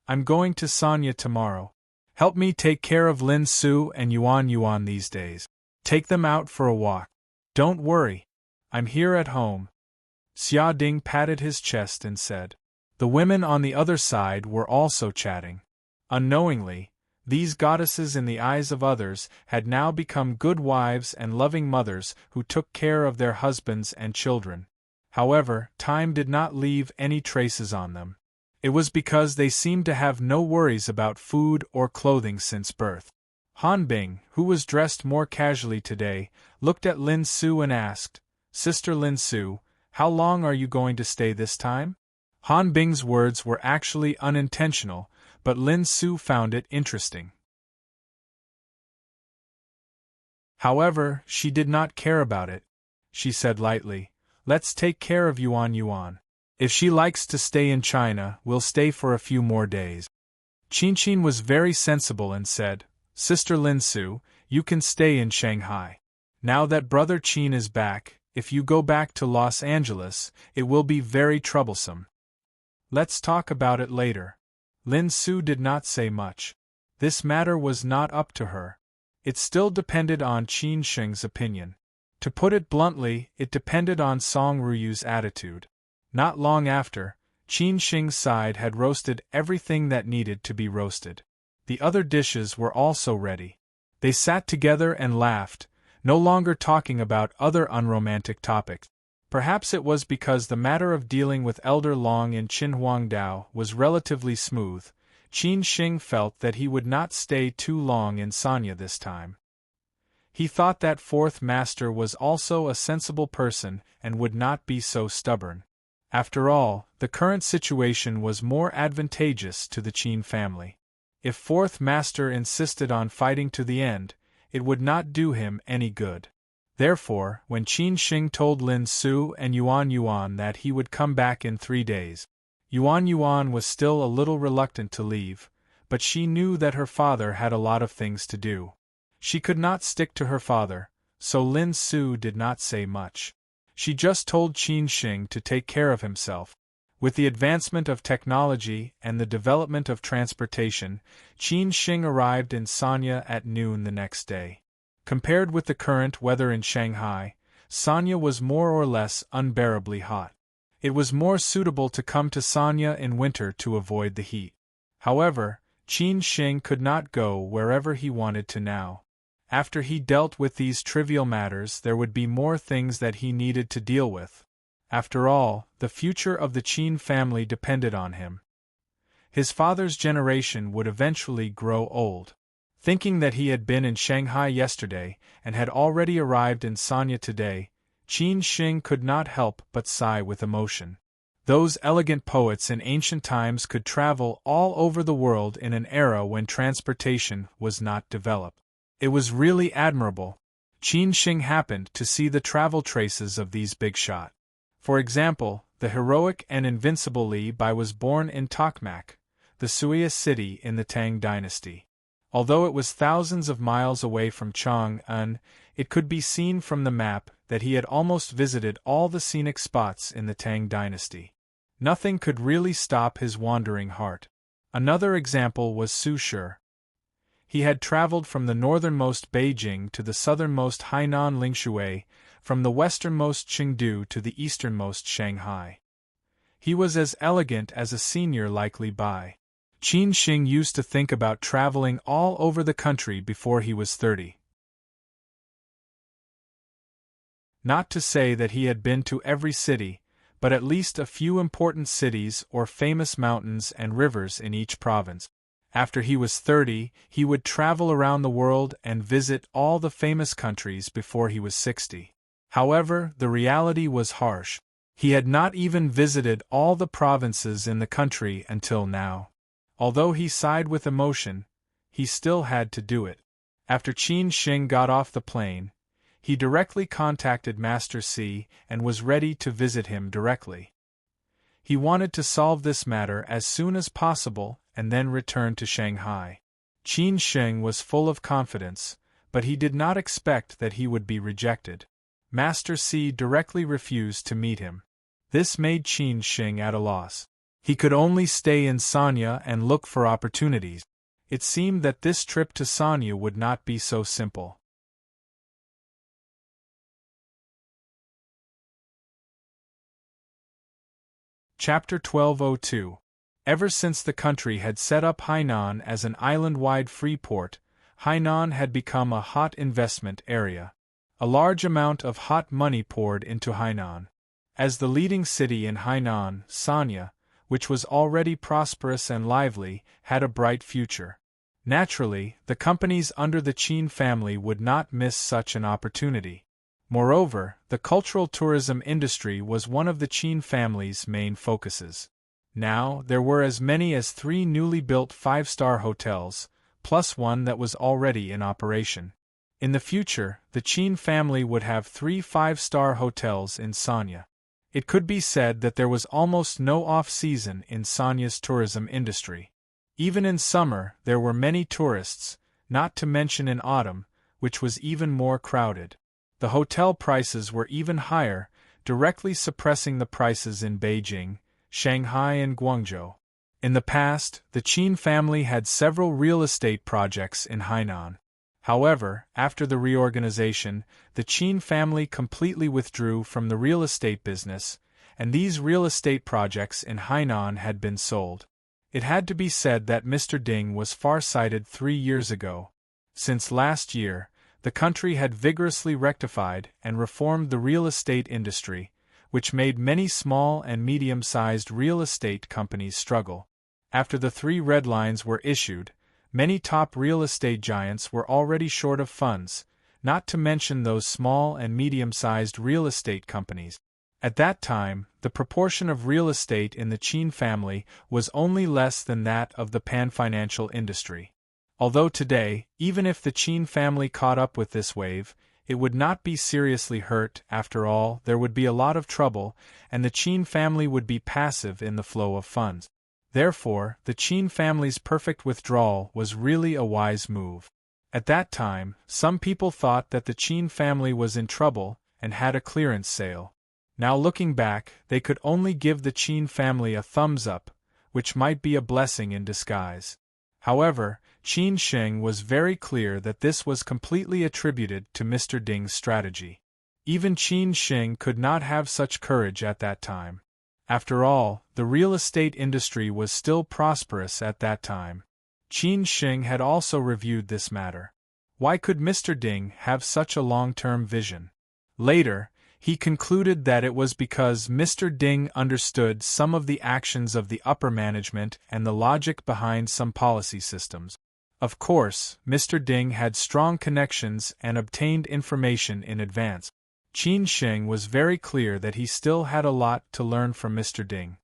Speaker 1: I'm going to Sanya tomorrow. Help me take care of Lin Su and Yuan these days. Take them out for a walk. Don't worry. I'm here at home. Xia Ding patted his chest and said. The women on the other side were also chatting. Unknowingly, these goddesses in the eyes of others had now become good wives and loving mothers who took care of their husbands and children. However, time did not leave any traces on them. It was because they seemed to have no worries about food or clothing since birth. Han Bing, who was dressed more casually today, looked at Lin Su and asked, Sister Lin Su, how long are you going to stay this time? Han Bing's words were actually unintentional, but Lin Su found it interesting. However, she did not care about it. She said lightly, Let's take care of Yuan. If she likes to stay in China, we'll stay for a few more days. Qin was very sensible and said, Sister Lin Su, you can stay in Shanghai. Now that Brother Qin is back, if you go back to Los Angeles, it will be very troublesome. Let's talk about it later. Lin Su did not say much. This matter was not up to her. It still depended on Qin Sheng's opinion. To put it bluntly, it depended on Song Ruyu's attitude. Not long after, Qin Sheng's side had roasted everything that needed to be roasted. The other dishes were also ready. They sat together and laughed, no longer talking about other unromantic topics. Perhaps it was because the matter of dealing with Elder Long in Qinhuangdao was relatively smooth. Qin Shing felt that he would not stay too long in Sanya this time. He thought that fourth master was also a sensible person and would not be so stubborn. After all, the current situation was more advantageous to the Qin family. If fourth master insisted on fighting to the end, it would not do him any good. Therefore, when Qin Shing told Lin Su and Yuan Yuan that he would come back in 3 days, Yuan Yuan was still a little reluctant to leave, but she knew that her father had a lot of things to do. She could not stick to her father, so Lin Su did not say much. She just told Qin Shing to take care of himself. With the advancement of technology and the development of transportation, Qin Shing arrived in Sanya at noon the next day. Compared with the current weather in Shanghai, Sanya was more or less unbearably hot. It was more suitable to come to Sanya in winter to avoid the heat. However, Qin Shing could not go wherever he wanted to now. After he dealt with these trivial matters, there would be more things that he needed to deal with. After all, the future of the Qin family depended on him. His father's generation would eventually grow old. Thinking that he had been in Shanghai yesterday and had already arrived in Sanya today, Qin Shing could not help but sigh with emotion. Those elegant poets in ancient times could travel all over the world in an era when transportation was not developed. It was really admirable. Qin Shing happened to see the travel traces of these big shots. For example, the heroic and invincible Li Bai was born in Tokmak, the Sui city in the Tang dynasty. Although it was thousands of miles away from Chang'an, it could be seen from the map that he had almost visited all the scenic spots in the Tang dynasty. Nothing could really stop his wandering heart. Another example was Su Shi. He had traveled from the northernmost Beijing to the southernmost Hainan Lingshui, from the westernmost Chengdu to the easternmost Shanghai. He was as elegant as a senior like Li Bai. Qin Shing used to think about traveling all over the country before he was 30. Not to say that he had been to every city, but at least a few important cities or famous mountains and rivers in each province. After he was 30, he would travel around the world and visit all the famous countries before he was 60. However, the reality was harsh. He had not even visited all the provinces in the country until now. Although he sighed with emotion, he still had to do it. After Qin Shing got off the plane, he directly contacted Master C and was ready to visit him directly. He wanted to solve this matter as soon as possible and then return to Shanghai. Qin Shing was full of confidence, but he did not expect that he would be rejected. Master C directly refused to meet him. This made Qin Shing at a loss. He could only stay in Sanya and look for opportunities. It seemed that this trip to Sanya would not be so simple. Chapter 1202. Ever since the country had set up Hainan as an island-wide free port, Hainan had become a hot investment area. A large amount of hot money poured into Hainan. As the leading city in Hainan, Sanya, which was already prosperous and lively, had a bright future. Naturally, the companies under the Qin family would not miss such an opportunity. Moreover, the cultural tourism industry was one of the Qin family's main focuses. Now, there were as many as 3 newly built 5-star hotels, plus one that was already in operation. In the future, the Qin family would have 3 5-star hotels in Sanya. It could be said that there was almost no off-season in Sanya's tourism industry. Even in summer, there were many tourists, not to mention in autumn, which was even more crowded. The hotel prices were even higher, directly suppressing the prices in Beijing, Shanghai and Guangzhou. In the past, the Qin family had several real estate projects in Hainan. However, after the reorganization, the Qin family completely withdrew from the real estate business, and these real estate projects in Hainan had been sold. It had to be said that Mr. Ding was far-sighted 3 years ago. Since last year, the country had vigorously rectified and reformed the real estate industry, which made many small and medium-sized real estate companies struggle. After the 3 red lines were issued, many top real estate giants were already short of funds, not to mention those small and medium-sized real estate companies. At that time, the proportion of real estate in the Qin family was only less than that of the pan-financial industry. Although today, even if the Qin family caught up with this wave, it would not be seriously hurt. After all, there would be a lot of trouble, and the Qin family would be passive in the flow of funds. Therefore, the Qin family's perfect withdrawal was really a wise move. At that time, some people thought that the Qin family was in trouble and had a clearance sale. Now looking back, they could only give the Qin family a thumbs up, which might be a blessing in disguise. However, Qin Sheng was very clear that this was completely attributed to Mr. Ding's strategy. Even Qin Sheng could not have such courage at that time. After all, the real estate industry was still prosperous at that time. Qin Sheng had also reviewed this matter. Why could Mr. Ding have such a long-term vision? Later, he concluded that it was because Mr. Ding understood some of the actions of the upper management and the logic behind some policy systems. Of course, Mr. Ding had strong connections and obtained information in advance. Qin Sheng was very clear that he still had a lot to learn from Mr. Ding.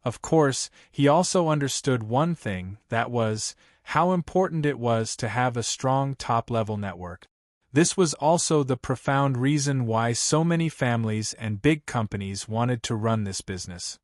Speaker 1: Of course, he also understood one thing, that was, how important it was to have a strong top-level network. This was also the profound reason why so many families and big companies wanted to run this business.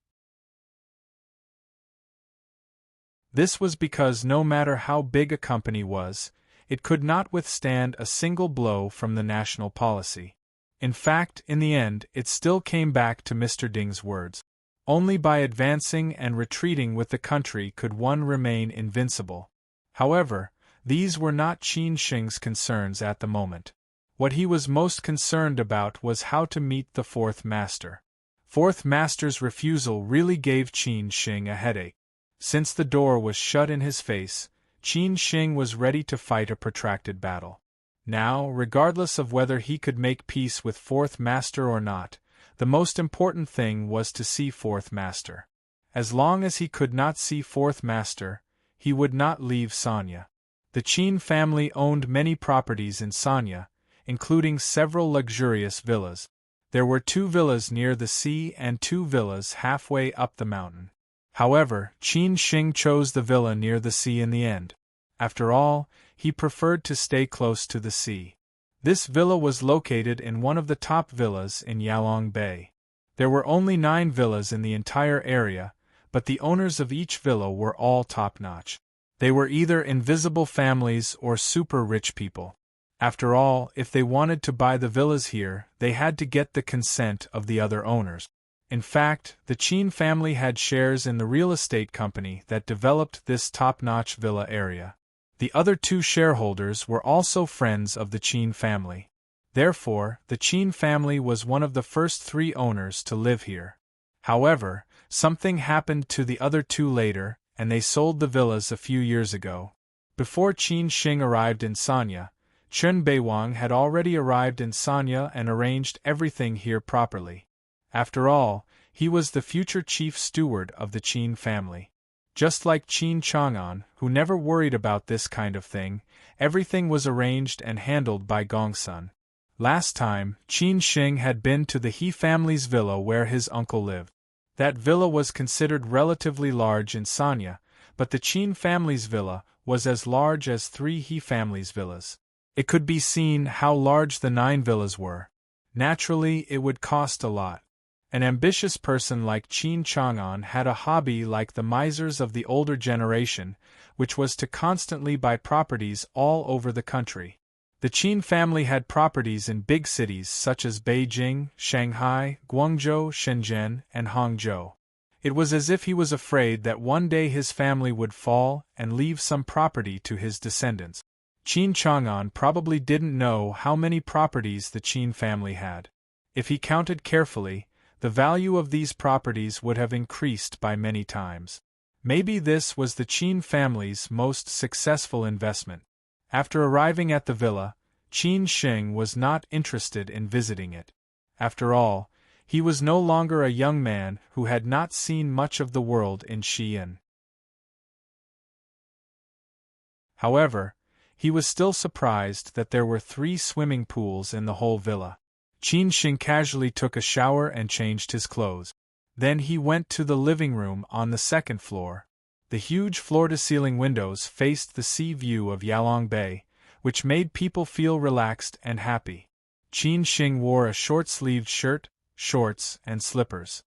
Speaker 1: This was because no matter how big a company was, it could not withstand a single blow from the national policy. In fact, in the end, it still came back to Mr. Ding's words. Only by advancing and retreating with the country could one remain invincible. However, these were not Qin Sheng's concerns at the moment. What he was most concerned about was how to meet the fourth master. Fourth master's refusal really gave Qin Sheng a headache. Since the door was shut in his face, Qin Sheng was ready to fight a protracted battle. Now, regardless of whether he could make peace with fourth master or not, the most important thing was to see fourth master. As long as he could not see fourth master, he would not leave Sanya. The Qin family owned many properties in Sanya, including several luxurious villas. There were 2 villas near the sea and 2 villas halfway up the mountain. However, Qin Sheng chose the villa near the sea in the end. After all, he preferred to stay close to the sea. This villa was located in one of the top villas in Yalong Bay. There were only 9 villas in the entire area, but the owners of each villa were all top-notch. They were either invisible families or super-rich people. After all, if they wanted to buy the villas here, they had to get the consent of the other owners. In fact, the Qin family had shares in the real estate company that developed this top-notch villa area. The other 2 shareholders were also friends of the Qin family. Therefore, the Qin family was one of the first 3 owners to live here. However, something happened to the other 2 later, and they sold the villas a few years ago. Before Qin Sheng arrived in Sanya, Chen Beiwang had already arrived in Sanya and arranged everything here properly. After all, he was the future chief steward of the Qin family. Just like Qin Chang'an, who never worried about this kind of thing, everything was arranged and handled by Gongsun. Last time, Qin Sheng had been to the He family's villa where his uncle lived. That villa was considered relatively large in Sanya, but the Qin family's villa was as large as 3 He family's villas. It could be seen how large the 9 villas were. Naturally, it would cost a lot. An ambitious person like Qin Chang'an had a hobby like the misers of the older generation, which was to constantly buy properties all over the country. The Qin family had properties in big cities such as Beijing, Shanghai, Guangzhou, Shenzhen, and Hangzhou. It was as if he was afraid that one day his family would fall and leave some property to his descendants. Qin Chang'an probably didn't know how many properties the Qin family had. If he counted carefully, the value of these properties would have increased by many times. Maybe this was the Qin family's most successful investment. After arriving at the villa, Qin Sheng was not interested in visiting it. After all, he was no longer a young man who had not seen much of the world in Xi'an. However, he was still surprised that there were 3 swimming pools in the whole villa. Qin Sheng casually took a shower and changed his clothes. Then he went to the living room on the 2nd floor. The huge floor-to-ceiling windows faced the sea view of Yalong Bay, which made people feel relaxed and happy. Qin Sheng wore a short-sleeved shirt, shorts, and slippers.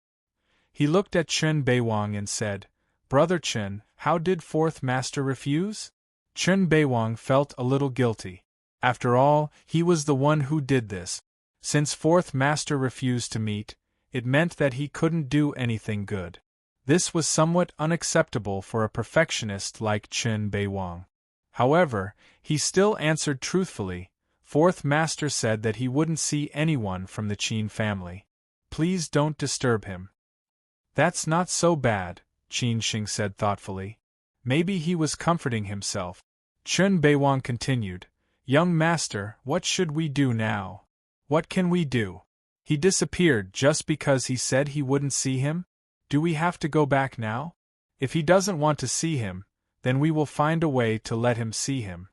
Speaker 1: He looked at Chen Beiwang and said, "Brother Chen, how did 4th Master refuse?" Chen Beiwang felt a little guilty. After all, he was the one who did this. Since 4th Master refused to meet, it meant that he couldn't do anything good. This was somewhat unacceptable for a perfectionist like Chen Beiwang. However, he still answered truthfully. 4th Master said that he wouldn't see anyone from the Qin family. Please don't disturb him. That's not so bad, Qin Sheng said thoughtfully. Maybe he was comforting himself. Chen Beiwang continued, "Young master, what should we do now? What can we do? He disappeared just because he said he wouldn't see him? Do we have to go back now? If he doesn't want to see him, then we will find a way to let him see him.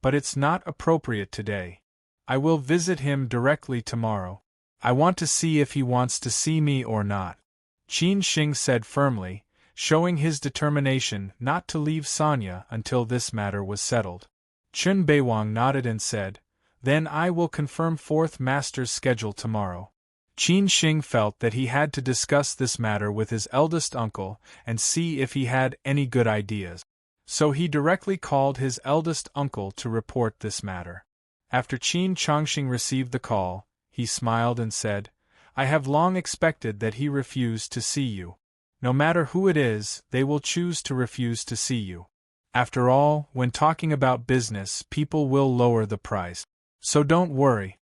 Speaker 1: But it's not appropriate today. I will visit him directly tomorrow. I want to see if he wants to see me or not," Qin Sheng said firmly, showing his determination not to leave Sonia until this matter was settled. Chen Beiwang nodded and said, "Then I will confirm 4th Master's schedule tomorrow." Qin Sheng felt that he had to discuss this matter with his eldest uncle and see if he had any good ideas. So he directly called his eldest uncle to report this matter. After Qin Chongqing received the call, he smiled and said, "I have long expected that he refused to see you. No matter who it is, they will choose to refuse to see you. After all, when talking about business, people will lower the price. So don't worry."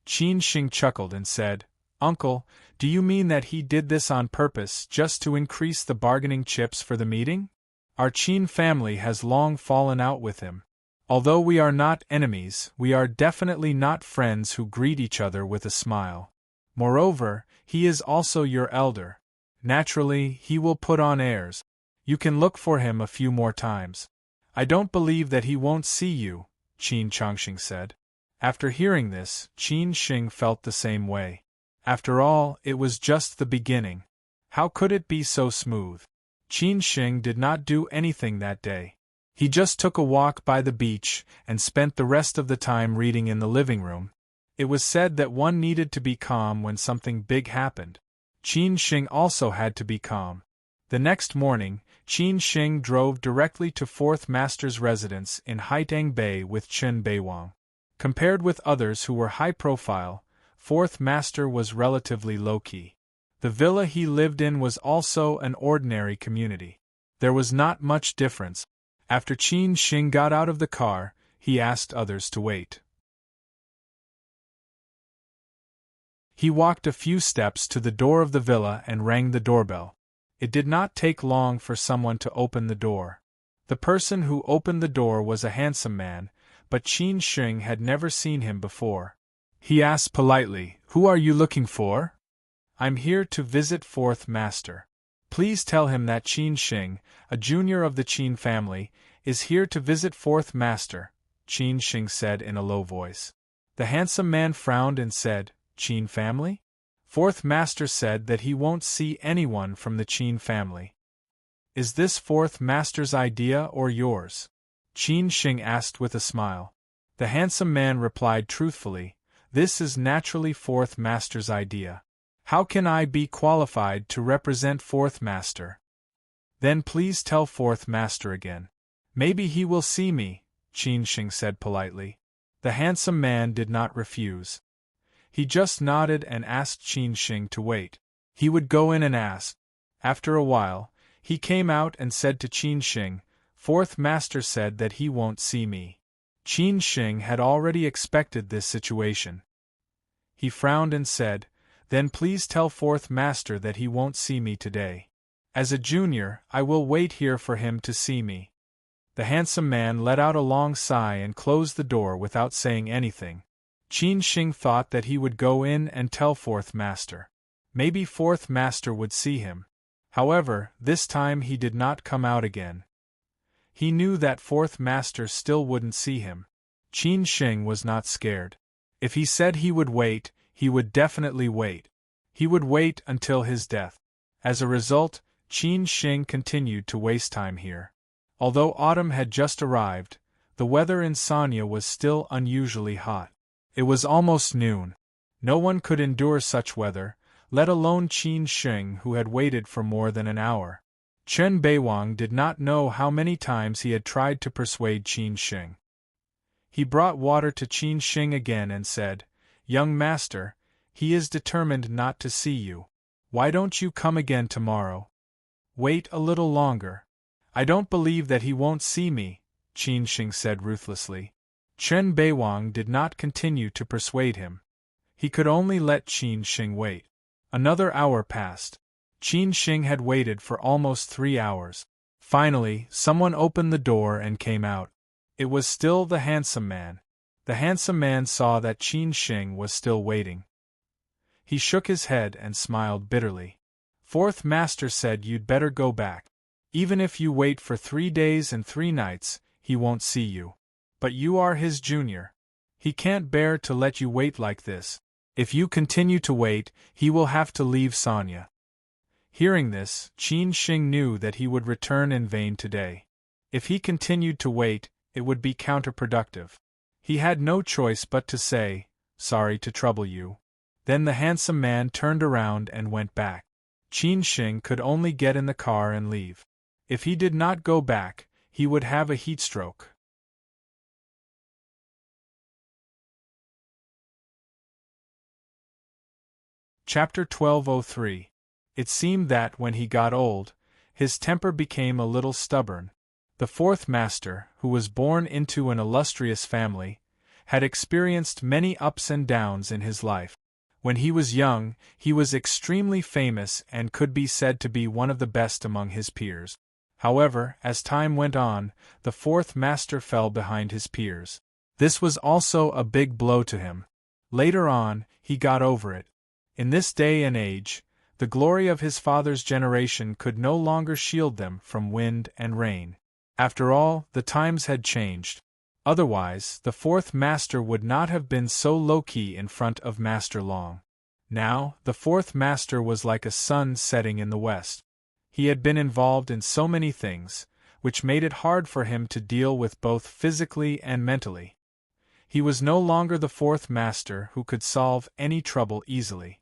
Speaker 1: Qin Sheng chuckled and said, "Uncle, do you mean that he did this on purpose just to increase the bargaining chips for the meeting? Our Qin family has long fallen out with him. Although we are not enemies, we are definitely not friends who greet each other with a smile. Moreover, he is also your elder. Naturally, he will put on airs. You can look for him a few more times. I don't believe that he won't see you," Qin Chongqing said. After hearing this, Qin Sheng felt the same way. After all, it was just the beginning. How could it be so smooth? Qin Sheng did not do anything that day. He just took a walk by the beach and spent the rest of the time reading in the living room. It was said that one needed to be calm when something big happened. Qin Sheng also had to be calm. The next morning, Qin Sheng drove directly to 4th Master's residence in Haitang Bay with Chen Beiwang. Compared with others who were high-profile, 4th Master was relatively low-key. The villa he lived in was also an ordinary community. There was not much difference. After Qin Sheng got out of the car, he asked others to wait. He walked a few steps to the door of the villa and rang the doorbell. It did not take long for someone to open the door. The person who opened the door was a handsome man, but Qin Sheng had never seen him before. He asked politely, "Who are you looking for?" "I'm here to visit 4th Master. Please tell him that Qin Sheng, a junior of the Qin family, is here to visit 4th Master," Qin Sheng said in a low voice. The handsome man frowned and said, "Qin family?" 4th Master said that he won't see anyone from the Qin family. "Is this 4th Master's idea or yours?" Qin Sheng asked with a smile. The handsome man replied truthfully, "This is naturally 4th Master's idea. How can I be qualified to represent 4th Master?" "Then please tell 4th Master again. Maybe he will see me," Qin Sheng said politely. The handsome man did not refuse. He just nodded and asked Qin Sheng to wait. He would go in and ask. After a while, he came out and said to Qin Sheng, 4th Master said that he won't see me." Qin Sheng had already expected this situation. He frowned and said, "Then please tell 4th Master that he won't see me today. As a junior, I will wait here for him to see me." The handsome man let out a long sigh and closed the door without saying anything. Qin Shing thought that he would go in and tell Fourth Master. Maybe Fourth Master would see him. However, this time he did not come out again. He knew that Fourth Master still wouldn't see him. Qin Shing was not scared. If he said he would wait, he would definitely wait. He would wait until his death. As a result, Qin Shing continued to waste time here. Although autumn had just arrived, the weather in Sanya was still unusually hot. It was almost noon. No one could endure such weather, let alone Qin Shing, who had waited for more than an hour. Chen Beiwang did not know how many times he had tried to persuade Qin Shing. He brought water to Qin Shing again and said, "Young master, he is determined not to see you. Why don't you come again tomorrow? Wait a little longer." "I don't believe that he won't see me," Qin Shing said ruthlessly. Chen Beiwang did not continue to persuade him. He could only let Qin Shing wait. Another hour passed. Qin Shing had waited for almost 3 hours. Finally, someone opened the door and came out. It was still the handsome man. The handsome man saw that Qin Shing was still waiting. He shook his head and smiled bitterly. "Fourth Master said you'd better go back. Even if you wait for 3 days and 3 nights, he won't see you. But you are his junior. He can't bear to let you wait like this. If you continue to wait, he will have to leave Sanya." Hearing this, Qin Shing knew that he would return in vain today. If he continued to wait, it would be counterproductive. He had no choice but to say, "Sorry to trouble you." Then the handsome man turned around and went back. Qin Shing could only get in the car and leave. If he did not go back, he would have a heat stroke. Chapter 1203. It seemed that when he got old, his temper became a little stubborn. The Fourth Master, who was born into an illustrious family, had experienced many ups and downs in his life. When he was young, he was extremely famous and could be said to be one of the best among his peers. However, as time went on, the Fourth Master fell behind his peers. This was also a big blow to him. Later on, he got over it. In this day and age, the glory of his father's generation could no longer shield them from wind and rain. After all, the times had changed. Otherwise, the Fourth Master would not have been so low-key in front of Master Long. Now, the Fourth Master was like a sun setting in the west. He had been involved in so many things, which made it hard for him to deal with both physically and mentally. He was no longer the Fourth Master who could solve any trouble easily.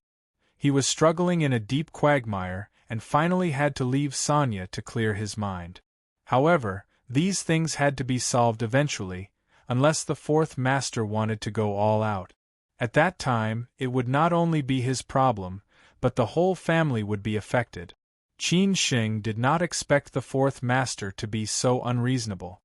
Speaker 1: He was struggling in a deep quagmire and finally had to leave Sanya to clear his mind. However, these things had to be solved eventually, unless the Fourth Master wanted to go all out. At that time, it would not only be his problem, but the whole family would be affected. Qin Shing did not expect the Fourth Master to be so unreasonable.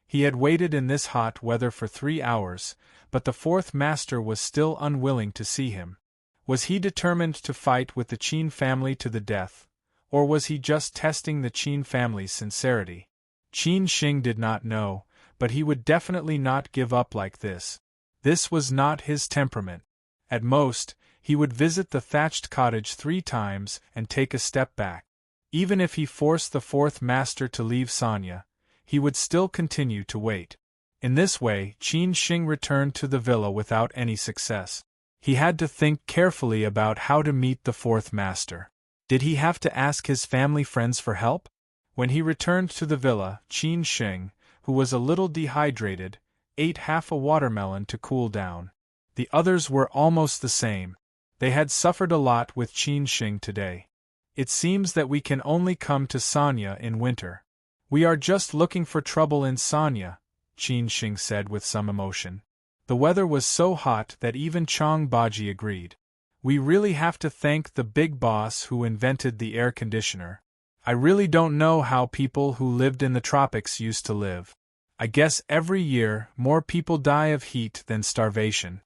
Speaker 1: He had waited in this hot weather for 3 hours, but the Fourth Master was still unwilling to see him. Was he determined to fight with the Qin family to the death, or was he just testing the Qin family's sincerity? Qin Shing did not know, but he would definitely not give up like this. This was not his temperament. At most, he would visit the thatched cottage 3 times and take a step back. Even if he forced the Fourth Master to leave Sanya, he would still continue to wait. In this way, Qin Shing returned to the villa without any success. He had to think carefully about how to meet the Fourth Master. Did he have to ask his family friends for help? When he returned to the villa, Qin Shing, who was a little dehydrated, ate half a watermelon to cool down. The others were almost the same. They had suffered a lot with Qin Shing today. "It seems that we can only come to Sanya in winter. We are just looking for trouble in Sanya," Qin Shing said with some emotion. The weather was so hot that even Chang Baji agreed. "We really have to thank the big boss who invented the air conditioner. I really don't know how people who lived in the tropics used to live. I guess every year more people die of heat than starvation."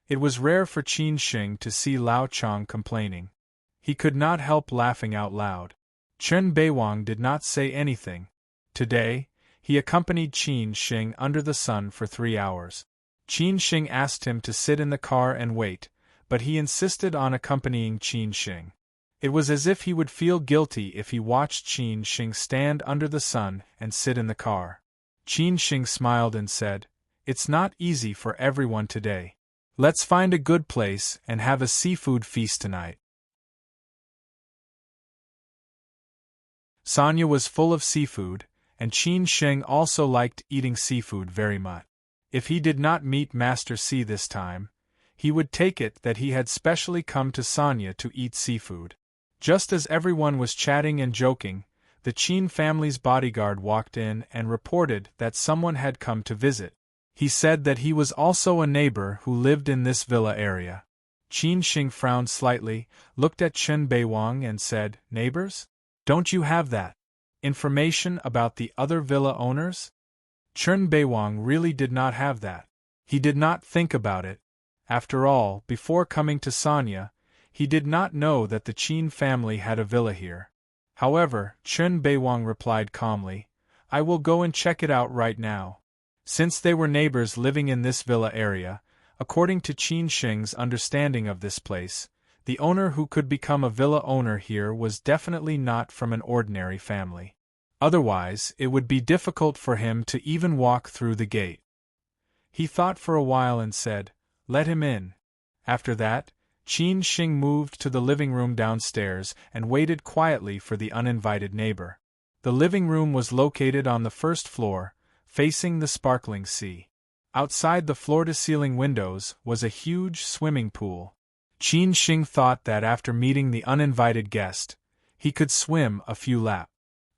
Speaker 1: It was rare for Qin Shing to see Lao Chang complaining. He could not help laughing out loud. Chen Beiwang did not say anything. Today, he accompanied Qin Shing under the sun for 3 hours. Qin Shing asked him to sit in the car and wait, but he insisted on accompanying Qin Shing. It was as if he would feel guilty if he watched Qin Shing stand under the sun and sit in the car. Qin Shing smiled and said, "It's not easy for everyone today. Let's find a good place and have a seafood feast tonight." Sonia was full of seafood, and Qin Shing also liked eating seafood very much. If he did not meet Master C this time, he would take it that he had specially come to Sonia to eat seafood. Just as everyone was chatting and joking, the Qin family's bodyguard walked in and reported that someone had come to visit. He said that he was also a neighbor who lived in this villa area. Qin Shing frowned slightly, looked at Chen Beiwang and said, "Neighbors? Don't you have that information about the other villa owners?" Chen Beiwang really did not have that. He did not think about it. After all, before coming to Sonia, he did not know that the Qin family had a villa here. However, Chen Beiwang replied calmly, "I will go and check it out right now." Since they were neighbors living in this villa area, according to Qin Shing's understanding of this place, the owner who could become a villa owner here was definitely not from an ordinary family. Otherwise, it would be difficult for him to even walk through the gate. He thought for a while and said, "Let him in." After that, Qin Shing moved to the living room downstairs and waited quietly for the uninvited neighbor. The living room was located on the first floor, facing the sparkling sea. Outside the floor-to-ceiling windows was a huge swimming pool. Qin Shing thought that after meeting the uninvited guest, he could swim a few laps.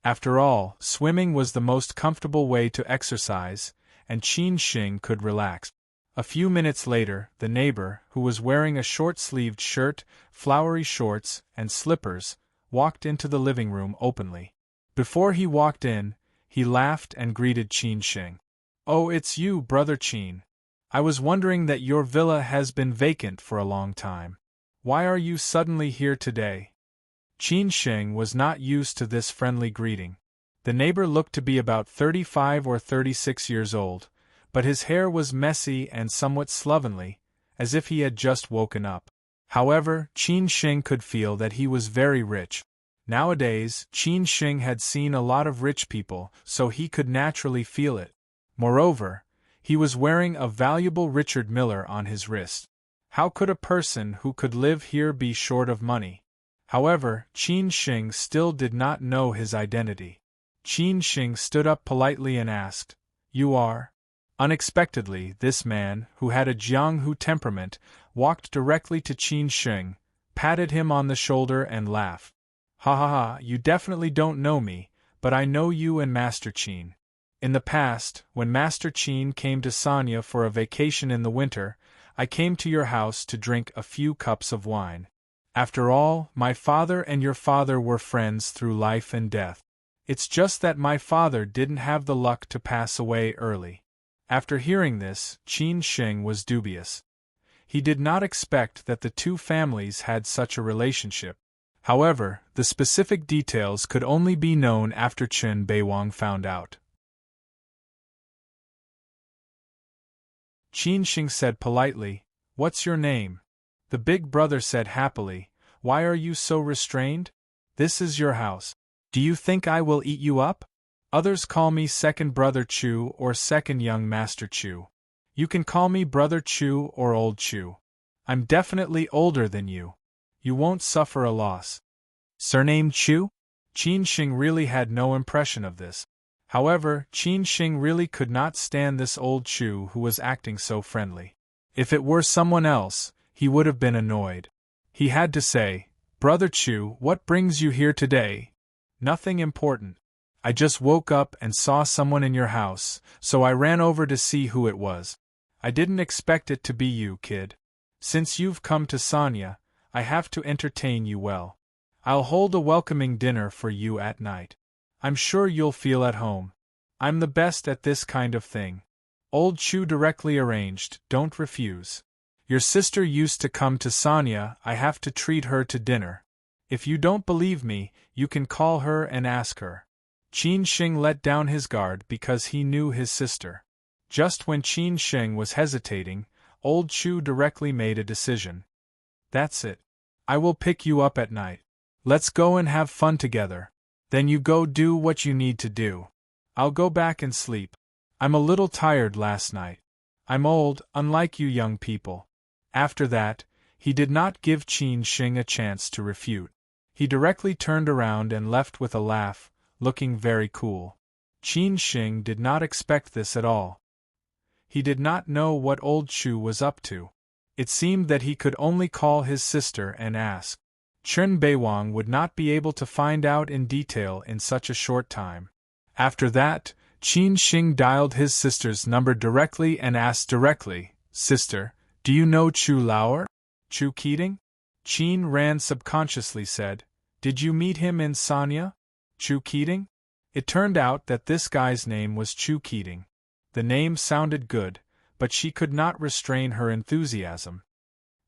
Speaker 1: After all, swimming was the most comfortable way to exercise, and Qin Shing could relax. A few minutes later, the neighbor, who was wearing a short-sleeved shirt, flowery shorts, and slippers, walked into the living room openly. Before he walked in, he laughed and greeted Qin Shing. "Oh, it's you, Brother Qin. I was wondering that your villa has been vacant for a long time. Why are you suddenly here today?" Qin Shing was not used to this friendly greeting. The neighbor looked to be about 35 or 36 years old, but his hair was messy and somewhat slovenly, as if he had just woken up. However, Qin Shing could feel that he was very rich. Nowadays, Qin Shing had seen a lot of rich people, so he could naturally feel it. Moreover, he was wearing a valuable Richard Miller on his wrist. How could a person who could live here be short of money? However, Qin Shing still did not know his identity. Qin Shing stood up politely and asked, "You are?" Unexpectedly, this man, who had a Jianghu temperament, walked directly to Qin Shing, patted him on the shoulder and laughed. "Ha ha ha, you definitely don't know me, but I know you and Master Qin. In the past, when Master Qin came to Sonia for a vacation in the winter, I came to your house to drink a few cups of wine. After all, my father and your father were friends through life and death. It's just that my father didn't have the luck to pass away early." After hearing this, Qin Shing was dubious. He did not expect that the two families had such a relationship. However, the specific details could only be known after Chen Beiwang found out. Qin Shing said politely, "What's your name?" The big brother said happily, "Why are you so restrained? This is your house. Do you think I will eat you up? Others call me Second Brother Chu or Second Young Master Chu. You can call me Brother Chu or Old Chu. I'm definitely older than you. You won't suffer a loss." Surname Chu? Qin Shing really had no impression of this. However, Qin Shing really could not stand this old Chu who was acting so friendly. If it were someone else, he would have been annoyed. He had to say, "Brother Chu, what brings you here today?" "Nothing important. I just woke up and saw someone in your house, so I ran over to see who it was. I didn't expect it to be you, kid. Since you've come to Sonia, I have to entertain you well. I'll hold a welcoming dinner for you at night. I'm sure you'll feel at home. I'm the best at this kind of thing." Old Chu directly arranged, "Don't refuse. Your sister used to come to Sonia, I have to treat her to dinner. If you don't believe me, you can call her and ask her." Qin Shing let down his guard because he knew his sister. Just when Qin Shing was hesitating, old Chu directly made a decision. That's it. I will pick you up at night. Let's go and have fun together. Then you go do what you need to do. I'll go back and sleep. I'm a little tired last night. I'm old, unlike you young people. After that, he did not give Qin Shing a chance to refute. He directly turned around and left with a laugh, looking very cool. Qin Shing did not expect this at all. He did not know what old Chu was up to. It seemed that he could only call his sister and ask. Chen Beiwang would not be able to find out in detail in such a short time. After that, Qin Shing dialed his sister's number directly and asked directly, "Sister, do you know Chu Lauer? Chu Keating?" Qin Ran subconsciously said, "Did you meet him in Sanya? Chu Keating?" It turned out that this guy's name was Chu Keating. The name sounded good, but she could not restrain her enthusiasm.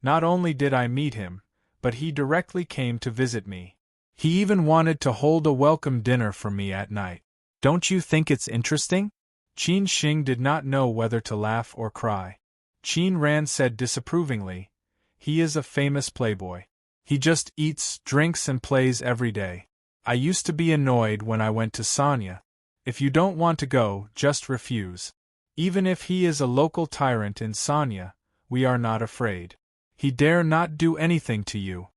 Speaker 1: "Not only did I meet him, but he directly came to visit me. He even wanted to hold a welcome dinner for me at night. Don't you think it's interesting?" Qin Shing did not know whether to laugh or cry. Qin Ran said disapprovingly, "He is a famous playboy. He just eats, drinks and plays every day. I used to be annoyed when I went to Sanya. If you don't want to go, just refuse. Even if he is a local tyrant in Sanya, we are not afraid. He dare not do anything to you."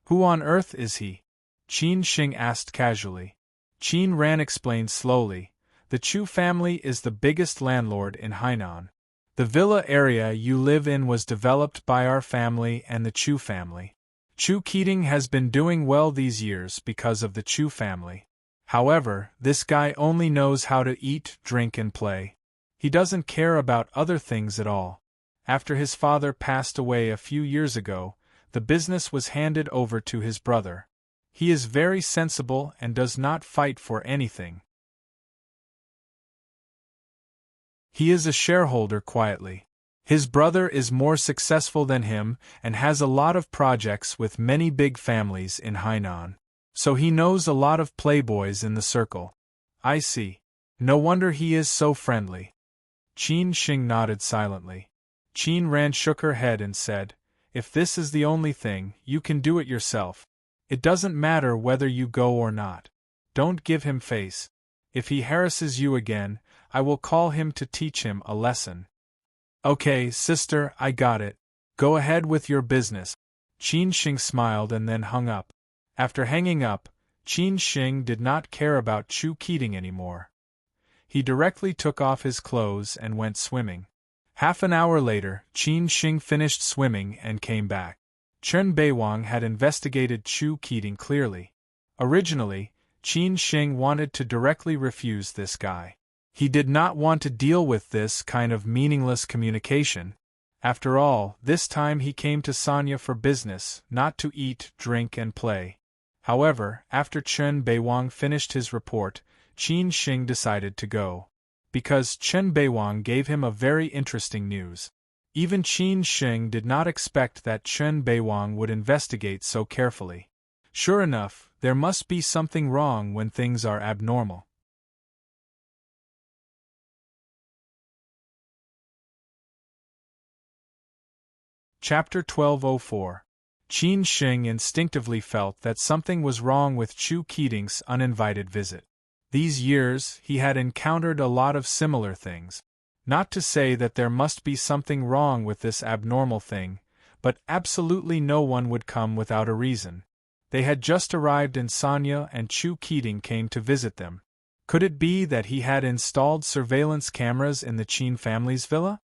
Speaker 1: "Who on earth is he?" Qin Shing asked casually. Qin Ran explained slowly, "The Chu family is the biggest landlord in Hainan. The villa area you live in was developed by our family and the Chu family. Chu Keating has been doing well these years because of the Chu family. However, this guy only knows how to eat, drink and play. He doesn't care about other things at all. After his father passed away a few years ago, the business was handed over to his brother. He is very sensible and does not fight for anything. He is a shareholder quietly. His brother is more successful than him and has a lot of projects with many big families in Hainan. So he knows a lot of playboys in the circle." "I see. No wonder he is so friendly." Qin Shing nodded silently. Qin Ran shook her head and said, "If this is the only thing, you can do it yourself. It doesn't matter whether you go or not. Don't give him face. If he harasses you again, I will call him to teach him a lesson." "Okay, sister, I got it. Go ahead with your business." Qin Shing smiled and then hung up. After hanging up, Qin Shing did not care about Chu Keating anymore. He directly took off his clothes and went swimming. Half an hour later, Qin Shing finished swimming and came back. Chen Beiwang had investigated Chu Keating clearly. Originally, Qin Shing wanted to directly refuse this guy. He did not want to deal with this kind of meaningless communication. After all, this time he came to Sanya for business, not to eat, drink and play. However, after Chen Beiwang finished his report, Qin Shing decided to go. Because Chen Beiwang gave him a very interesting news. Even Qin Shing did not expect that Chen Beiwang would investigate so carefully. Sure enough, there must be something wrong when things are abnormal. Chapter 1204. Qin Shing instinctively felt that something was wrong with Chu Keating's uninvited visit. These years, he had encountered a lot of similar things. Not to say that there must be something wrong with this abnormal thing, but absolutely no one would come without a reason. They had just arrived in Sanya and Chu Keating came to visit them. Could it be that he had installed surveillance cameras in the Qin family's villa?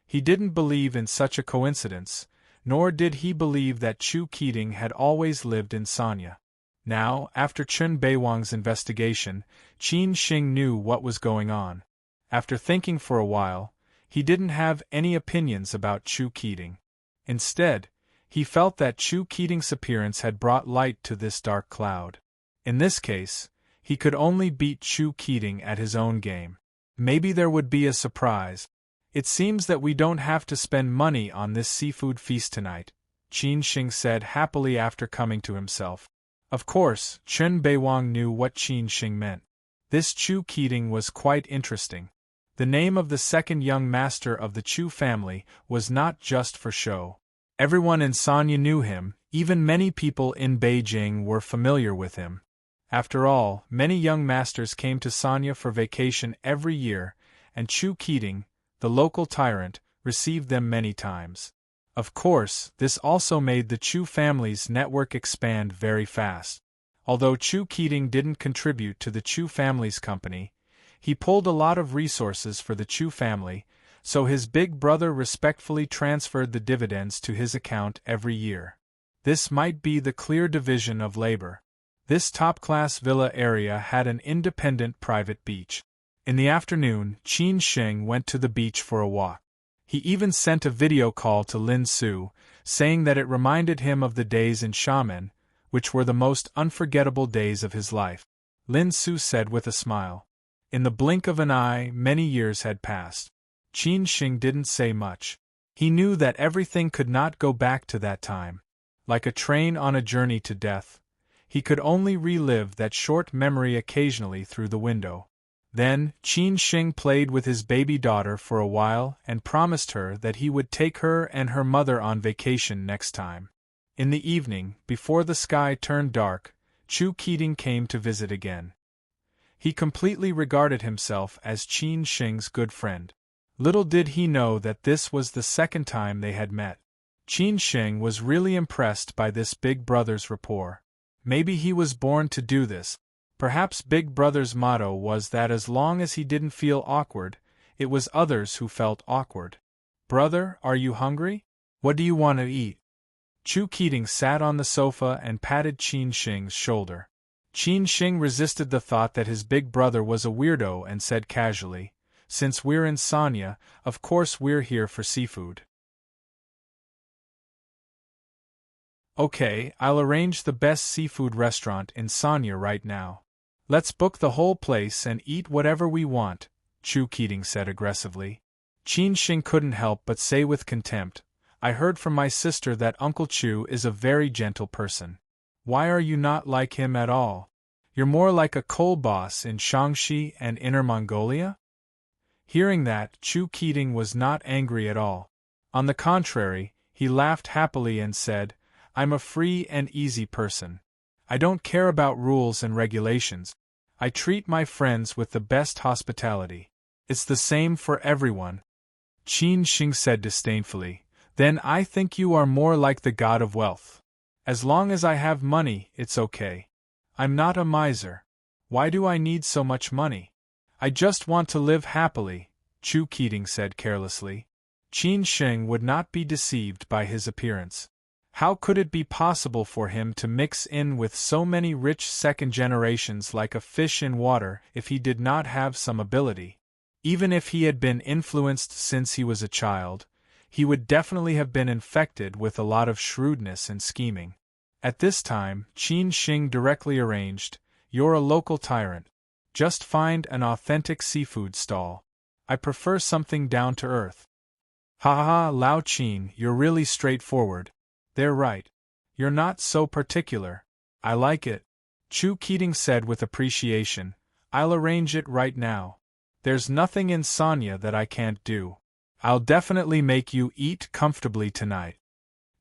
Speaker 1: He didn't believe in such a coincidence, nor did he believe that Chu Keating had always lived in Sanya. Now, after Chen Beiwang's investigation, Qin Shing knew what was going on. After thinking for a while, he didn't have any opinions about Chu Keating. Instead, he felt that Chu Keating's appearance had brought light to this dark cloud. In this case, he could only beat Chu Keating at his own game. Maybe there would be a surprise. "It seems that we don't have to spend money on this seafood feast tonight," Qin Shing said happily after coming to himself. Of course, Chen Beiwang knew what Qin Shing meant. This Chu Keating was quite interesting. The name of the second young master of the Chu family was not just for show. Everyone in Sanya knew him, even many people in Beijing were familiar with him. After all, many young masters came to Sanya for vacation every year, and Chu Keating, the local tyrant, received them many times. Of course, this also made the Chu family's network expand very fast. Although Chu Keating didn't contribute to the Chu family's company, he pulled a lot of resources for the Chu family, so his big brother respectfully transferred the dividends to his account every year. This might be the clear division of labor. This top-class villa area had an independent private beach. In the afternoon, Qin Sheng went to the beach for a walk. He even sent a video call to Lin Su, saying that it reminded him of the days in Xiamen, which were the most unforgettable days of his life. Lin Su said with a smile. In the blink of an eye, many years had passed. Qin Sheng didn't say much. He knew that everything could not go back to that time. Like a train on a journey to death, he could only relive that short memory occasionally through the window. Then, Qin Sheng played with his baby daughter for a while and promised her that he would take her and her mother on vacation next time. In the evening, before the sky turned dark, Chu Keating came to visit again. He completely regarded himself as Qin Sheng's good friend. Little did he know that this was the second time they had met. Qin Sheng was really impressed by this big brother's rapport. Maybe he was born to do this. Perhaps Big Brother's motto was that as long as he didn't feel awkward, it was others who felt awkward. Brother, are you hungry? What do you want to eat? Chu Keating sat on the sofa and patted Qin Sheng's shoulder. Qin Sheng resisted the thought that his big brother was a weirdo and said casually, "Since we're in Sanya, of course we're here for seafood." Okay, I'll arrange the best seafood restaurant in Sanya right now. Let's book the whole place and eat whatever we want, Chu Keating said aggressively. Qin Sheng couldn't help but say with contempt, "I heard from my sister that Uncle Chu is a very gentle person. Why are you not like him at all? You're more like a coal boss in Shaanxi and Inner Mongolia?" Hearing that, Chu Keating was not angry at all. On the contrary, he laughed happily and said, "I'm a free and easy person. I don't care about rules and regulations. I treat my friends with the best hospitality. It's the same for everyone." Qin Sheng said disdainfully, "Then I think you are more like the god of wealth. As long as I have money, it's okay. I'm not a miser. Why do I need so much money? I just want to live happily," Chu Keating said carelessly. Qin Sheng would not be deceived by his appearance. How could it be possible for him to mix in with so many rich second generations like a fish in water if he did not have some ability? Even if he had been influenced since he was a child, he would definitely have been infected with a lot of shrewdness and scheming. At this time, Qin Sheng directly arranged, "You're a local tyrant. Just find an authentic seafood stall. I prefer something down to earth." "Ha ha ha, Lao Qin, you're really straightforward. They're right. You're not so particular. I like it," Chu Keating said with appreciation. "I'll arrange it right now. There's nothing in Sanya that I can't do. I'll definitely make you eat comfortably tonight."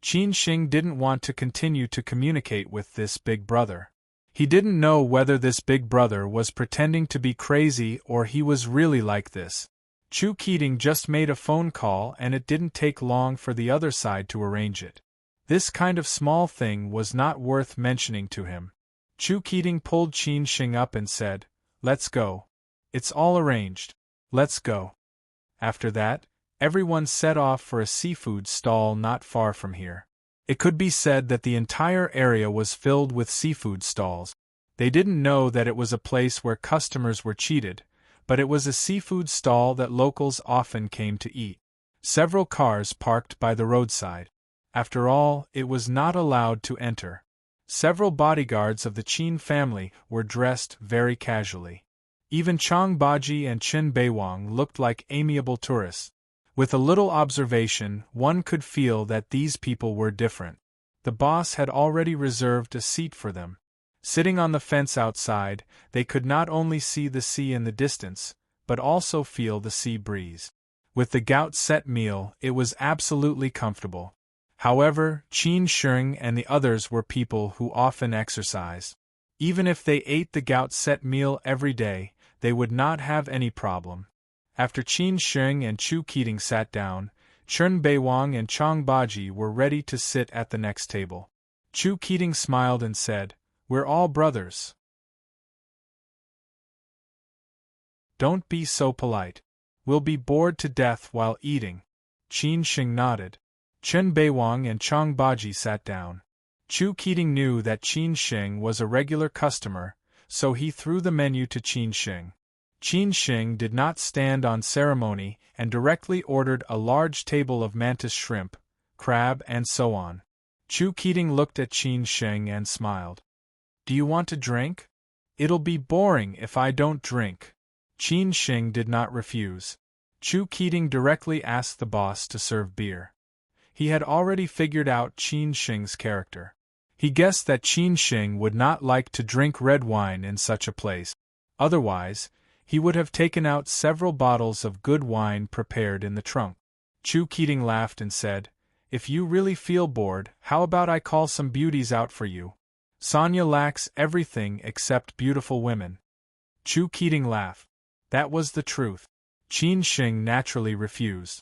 Speaker 1: Qin Sheng didn't want to continue to communicate with this big brother. He didn't know whether this big brother was pretending to be crazy or he was really like this. Chu Keating just made a phone call and it didn't take long for the other side to arrange it. This kind of small thing was not worth mentioning to him. Chu Keating pulled Qin Sheng up and said, "Let's go. It's all arranged. Let's go." After that, everyone set off for a seafood stall not far from here. It could be said that the entire area was filled with seafood stalls. They didn't know that it was a place where customers were cheated, but it was a seafood stall that locals often came to eat. Several cars parked by the roadside. After all, it was not allowed to enter. Several bodyguards of the Qin family were dressed very casually. Even Chang Baji and Chen Beiwang looked like amiable tourists. With a little observation, one could feel that these people were different. The boss had already reserved a seat for them. Sitting on the fence outside, they could not only see the sea in the distance, but also feel the sea breeze. With the gout set meal, it was absolutely comfortable. However, Qin Sheng and the others were people who often exercised. Even if they ate the gout set meal every day, they would not have any problem. After Qin Sheng and Chu Keating sat down, Chen Beiwang and Chang Baji were ready to sit at the next table. Chu Keating smiled and said, "We're all brothers. Don't be so polite. We'll be bored to death while eating." Qin Sheng nodded. Chen Beiwang and Chang Baji sat down. Chu Keating knew that Qin Sheng was a regular customer, so he threw the menu to Qin Sheng. Qin Sheng did not stand on ceremony and directly ordered a large table of mantis shrimp, crab and so on. Chu Keating looked at Qin Sheng and smiled. "Do you want to drink? It'll be boring if I don't drink." Qin Sheng did not refuse. Chu Keating directly asked the boss to serve beer. He had already figured out Qin Sheng's character. He guessed that Qin Sheng would not like to drink red wine in such a place. Otherwise, he would have taken out several bottles of good wine prepared in the trunk. Chu Keating laughed and said, "If you really feel bored, how about I call some beauties out for you? Sonya lacks everything except beautiful women." Chu Keating laughed. That was the truth. Qin Sheng naturally refused.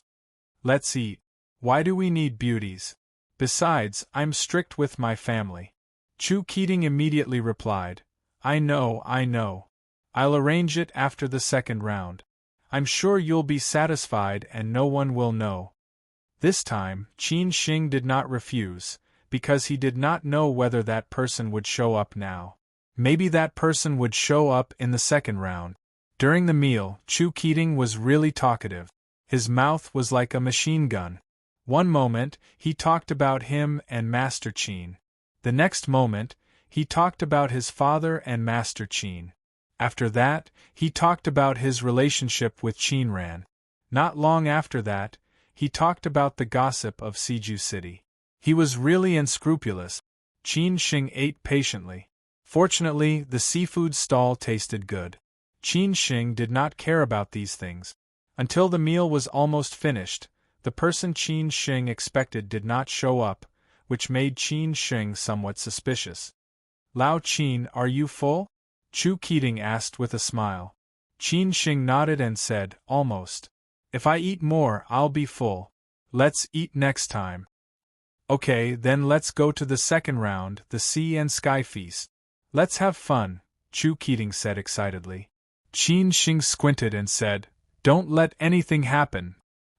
Speaker 1: "Let's eat. Why do we need beauties? Besides, I'm strict with my family." Chu Keating immediately replied, I know. I'll arrange it after the second round. I'm sure you'll be satisfied and no one will know." This time, Qin Sheng did not refuse, because he did not know whether that person would show up now. Maybe that person would show up in the second round. During the meal, Chu Keating was really talkative. His mouth was like a machine gun. One moment, he talked about him and Master Qin. The next moment, he talked about his father and Master Qin. After that, he talked about his relationship with Qin Ran. Not long after that, he talked about the gossip of Siju City. He was really unscrupulous. Qin Sheng ate patiently. Fortunately, the seafood stall tasted good. Qin Sheng did not care about these things. Until the meal was almost finished, the person Qin Sheng expected did not show up, which made Qin Sheng somewhat suspicious. "Lao Qin, are you full?" Chu Keating asked with a smile. Qin Sheng nodded and said, "Almost. If I eat more, I'll be full. Let's eat next time." "Okay, then let's go to the second round, the sea and sky feast. Let's have fun," Chu Keating said excitedly. Qin Sheng squinted and said, "Don't let anything happen."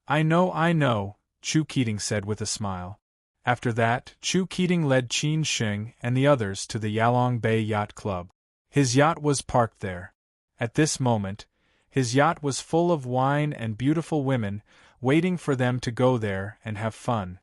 Speaker 1: I know, Chu Keating said with a smile. After that, Chu Keating led Qin Sheng and the others to the Yalong Bay Yacht Club. His yacht was parked there. At this moment, his yacht was full of wine and beautiful women, waiting for them to go there and have fun.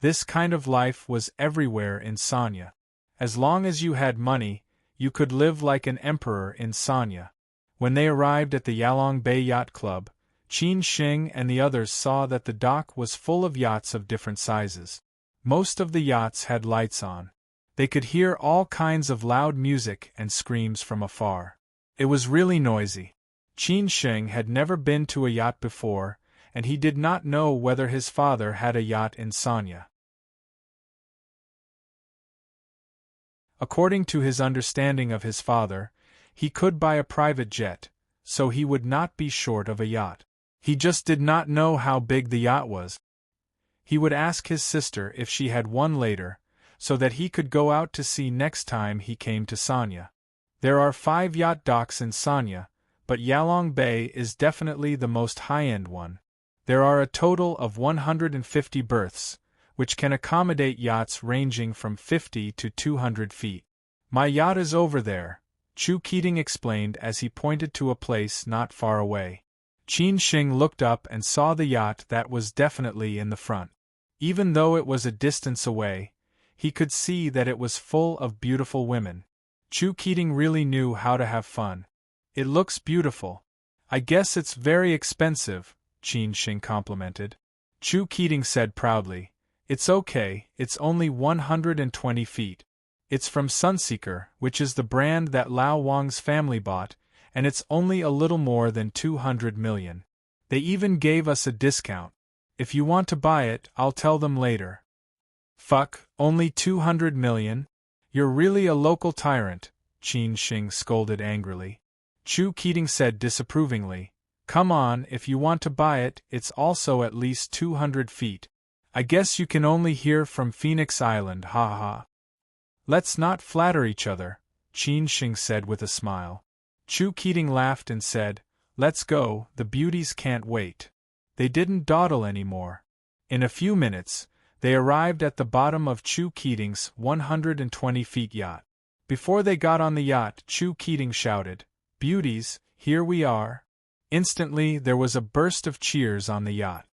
Speaker 1: This kind of life was everywhere in Sanya. As long as you had money, you could live like an emperor in Sanya. When they arrived at the Yalong Bay Yacht Club, Qin Sheng and the others saw that the dock was full of yachts of different sizes. Most of the yachts had lights on. They could hear all kinds of loud music and screams from afar. It was really noisy. Qin Sheng had never been to a yacht before, and he did not know whether his father had a yacht in Sanya. According to his understanding of his father, he could buy a private jet, so he would not be short of a yacht. He just did not know how big the yacht was. He would ask his sister if she had one later, so that he could go out to sea next time he came to Sanya. There are 5 yacht docks in Sanya, but Yalong Bay is definitely the most high-end one. There are a total of 150 berths, which can accommodate yachts ranging from 50 to 200 feet. "My yacht is over there," Chu Keating explained as he pointed to a place not far away. Qin Sheng looked up and saw the yacht that was definitely in the front. Even though it was a distance away, he could see that it was full of beautiful women. Chu Keating really knew how to have fun. "It looks beautiful. I guess it's very expensive," Qin Sheng complimented. Chu Keating said proudly, "It's okay, it's only 120 feet. It's from Sunseeker, which is the brand that Lao Wang's family bought, and it's only a little more than 200 million. They even gave us a discount. If you want to buy it, I'll tell them later. Fuck, only 200 million? You're really a local tyrant, Qin Shing scolded angrily. Chu Keating said disapprovingly, come on, if you want to buy it, it's also at least 200 feet. I guess you can only hear from Phoenix Island, ha ha. Let's not flatter each other, Qin Shing said with a smile. Chu Keating laughed and said, let's go, the beauties can't wait. They didn't dawdle anymore. In a few minutes, they arrived at the bottom of Chu Keating's 120-feet yacht. Before they got on the yacht, Chu Keating shouted, beauties, here we are. Instantly there was a burst of cheers on the yacht.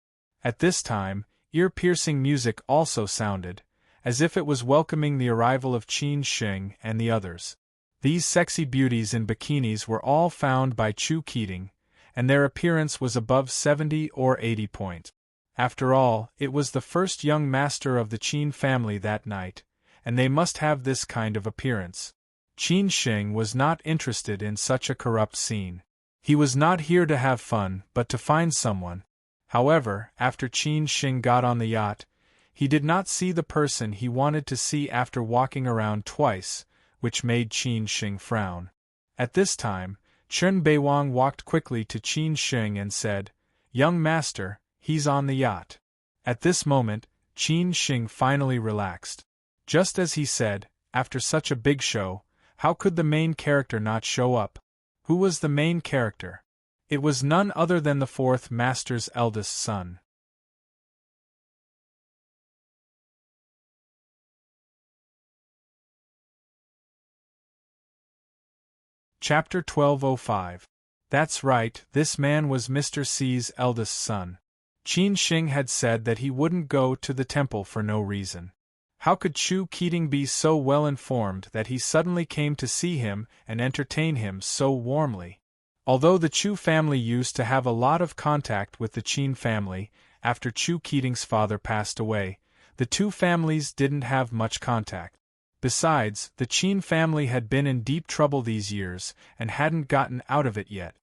Speaker 1: At this time, ear-piercing music also sounded, as if it was welcoming the arrival of Qin Shing and the others. These sexy beauties in bikinis were all found by Chu Keating, and their appearance was above 70 or 80 points. After all, it was the first young master of the Qin family that night, and they must have this kind of appearance. Qin Shing was not interested in such a corrupt scene. He was not here to have fun, but to find someone. However, after Qin Shing got on the yacht, he did not see the person he wanted to see after walking around twice, which made Qin Shing frown. At this time, Chen Beiwang walked quickly to Qin Shing and said, young master, he's on the yacht. At this moment, Qin Shing finally relaxed. Just as he said, after such a big show, how could the main character not show up? Who was the main character? It was none other than the fourth master's eldest son. Chapter 1205. That's right, this man was Mr. C's eldest son. Qin Shing had said that he wouldn't go to the temple for no reason. How could Chu Keating be so well informed that he suddenly came to see him and entertain him so warmly? Although the Chu family used to have a lot of contact with the Qin family, after Chu Keating's father passed away, the two families didn't have much contact. Besides, the Qin family had been in deep trouble these years and hadn't gotten out of it yet.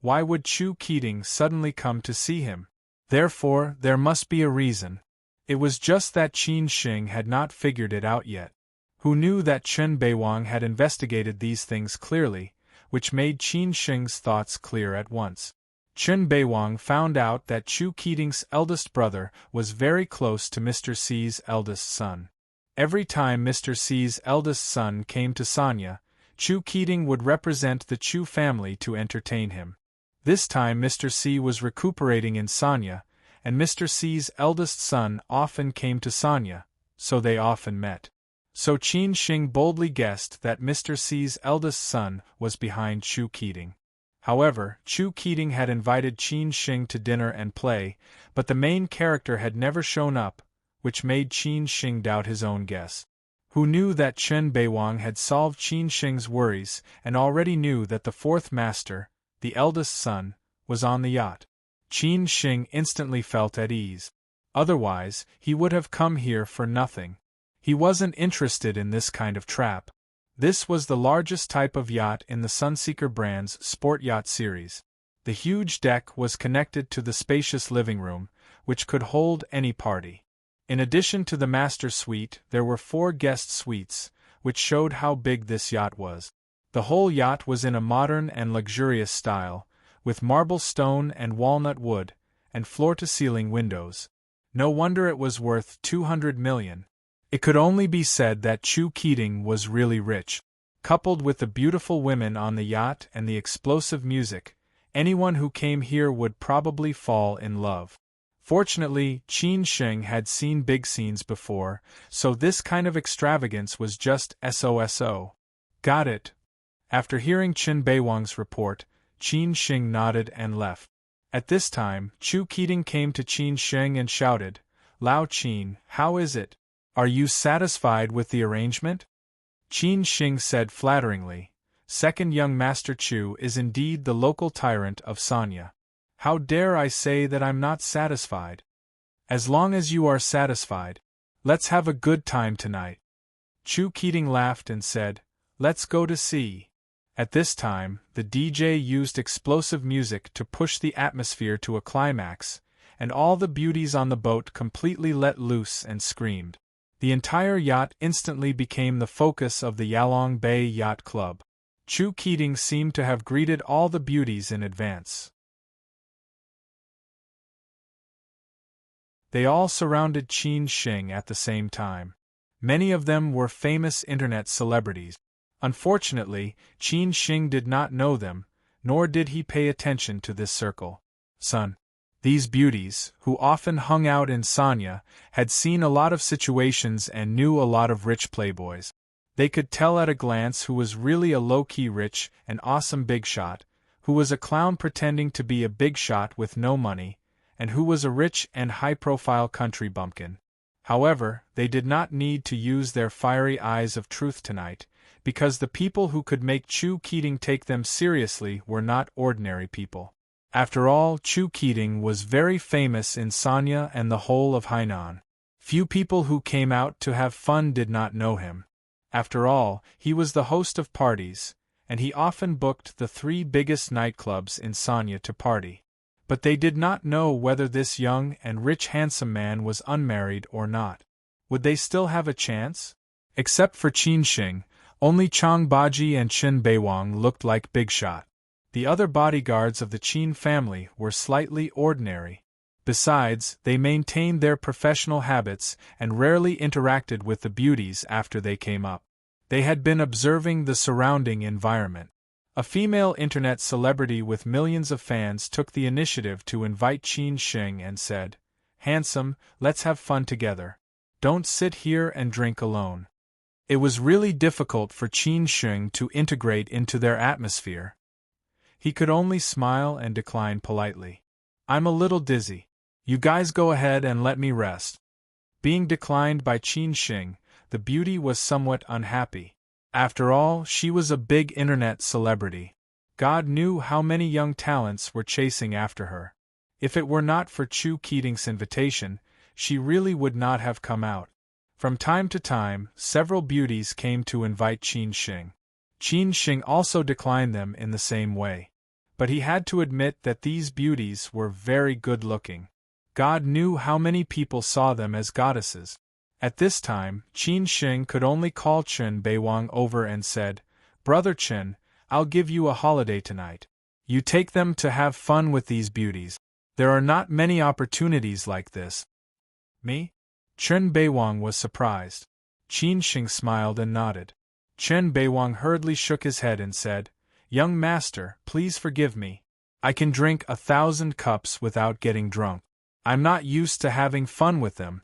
Speaker 1: Why would Chu Keating suddenly come to see him? Therefore, there must be a reason. It was just that Qin Shing had not figured it out yet. Who knew that Chen Beiwang had investigated these things clearly, which made Qin Shing's thoughts clear at once. Chen Beiwang found out that Chu Keating's eldest brother was very close to Mr. C's eldest son. Every time Mr. C's eldest son came to Sanya, Chu Keating would represent the Chu family to entertain him. This time Mr. C was recuperating in Sanya, and Mr. C's eldest son often came to Sanya, so they often met. So Qin Shing boldly guessed that Mr. C's eldest son was behind Chu Keating. However, Chu Keating had invited Qin Shing to dinner and play, but the main character had never shown up, which made Qin Shing doubt his own guess. Who knew that Chen Beiwang had solved Qin Shing's worries and already knew that the fourth master, the eldest son, was on the yacht. Qin Shing instantly felt at ease. Otherwise, he would have come here for nothing. He wasn't interested in this kind of trap. This was the largest type of yacht in the Sunseeker brand's sport yacht series. The huge deck was connected to the spacious living room, which could hold any party. In addition to the master suite, there were 4 guest suites, which showed how big this yacht was. The whole yacht was in a modern and luxurious style, with marble stone and walnut wood, and floor-to-ceiling windows. No wonder it was worth 200 million. It could only be said that Chu Keating was really rich. Coupled with the beautiful women on the yacht and the explosive music, anyone who came here would probably fall in love. Fortunately, Qin Shing had seen big scenes before, so this kind of extravagance was just SOSO. Got it. After hearing Chen Beiwang's report, Qin Shing nodded and left. At this time, Chu Keating came to Qin Shing and shouted, Lao Qin, how is it? Are you satisfied with the arrangement? Qin Shing said flatteringly, Second young Master Chu is indeed the local tyrant of Sanya. How dare I say that I'm not satisfied? As long as you are satisfied, let's have a good time tonight. Chu Keating laughed and said, "Let's go to see." At this time, the DJ used explosive music to push the atmosphere to a climax, and all the beauties on the boat completely let loose and screamed. The entire yacht instantly became the focus of the Yalong Bay Yacht Club. Chu Keating seemed to have greeted all the beauties in advance. They all surrounded Qin Shing at the same time. Many of them were famous internet celebrities. Unfortunately, Qin Shing did not know them, nor did he pay attention to this circle. These beauties, who often hung out in Sanya, had seen a lot of situations and knew a lot of rich playboys. They could tell at a glance who was really a low-key rich and awesome big shot, who was a clown pretending to be a big shot with no money, and who was a rich and high-profile country bumpkin. However, they did not need to use their fiery eyes of truth tonight, because the people who could make Chu Keating take them seriously were not ordinary people. After all, Chu Keating was very famous in Sanya and the whole of Hainan. Few people who came out to have fun did not know him. After all, he was the host of parties, and he often booked the 3 biggest nightclubs in Sanya to party. But they did not know whether this young and rich handsome man was unmarried or not. Would they still have a chance? Except for Qin Shing, only Chang Baji and Chen Beiwang looked like big shot. The other bodyguards of the Qin family were slightly ordinary. Besides, they maintained their professional habits and rarely interacted with the beauties after they came up. They had been observing the surrounding environment. A female internet celebrity with millions of fans took the initiative to invite Qin Shing and said, "Handsome, let's have fun together. Don't sit here and drink alone." It was really difficult for Qin Shing to integrate into their atmosphere. He could only smile and decline politely. "I'm a little dizzy. You guys go ahead and let me rest." Being declined by Qin Shing, the beauty was somewhat unhappy. After all, she was a big internet celebrity. God knew how many young talents were chasing after her. If it were not for Chu Keating's invitation, she really would not have come out. From time to time, several beauties came to invite Qin Shing. Qin Shing also declined them in the same way. But he had to admit that these beauties were very good-looking. God knew how many people saw them as goddesses. At this time, Qin Shing could only call Chen Beiwang over and said, "Brother Chen, I'll give you a holiday tonight. You take them to have fun with these beauties. There are not many opportunities like this." "Me?" Chen Beiwang was surprised. Qin Shing smiled and nodded. Chen Beiwang hurriedly shook his head and said, "Young master, please forgive me. I can drink 1,000 cups without getting drunk. I'm not used to having fun with them."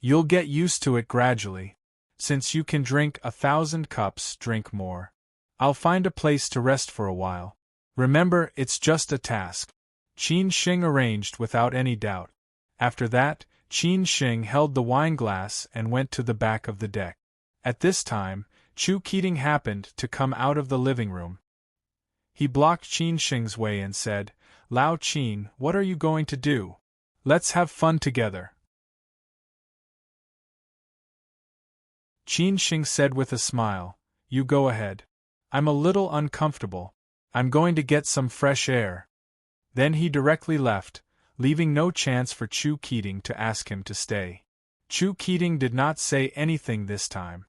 Speaker 1: "You'll get used to it gradually. Since you can drink 1,000 cups, drink more. I'll find a place to rest for a while. Remember, it's just a task." Qin Shing arranged without any doubt. After that, Qin Shing held the wine glass and went to the back of the deck. At this time, Chu Keating happened to come out of the living room. He blocked Qin Shing's way and said, "Lao Qin, what are you going to do? Let's have fun together." Qin Shing said with a smile, "You go ahead. I'm a little uncomfortable. I'm going to get some fresh air." Then he directly left, leaving no chance for Chu Keating to ask him to stay. Chu Keating did not say anything this time.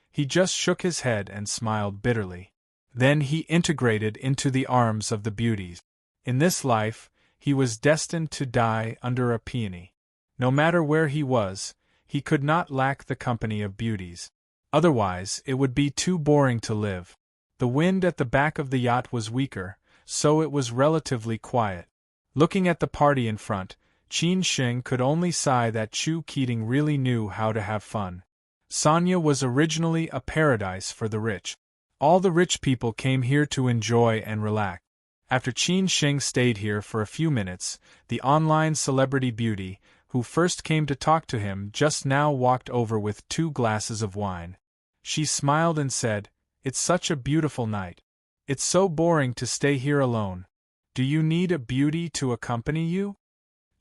Speaker 1: He just shook his head and smiled bitterly. Then he integrated into the arms of the beauties. In this life, he was destined to die under a peony. No matter where he was, he could not lack the company of beauties. Otherwise, it would be too boring to live. The wind at the back of the yacht was weaker, so it was relatively quiet. Looking at the party in front, Qin Shing could only sigh that Chu Keating really knew how to have fun. Sanya was originally a paradise for the rich. All the rich people came here to enjoy and relax. After Qin Shing stayed here for a few minutes, the online celebrity beauty, who first came to talk to him, just now walked over with 2 glasses of wine. She smiled and said, "It's such a beautiful night. It's so boring to stay here alone. Do you need a beauty to accompany you?"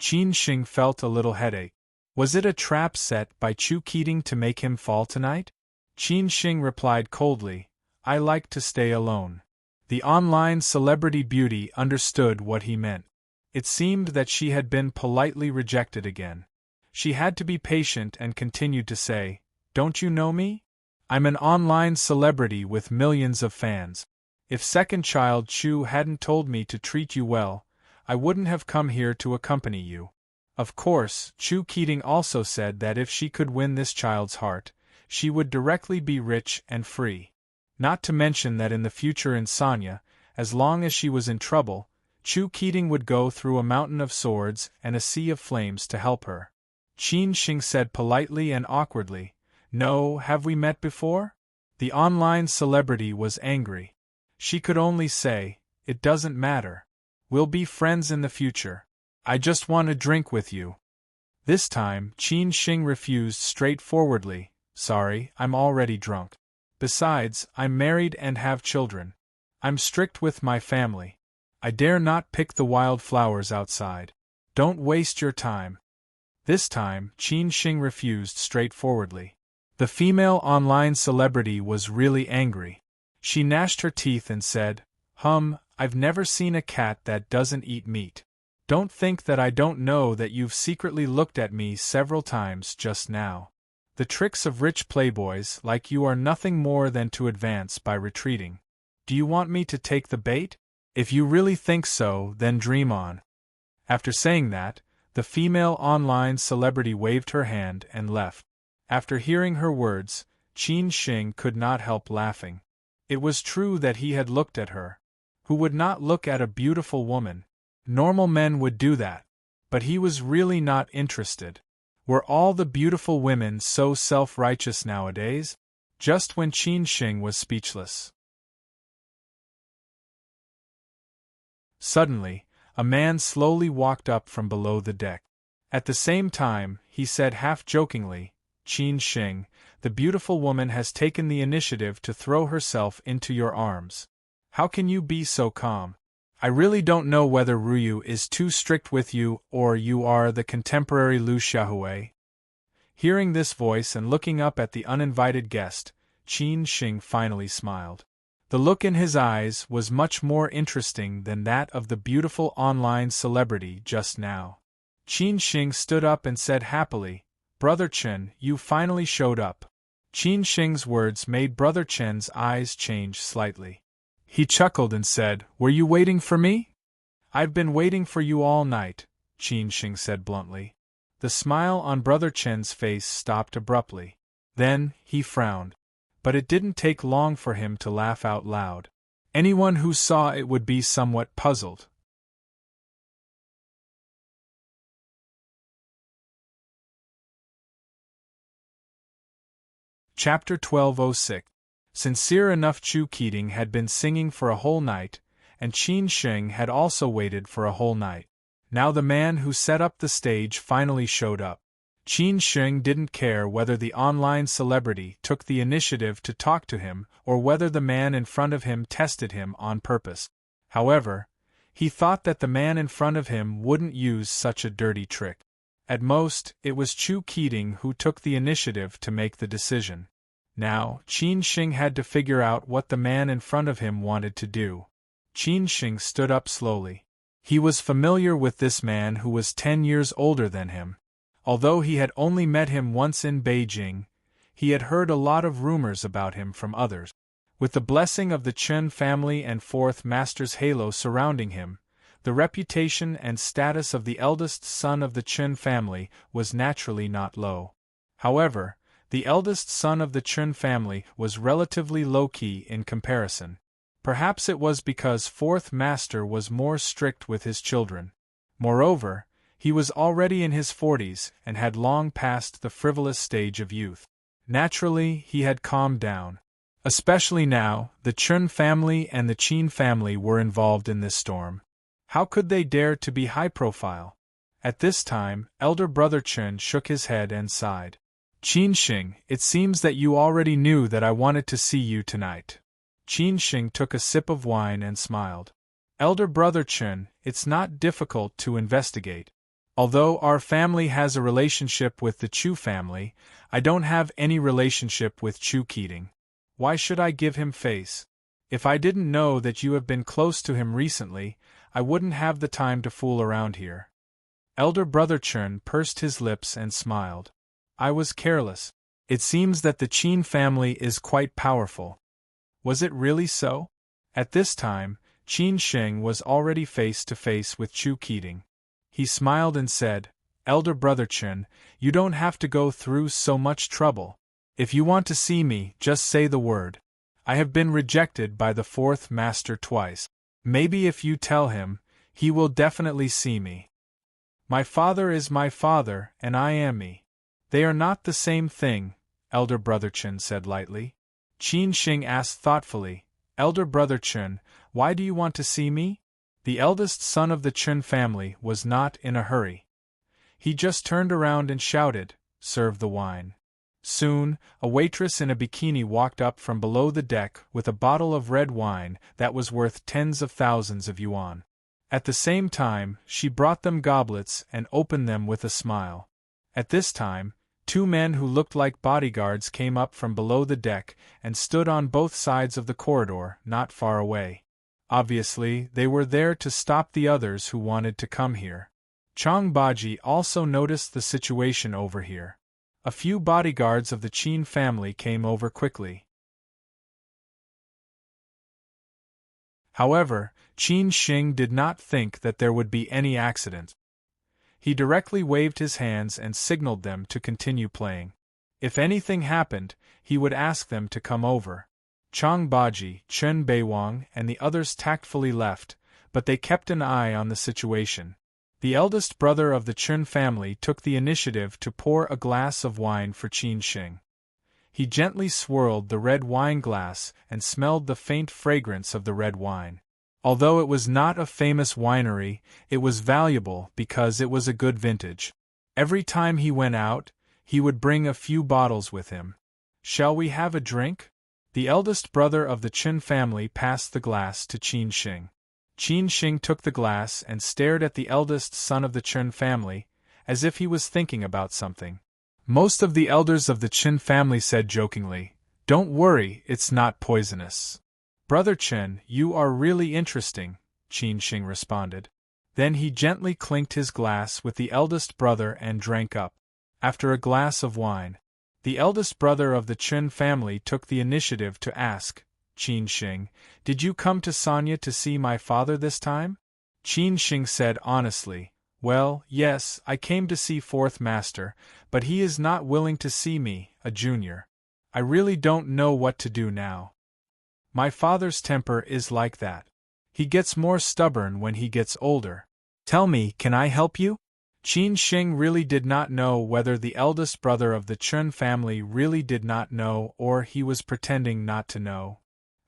Speaker 1: Qin Shing felt a little headache. Was it a trap set by Chu Keating to make him fall tonight? Qin Shing replied coldly, I like to stay alone. The online celebrity beauty understood what he meant. It seemed that she had been politely rejected again. She had to be patient and continued to say, Don't you know me? I'm an online celebrity with millions of fans. If second child Chu hadn't told me to treat you well, I wouldn't have come here to accompany you. Of course, Chu Keating also said that if she could win this child's heart, she would directly be rich and free. Not to mention that in the future in Sanya, as long as she was in trouble, Chu Keating would go through a mountain of swords and a sea of flames to help her. Qin Shing said politely and awkwardly, No, have we met before? The online celebrity was angry. She could only say, It doesn't matter. We'll be friends in the future. I just want to drink with you. This time, Qin Shing refused straightforwardly, Sorry, I'm already drunk. Besides, I'm married and have children. I'm strict with my family. I dare not pick the wild flowers outside. Don't waste your time. This time, Qin Shing refused straightforwardly. The female online celebrity was really angry. She gnashed her teeth and said, I've never seen a cat that doesn't eat meat. Don't think that I don't know that you've secretly looked at me several times just now. The tricks of rich playboys like you are nothing more than to advance by retreating. Do you want me to take the bait? If you really think so, then dream on. After saying that, the female online celebrity waved her hand and left. After hearing her words, Qin Shing could not help laughing. It was true that he had looked at her. Who would not look at a beautiful woman? Normal men would do that. But he was really not interested. Were all the beautiful women so self-righteous nowadays? Just when Qin Shing was speechless. Suddenly, a man slowly walked up from below the deck. At the same time, he said half-jokingly, Qin Shing, the beautiful woman has taken the initiative to throw herself into your arms. How can you be so calm? I really don't know whether Ruyu is too strict with you or you are the contemporary Lu Xiaohui. Hearing this voice and looking up at the uninvited guest, Qin Shing finally smiled. The look in his eyes was much more interesting than that of the beautiful online celebrity just now. Qin Shing stood up and said happily, Brother Chen, you finally showed up. Qin Shing's words made Brother Chen's eyes change slightly. He chuckled and said, Were you waiting for me? I've been waiting for you all night, Qin Shing said bluntly. The smile on Brother Chen's face stopped abruptly. Then, he frowned. But it didn't take long for him to laugh out loud. Anyone who saw it would be somewhat puzzled. Chapter 1206. Sincere enough, Chu Keating had been singing for a whole night, and Qin Shing had also waited for a whole night. Now the man who set up the stage finally showed up. Qin Shing didn't care whether the online celebrity took the initiative to talk to him or whether the man in front of him tested him on purpose. However, he thought that the man in front of him wouldn't use such a dirty trick. At most, it was Chu Keating who took the initiative to make the decision. Now, Qin Shing had to figure out what the man in front of him wanted to do. Qin Shing stood up slowly. He was familiar with this man who was 10 years older than him. Although he had only met him once in Beijing, he had heard a lot of rumors about him from others. With the blessing of the Chen family and fourth master's halo surrounding him, the reputation and status of the eldest son of the Chen family was naturally not low. However, the eldest son of the Chen family was relatively low-key in comparison. Perhaps it was because fourth master was more strict with his children. Moreover, he was already in his 40s and had long passed the frivolous stage of youth. Naturally, he had calmed down. Especially now, the Chen family and the Qin family were involved in this storm. How could they dare to be high-profile? At this time, elder brother Chen shook his head and sighed. Qin Shing, it seems that you already knew that I wanted to see you tonight. Qin Shing took a sip of wine and smiled. Elder brother Chen, it's not difficult to investigate. Although our family has a relationship with the Chu family, I don't have any relationship with Chu Keating. Why should I give him face? If I didn't know that you have been close to him recently, I wouldn't have the time to fool around here. Elder Brother Chun pursed his lips and smiled. I was careless. It seems that the Qin family is quite powerful. Was it really so? At this time, Qin Sheng was already face to face with Chu Keating. He smiled and said, Elder Brother Chun, you don't have to go through so much trouble. If you want to see me, just say the word. I have been rejected by the fourth master twice. Maybe if you tell him, he will definitely see me. My father is my father, and I am me. They are not the same thing, Elder Brother Chun said lightly. Qin Sheng asked thoughtfully, Elder Brother Chun, why do you want to see me? The eldest son of the Chun family was not in a hurry. He just turned around and shouted, serve the wine. Soon, a waitress in a bikini walked up from below the deck with a bottle of red wine that was worth tens of thousands of yuan. At the same time, she brought them goblets and opened them with a smile. At this time, two men who looked like bodyguards came up from below the deck and stood on both sides of the corridor, not far away. Obviously, they were there to stop the others who wanted to come here. Chang Baji also noticed the situation over here. A few bodyguards of the Qin family came over quickly. However, Qin Sheng did not think that there would be any accident. He directly waved his hands and signaled them to continue playing. If anything happened, he would ask them to come over. Chang Baji, Chen Beiwang, and the others tactfully left, but they kept an eye on the situation. The eldest brother of the Chun family took the initiative to pour a glass of wine for Qin Sheng. He gently swirled the red wine glass and smelled the faint fragrance of the red wine. Although it was not a famous winery, it was valuable because it was a good vintage. Every time he went out, he would bring a few bottles with him. Shall we have a drink? The eldest brother of the Chun family passed the glass to Qin Sheng. Qin Sheng took the glass and stared at the eldest son of the Chun family, as if he was thinking about something. Most of the elders of the Chun family said jokingly, "Don't worry, it's not poisonous." "Brother Chen, you are really interesting," Qin Sheng responded. Then he gently clinked his glass with the eldest brother and drank up. After a glass of wine, the eldest brother of the Chun family took the initiative to ask, "Qin Sheng, did you come to Sanya to see my father this time?" Qin Sheng said honestly, "Well, yes, I came to see fourth master, but he is not willing to see me, a junior. I really don't know what to do now. My father's temper is like that. He gets more stubborn when he gets older. Tell me, can I help you?" Qin Sheng really did not know whether the eldest brother of the Chun family really did not know or he was pretending not to know.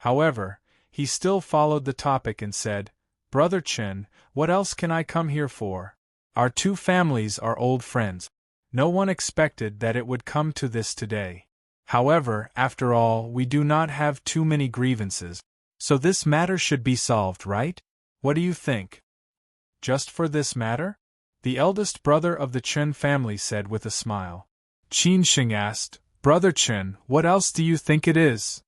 Speaker 1: However, he still followed the topic and said, "Brother Chen, what else can I come here for? Our two families are old friends. No one expected that it would come to this today. However, after all, we do not have too many grievances, so this matter should be solved, right? What do you think?" "Just for this matter?" the eldest brother of the Chen family said with a smile. Qin Sheng asked, "Brother Chen, what else do you think it is?"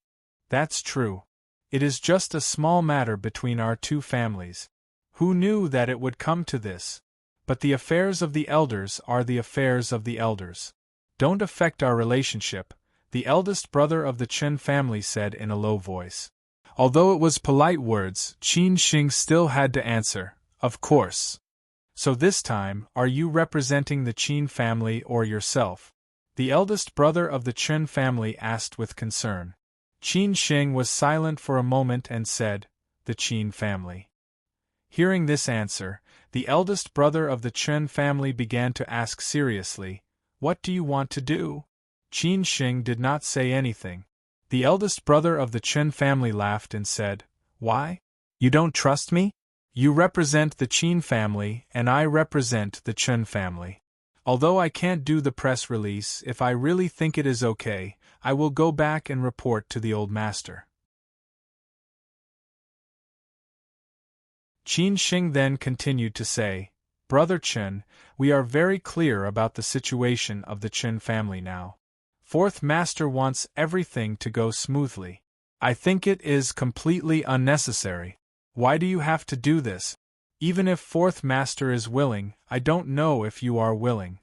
Speaker 1: "That's true. It is just a small matter between our two families. Who knew that it would come to this? But the affairs of the elders are the affairs of the elders. Don't affect our relationship," the eldest brother of the Chen family said in a low voice. Although it was polite words, Qin Sheng still had to answer, "Of course." "So this time, are you representing the Qin family or yourself?" the eldest brother of the Chen family asked with concern. Qin Sheng was silent for a moment and said, "The Qin family." Hearing this answer, the eldest brother of the Chen family began to ask seriously, "What do you want to do?" Qin Sheng did not say anything. The eldest brother of the Chen family laughed and said, "Why? You don't trust me? You represent the Qin family and I represent the Chen family. Although I can't do the press release, if I really think it is okay, I will go back and report to the old master." Qin Sheng then continued to say, Brother Chen, we are very clear about the situation of the Chen family now. Fourth Master wants everything to go smoothly. I think it is completely unnecessary. Why do you have to do this? Even if Fourth Master is willing, I don't know if you are willing.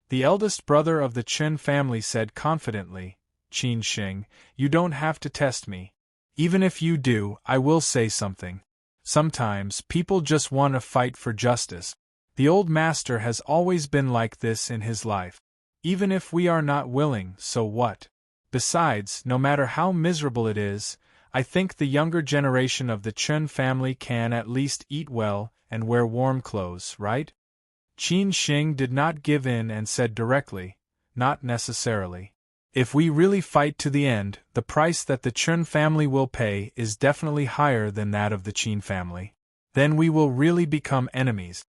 Speaker 1: The eldest brother of the Chen family said confidently, Qin Xing, you don't have to test me. Even if you do, I will say something. Sometimes people just want to fight for justice. The old master has always been like this in his life. Even if we are not willing, so what? Besides, no matter how miserable it is, I think the younger generation of the Chen family can at least eat well and wear warm clothes, right? Qin Xing did not give in and said directly, not necessarily. If we really fight to the end, the price that the Chen family will pay is definitely higher than that of the Qin family. Then we will really become enemies.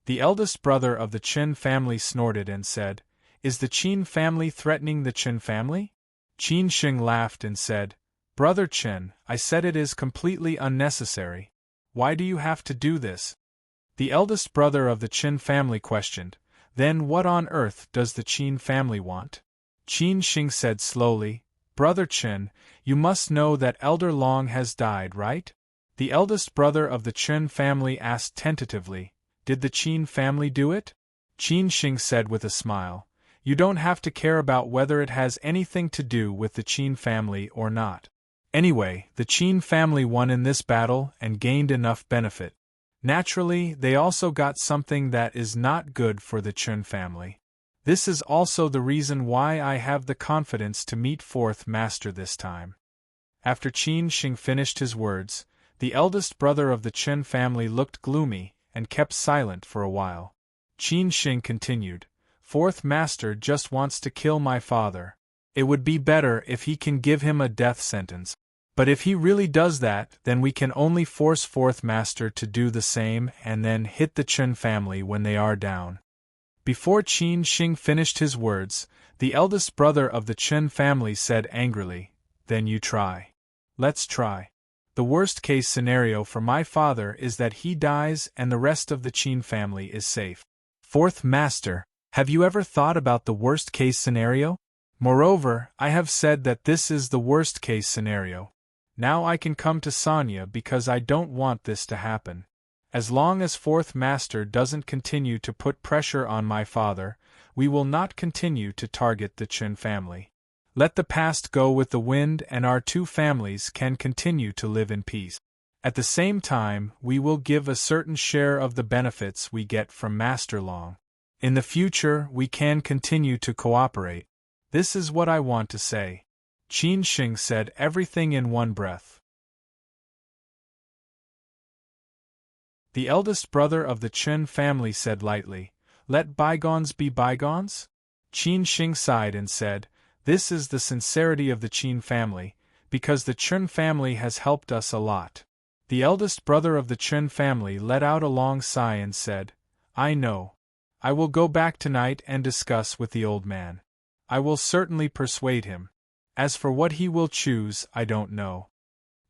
Speaker 1: The eldest brother of the Chen family snorted and said, Is the Qin family threatening the Chen family? Qin Xing laughed and said, Brother Chen, I said it is completely unnecessary. Why do you have to do this? The eldest brother of the Chen family questioned, Then what on earth does the Qin family want? Qin Xing said slowly, Brother Chen, you must know that Elder Long has died, right? The eldest brother of the Chen family asked tentatively, Did the Qin family do it? Qin Xing said with a smile, You don't have to care about whether it has anything to do with the Qin family or not. Anyway, the Qin family won in this battle and gained enough benefit. Naturally, they also got something that is not good for the Chen family. This is also the reason why I have the confidence to meet Fourth Master this time. After Qin Xing finished his words, the eldest brother of the Chen family looked gloomy and kept silent for a while. Qin Xing continued, Fourth Master just wants to kill my father. It would be better if he can give him a death sentence. But if he really does that, then we can only force Fourth Master to do the same and then hit the Chen family when they are down. Before Qin Xing finished his words, the eldest brother of the Chen family said angrily, Then you try. Let's try. The worst-case scenario for my father is that he dies and the rest of the Qin family is safe. Fourth Master, have you ever thought about the worst-case scenario? Moreover, I have said that this is the worst-case scenario. Now I can come to Sanya because I don't want this to happen. As long as Fourth Master doesn't continue to put pressure on my father, we will not continue to target the Chen family. Let the past go with the wind and our two families can continue to live in peace. At the same time, we will give a certain share of the benefits we get from Master Long. In the future, we can continue to cooperate. This is what I want to say. Qin Xing said everything in one breath. The eldest brother of the Chen family said lightly, Let bygones be bygones? Qin Xing sighed and said, This is the sincerity of the Qin family, because the Chen family has helped us a lot. The eldest brother of the Chen family let out a long sigh and said, I know. I will go back tonight and discuss with the old man. I will certainly persuade him. As for what he will choose, I don't know.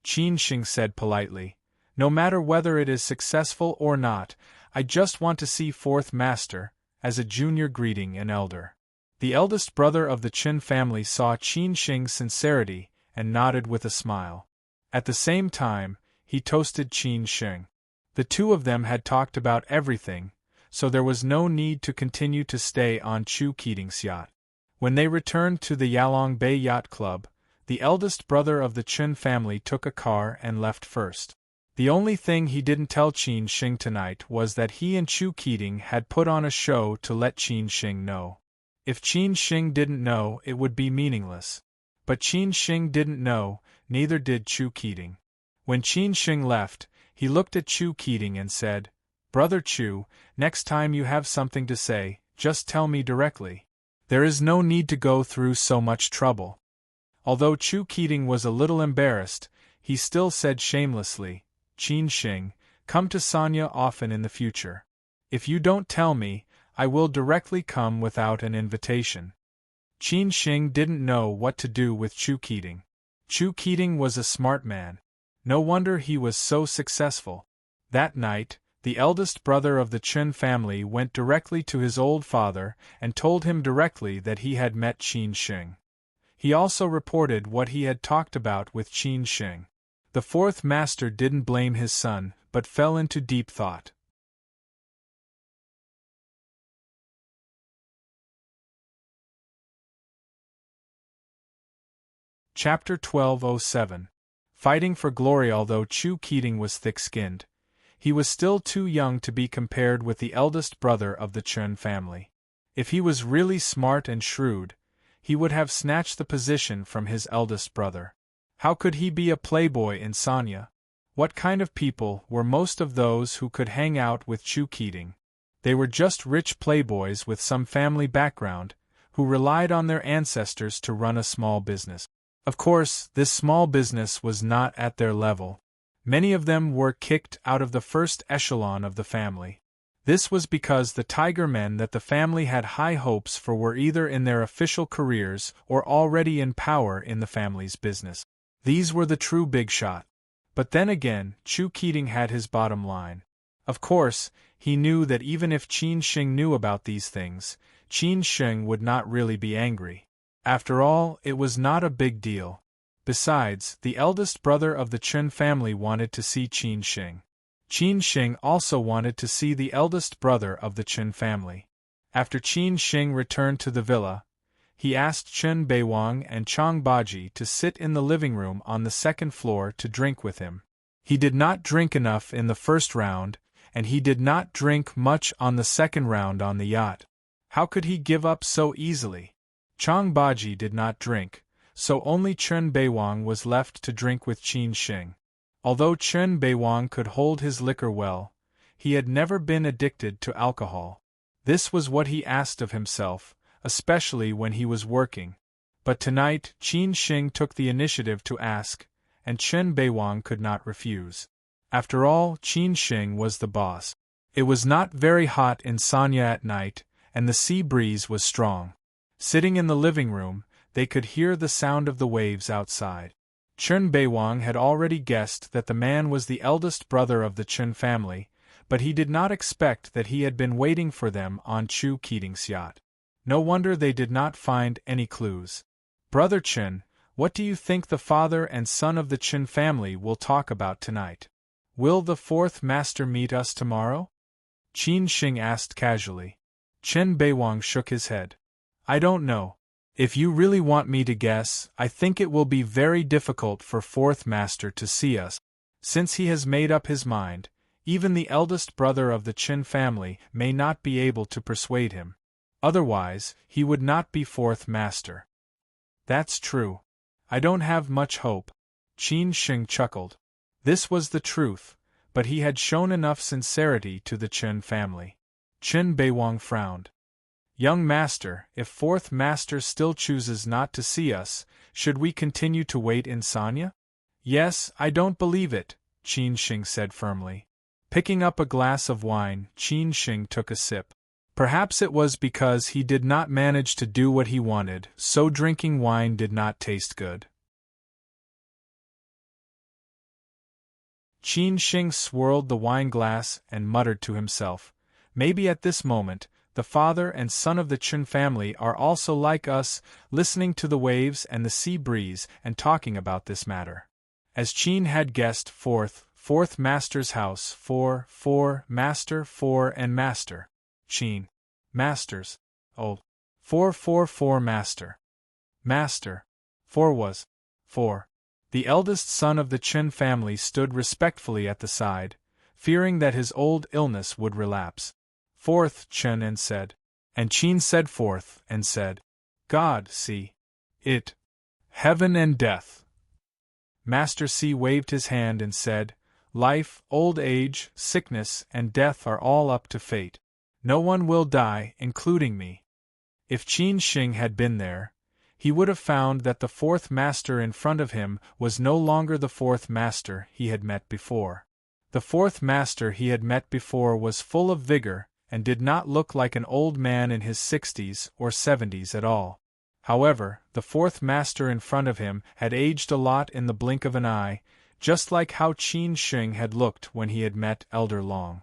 Speaker 1: Qin Xing said politely, No matter whether it is successful or not, I just want to see Fourth Master, as a junior greeting an elder. The eldest brother of the Chen family saw Qin Xing's sincerity and nodded with a smile. At the same time, he toasted Qin Xing. The two of them had talked about everything, so there was no need to continue to stay on Chu Keating's yacht. When they returned to the Yalong Bay Yacht Club, the eldest brother of the Chen family took a car and left first. The only thing he didn't tell Qin Xing tonight was that he and Chu Keating had put on a show to let Qin Xing know. If Qin Xing didn't know, it would be meaningless. But Qin Xing didn't know, neither did Chu Keating. When Qin Xing left, he looked at Chu Keating and said, Brother Chu, next time you have something to say, just tell me directly. There is no need to go through so much trouble. Although Chu Keating was a little embarrassed, he still said shamelessly, Qin Xing, come to Sanya often in the future. If you don't tell me, I will directly come without an invitation. Qin Xing didn't know what to do with Chu Keating. Chu Keating was a smart man. No wonder he was so successful. That night, The eldest brother of the Chen family went directly to his old father and told him directly that he had met Qin Sheng. He also reported what he had talked about with Qin Sheng. The fourth master didn't blame his son, but fell into deep thought. Chapter 1207. Fighting for Glory. Although Chu Keating was thick-skinned, he was still too young to be compared with the eldest brother of the Chen family. If he was really smart and shrewd, he would have snatched the position from his eldest brother. How could he be a playboy in Sanya? What kind of people were most of those who could hang out with Chu Keating? They were just rich playboys with some family background, who relied on their ancestors to run a small business. Of course, this small business was not at their level. Many of them were kicked out of the first echelon of the family. This was because the tiger men that the family had high hopes for were either in their official careers or already in power in the family's business. These were the true big shot. But then again, Chu Keating had his bottom line. Of course, he knew that even if Qin Sheng knew about these things, Qin Sheng would not really be angry. After all, it was not a big deal. Besides, the eldest brother of the Chen family wanted to see Qin Sheng. Qin Sheng also wanted to see the eldest brother of the Chen family. After Qin Sheng returned to the villa, he asked Chen Beiwang and Chang Baji to sit in the living room on the second floor to drink with him. He did not drink enough in the first round, and he did not drink much on the second round on the yacht. How could he give up so easily? Chang Baji did not drink, so only Chen Beiwang was left to drink with Qin Sheng. Although Chen Beiwang could hold his liquor well, he had never been addicted to alcohol. This was what he asked of himself, especially when he was working. But tonight Qin Sheng took the initiative to ask, and Chen Beiwang could not refuse. After all, Qin Sheng was the boss. It was not very hot in Sanya at night, and the sea breeze was strong. Sitting in the living room, they could hear the sound of the waves outside. Chen Beiwang had already guessed that the man was the eldest brother of the Chen family, but he did not expect that he had been waiting for them on Chu Keating's yacht. No wonder they did not find any clues. Brother Chen, what do you think the father and son of the Chen family will talk about tonight? Will the fourth master meet us tomorrow? Qin Sheng asked casually. Chen Beiwang shook his head. I don't know. If you really want me to guess, I think it will be very difficult for fourth master to see us. Since he has made up his mind, even the eldest brother of the Chen family may not be able to persuade him. Otherwise, he would not be fourth master. That's true. I don't have much hope. Qin Sheng chuckled. This was the truth, but he had shown enough sincerity to the Chen family. Chen Beiwang frowned. Young master, if fourth master still chooses not to see us, should we continue to wait in Sanya? Yes, I don't believe it, Qin Sheng said firmly. Picking up a glass of wine, Qin Sheng took a sip. Perhaps it was because he did not manage to do what he wanted, so drinking wine did not taste good. Qin Sheng swirled the wine glass and muttered to himself, maybe at this moment, the father and son of the Chen family are also like us, listening to the waves and the sea breeze and talking about this matter. As Qin had guessed, fourth master's house, four, master, and master. Qin. Masters. Oh. Four, master. Master. Four was. Four. The eldest son of the Chen family stood respectfully at the side, fearing that his old illness would relapse. Fourth, Chen and said. And Qin said fourth, and said, God, see. It. Heaven and death. Master C waved his hand and said, life, old age, sickness, and death are all up to fate. No one will die, including me. If Qin Sheng had been there, he would have found that the fourth master in front of him was no longer the fourth master he had met before. The fourth master he had met before was full of vigor, and did not look like an old man in his 60s or 70s at all. However, the fourth master in front of him had aged a lot in the blink of an eye, just like how Qin Sheng had looked when he had met Elder Long.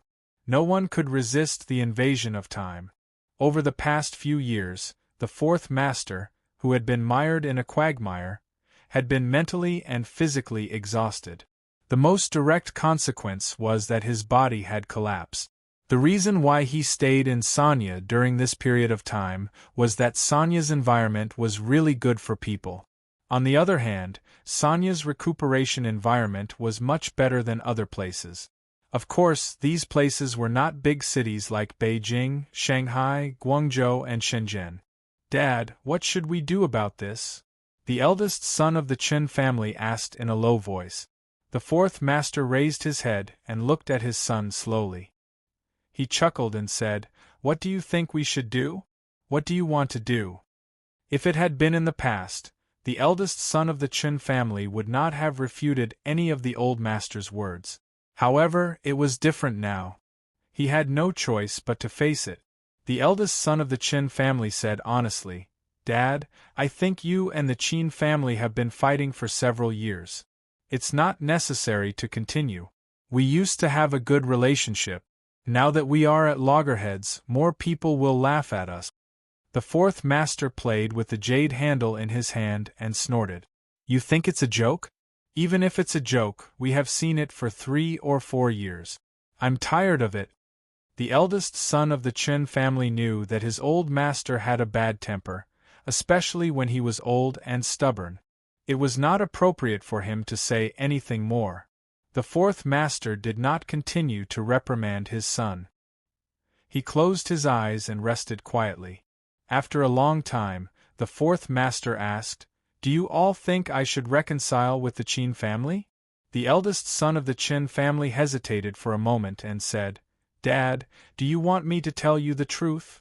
Speaker 1: No one could resist the invasion of time. Over the past few years, the fourth master, who had been mired in a quagmire, had been mentally and physically exhausted. The most direct consequence was that his body had collapsed. The reason why he stayed in Sonya during this period of time was that Sonya's environment was really good for people. On the other hand, Sonya's recuperation environment was much better than other places. Of course, these places were not big cities like Beijing, Shanghai, Guangzhou, and Shenzhen. "Dad, what should we do about this?" the eldest son of the Qin family asked in a low voice. The fourth master raised his head and looked at his son slowly. He chuckled and said, "What do you think we should do? What do you want to do?" If it had been in the past, the eldest son of the Qin family would not have refuted any of the old master's words. However, it was different now. He had no choice but to face it. The eldest son of the Qin family said honestly, "Dad, I think you and the Qin family have been fighting for several years. It's not necessary to continue. We used to have a good relationship. Now that we are at loggerheads, more people will laugh at us." The fourth master played with the jade handle in his hand and snorted. "You think it's a joke? Even if it's a joke, we have seen it for 3 or 4 years. I'm tired of it." The eldest son of the Qin family knew that his old master had a bad temper, especially when he was old and stubborn. It was not appropriate for him to say anything more. The fourth master did not continue to reprimand his son. He closed his eyes and rested quietly. After a long time, the fourth master asked, "Do you all think I should reconcile with the Qin family?" The eldest son of the Qin family hesitated for a moment and said, "Dad, do you want me to tell you the truth?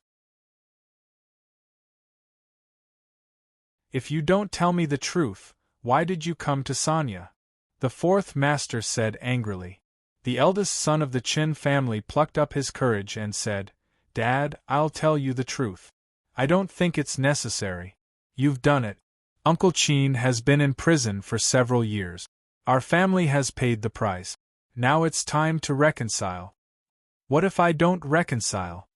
Speaker 1: If you don't tell me the truth, why did you come to Sonya?" the fourth master said angrily. The eldest son of the Qin family plucked up his courage and said, "Dad, I'll tell you the truth. I don't think it's necessary. You've done it. Uncle Qin has been in prison for several years. Our family has paid the price. Now it's time to reconcile." "What if I don't reconcile?"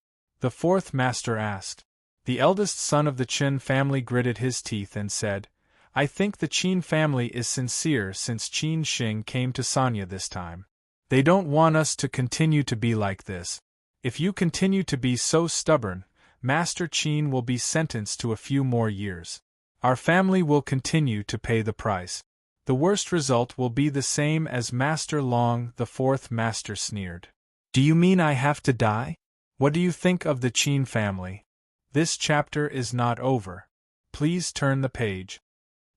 Speaker 1: the fourth master asked. The eldest son of the Qin family gritted his teeth and said, "I think the Qin family is sincere since Qin Xing came to Sonya this time. They don't want us to continue to be like this. If you continue to be so stubborn, Master Qin will be sentenced to a few more years. Our family will continue to pay the price. The worst result will be the same as Master Long," the fourth master sneered. "Do you mean I have to die? What do you think of the Qin family?" This chapter is not over. Please turn the page.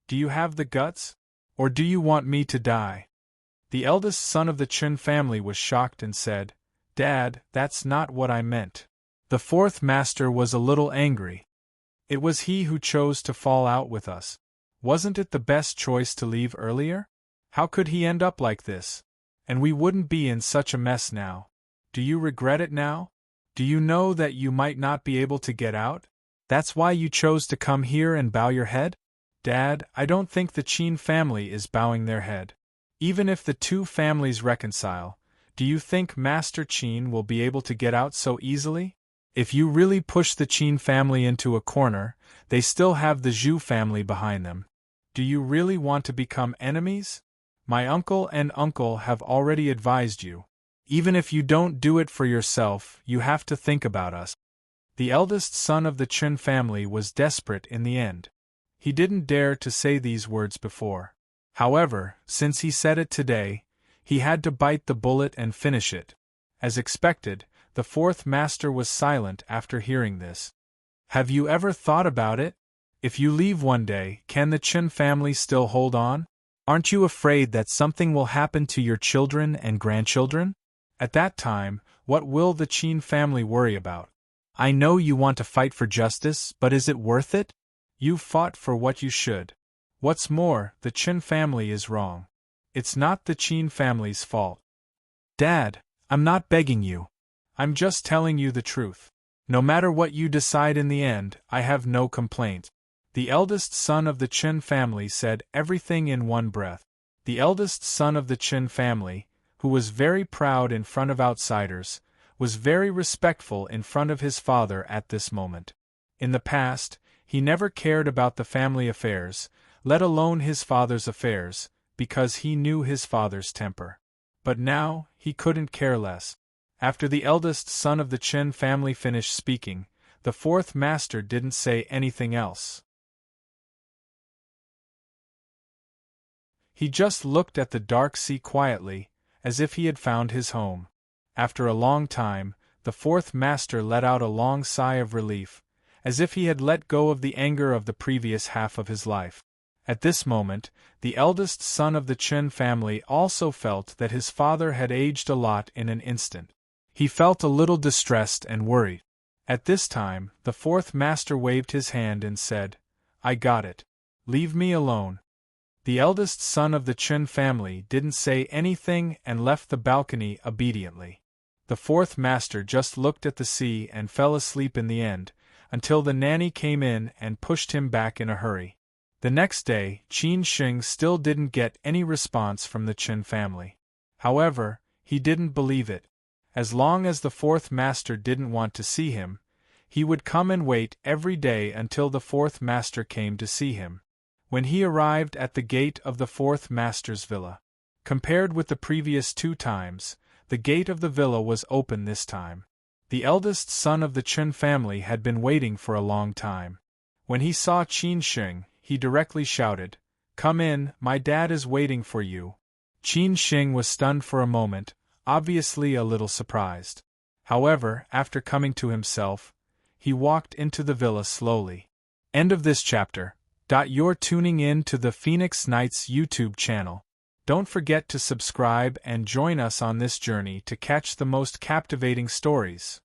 Speaker 1: Do you have the guts? Or do you want me to die? The eldest son of the Qin family was shocked and said, "Dad, that's not what I meant." The fourth master was a little angry. It was he who chose to fall out with us. Wasn't it the best choice to leave earlier? How could he end up like this? And we wouldn't be in such a mess now. Do you regret it now? Do you know that you might not be able to get out? That's why you chose to come here and bow your head? Dad, I don't think the Qin family is bowing their head. Even if the two families reconcile, do you think Master Qin will be able to get out so easily? If you really push the Qin family into a corner, they still have the Zhu family behind them. Do you really want to become enemies? My uncle and uncle have already advised you. Even if you don't do it for yourself, you have to think about us. The eldest son of the Qin family was desperate in the end. He didn't dare to say these words before. However, since he said it today, he had to bite the bullet and finish it. As expected, the fourth master was silent after hearing this. Have you ever thought about it? If you leave one day, can the Qin family still hold on? Aren't you afraid that something will happen to your children and grandchildren? At that time, what will the Qin family worry about? I know you want to fight for justice, but is it worth it? You've fought for what you should. What's more, the Qin family is wrong. It's not the Qin family's fault. Dad, I'm not begging you. I'm just telling you the truth. No matter what you decide in the end, I have no complaint. The eldest son of the Qin family said everything in one breath. The eldest son of the Qin family, who was very proud in front of outsiders, was very respectful in front of his father at this moment. In the past, he never cared about the family affairs, let alone his father's affairs, because he knew his father's temper. But now, he couldn't care less. After the eldest son of the Chen family finished speaking, the fourth master didn't say anything else. He just looked at the dark sea quietly, as if he had found his home. After a long time, the fourth master let out a long sigh of relief, as if he had let go of the anger of the previous half of his life. At this moment, the eldest son of the Chen family also felt that his father had aged a lot in an instant. He felt a little distressed and worried. At this time, the fourth master waved his hand and said, "I got it. Leave me alone." The eldest son of the Chen family didn't say anything and left the balcony obediently. The fourth master just looked at the sea and fell asleep in the end, until the nanny came in and pushed him back in a hurry. The next day, Qin Sheng still didn't get any response from the Chen family. However, he didn't believe it. As long as the fourth master didn't want to see him, he would come and wait every day until the fourth master came to see him. When he arrived at the gate of the fourth master's villa, compared with the previous 2 times, the gate of the villa was open this time. The eldest son of the Chen family had been waiting for a long time. When he saw Qin Sheng, he directly shouted, "Come in, my dad is waiting for you." Qin Sheng was stunned for a moment, obviously a little surprised. However, after coming to himself, he walked into the villa slowly. End of this chapter. You're tuning in to the Phoenix Knights YouTube channel. Don't forget to subscribe and join us on this journey to catch the most captivating stories.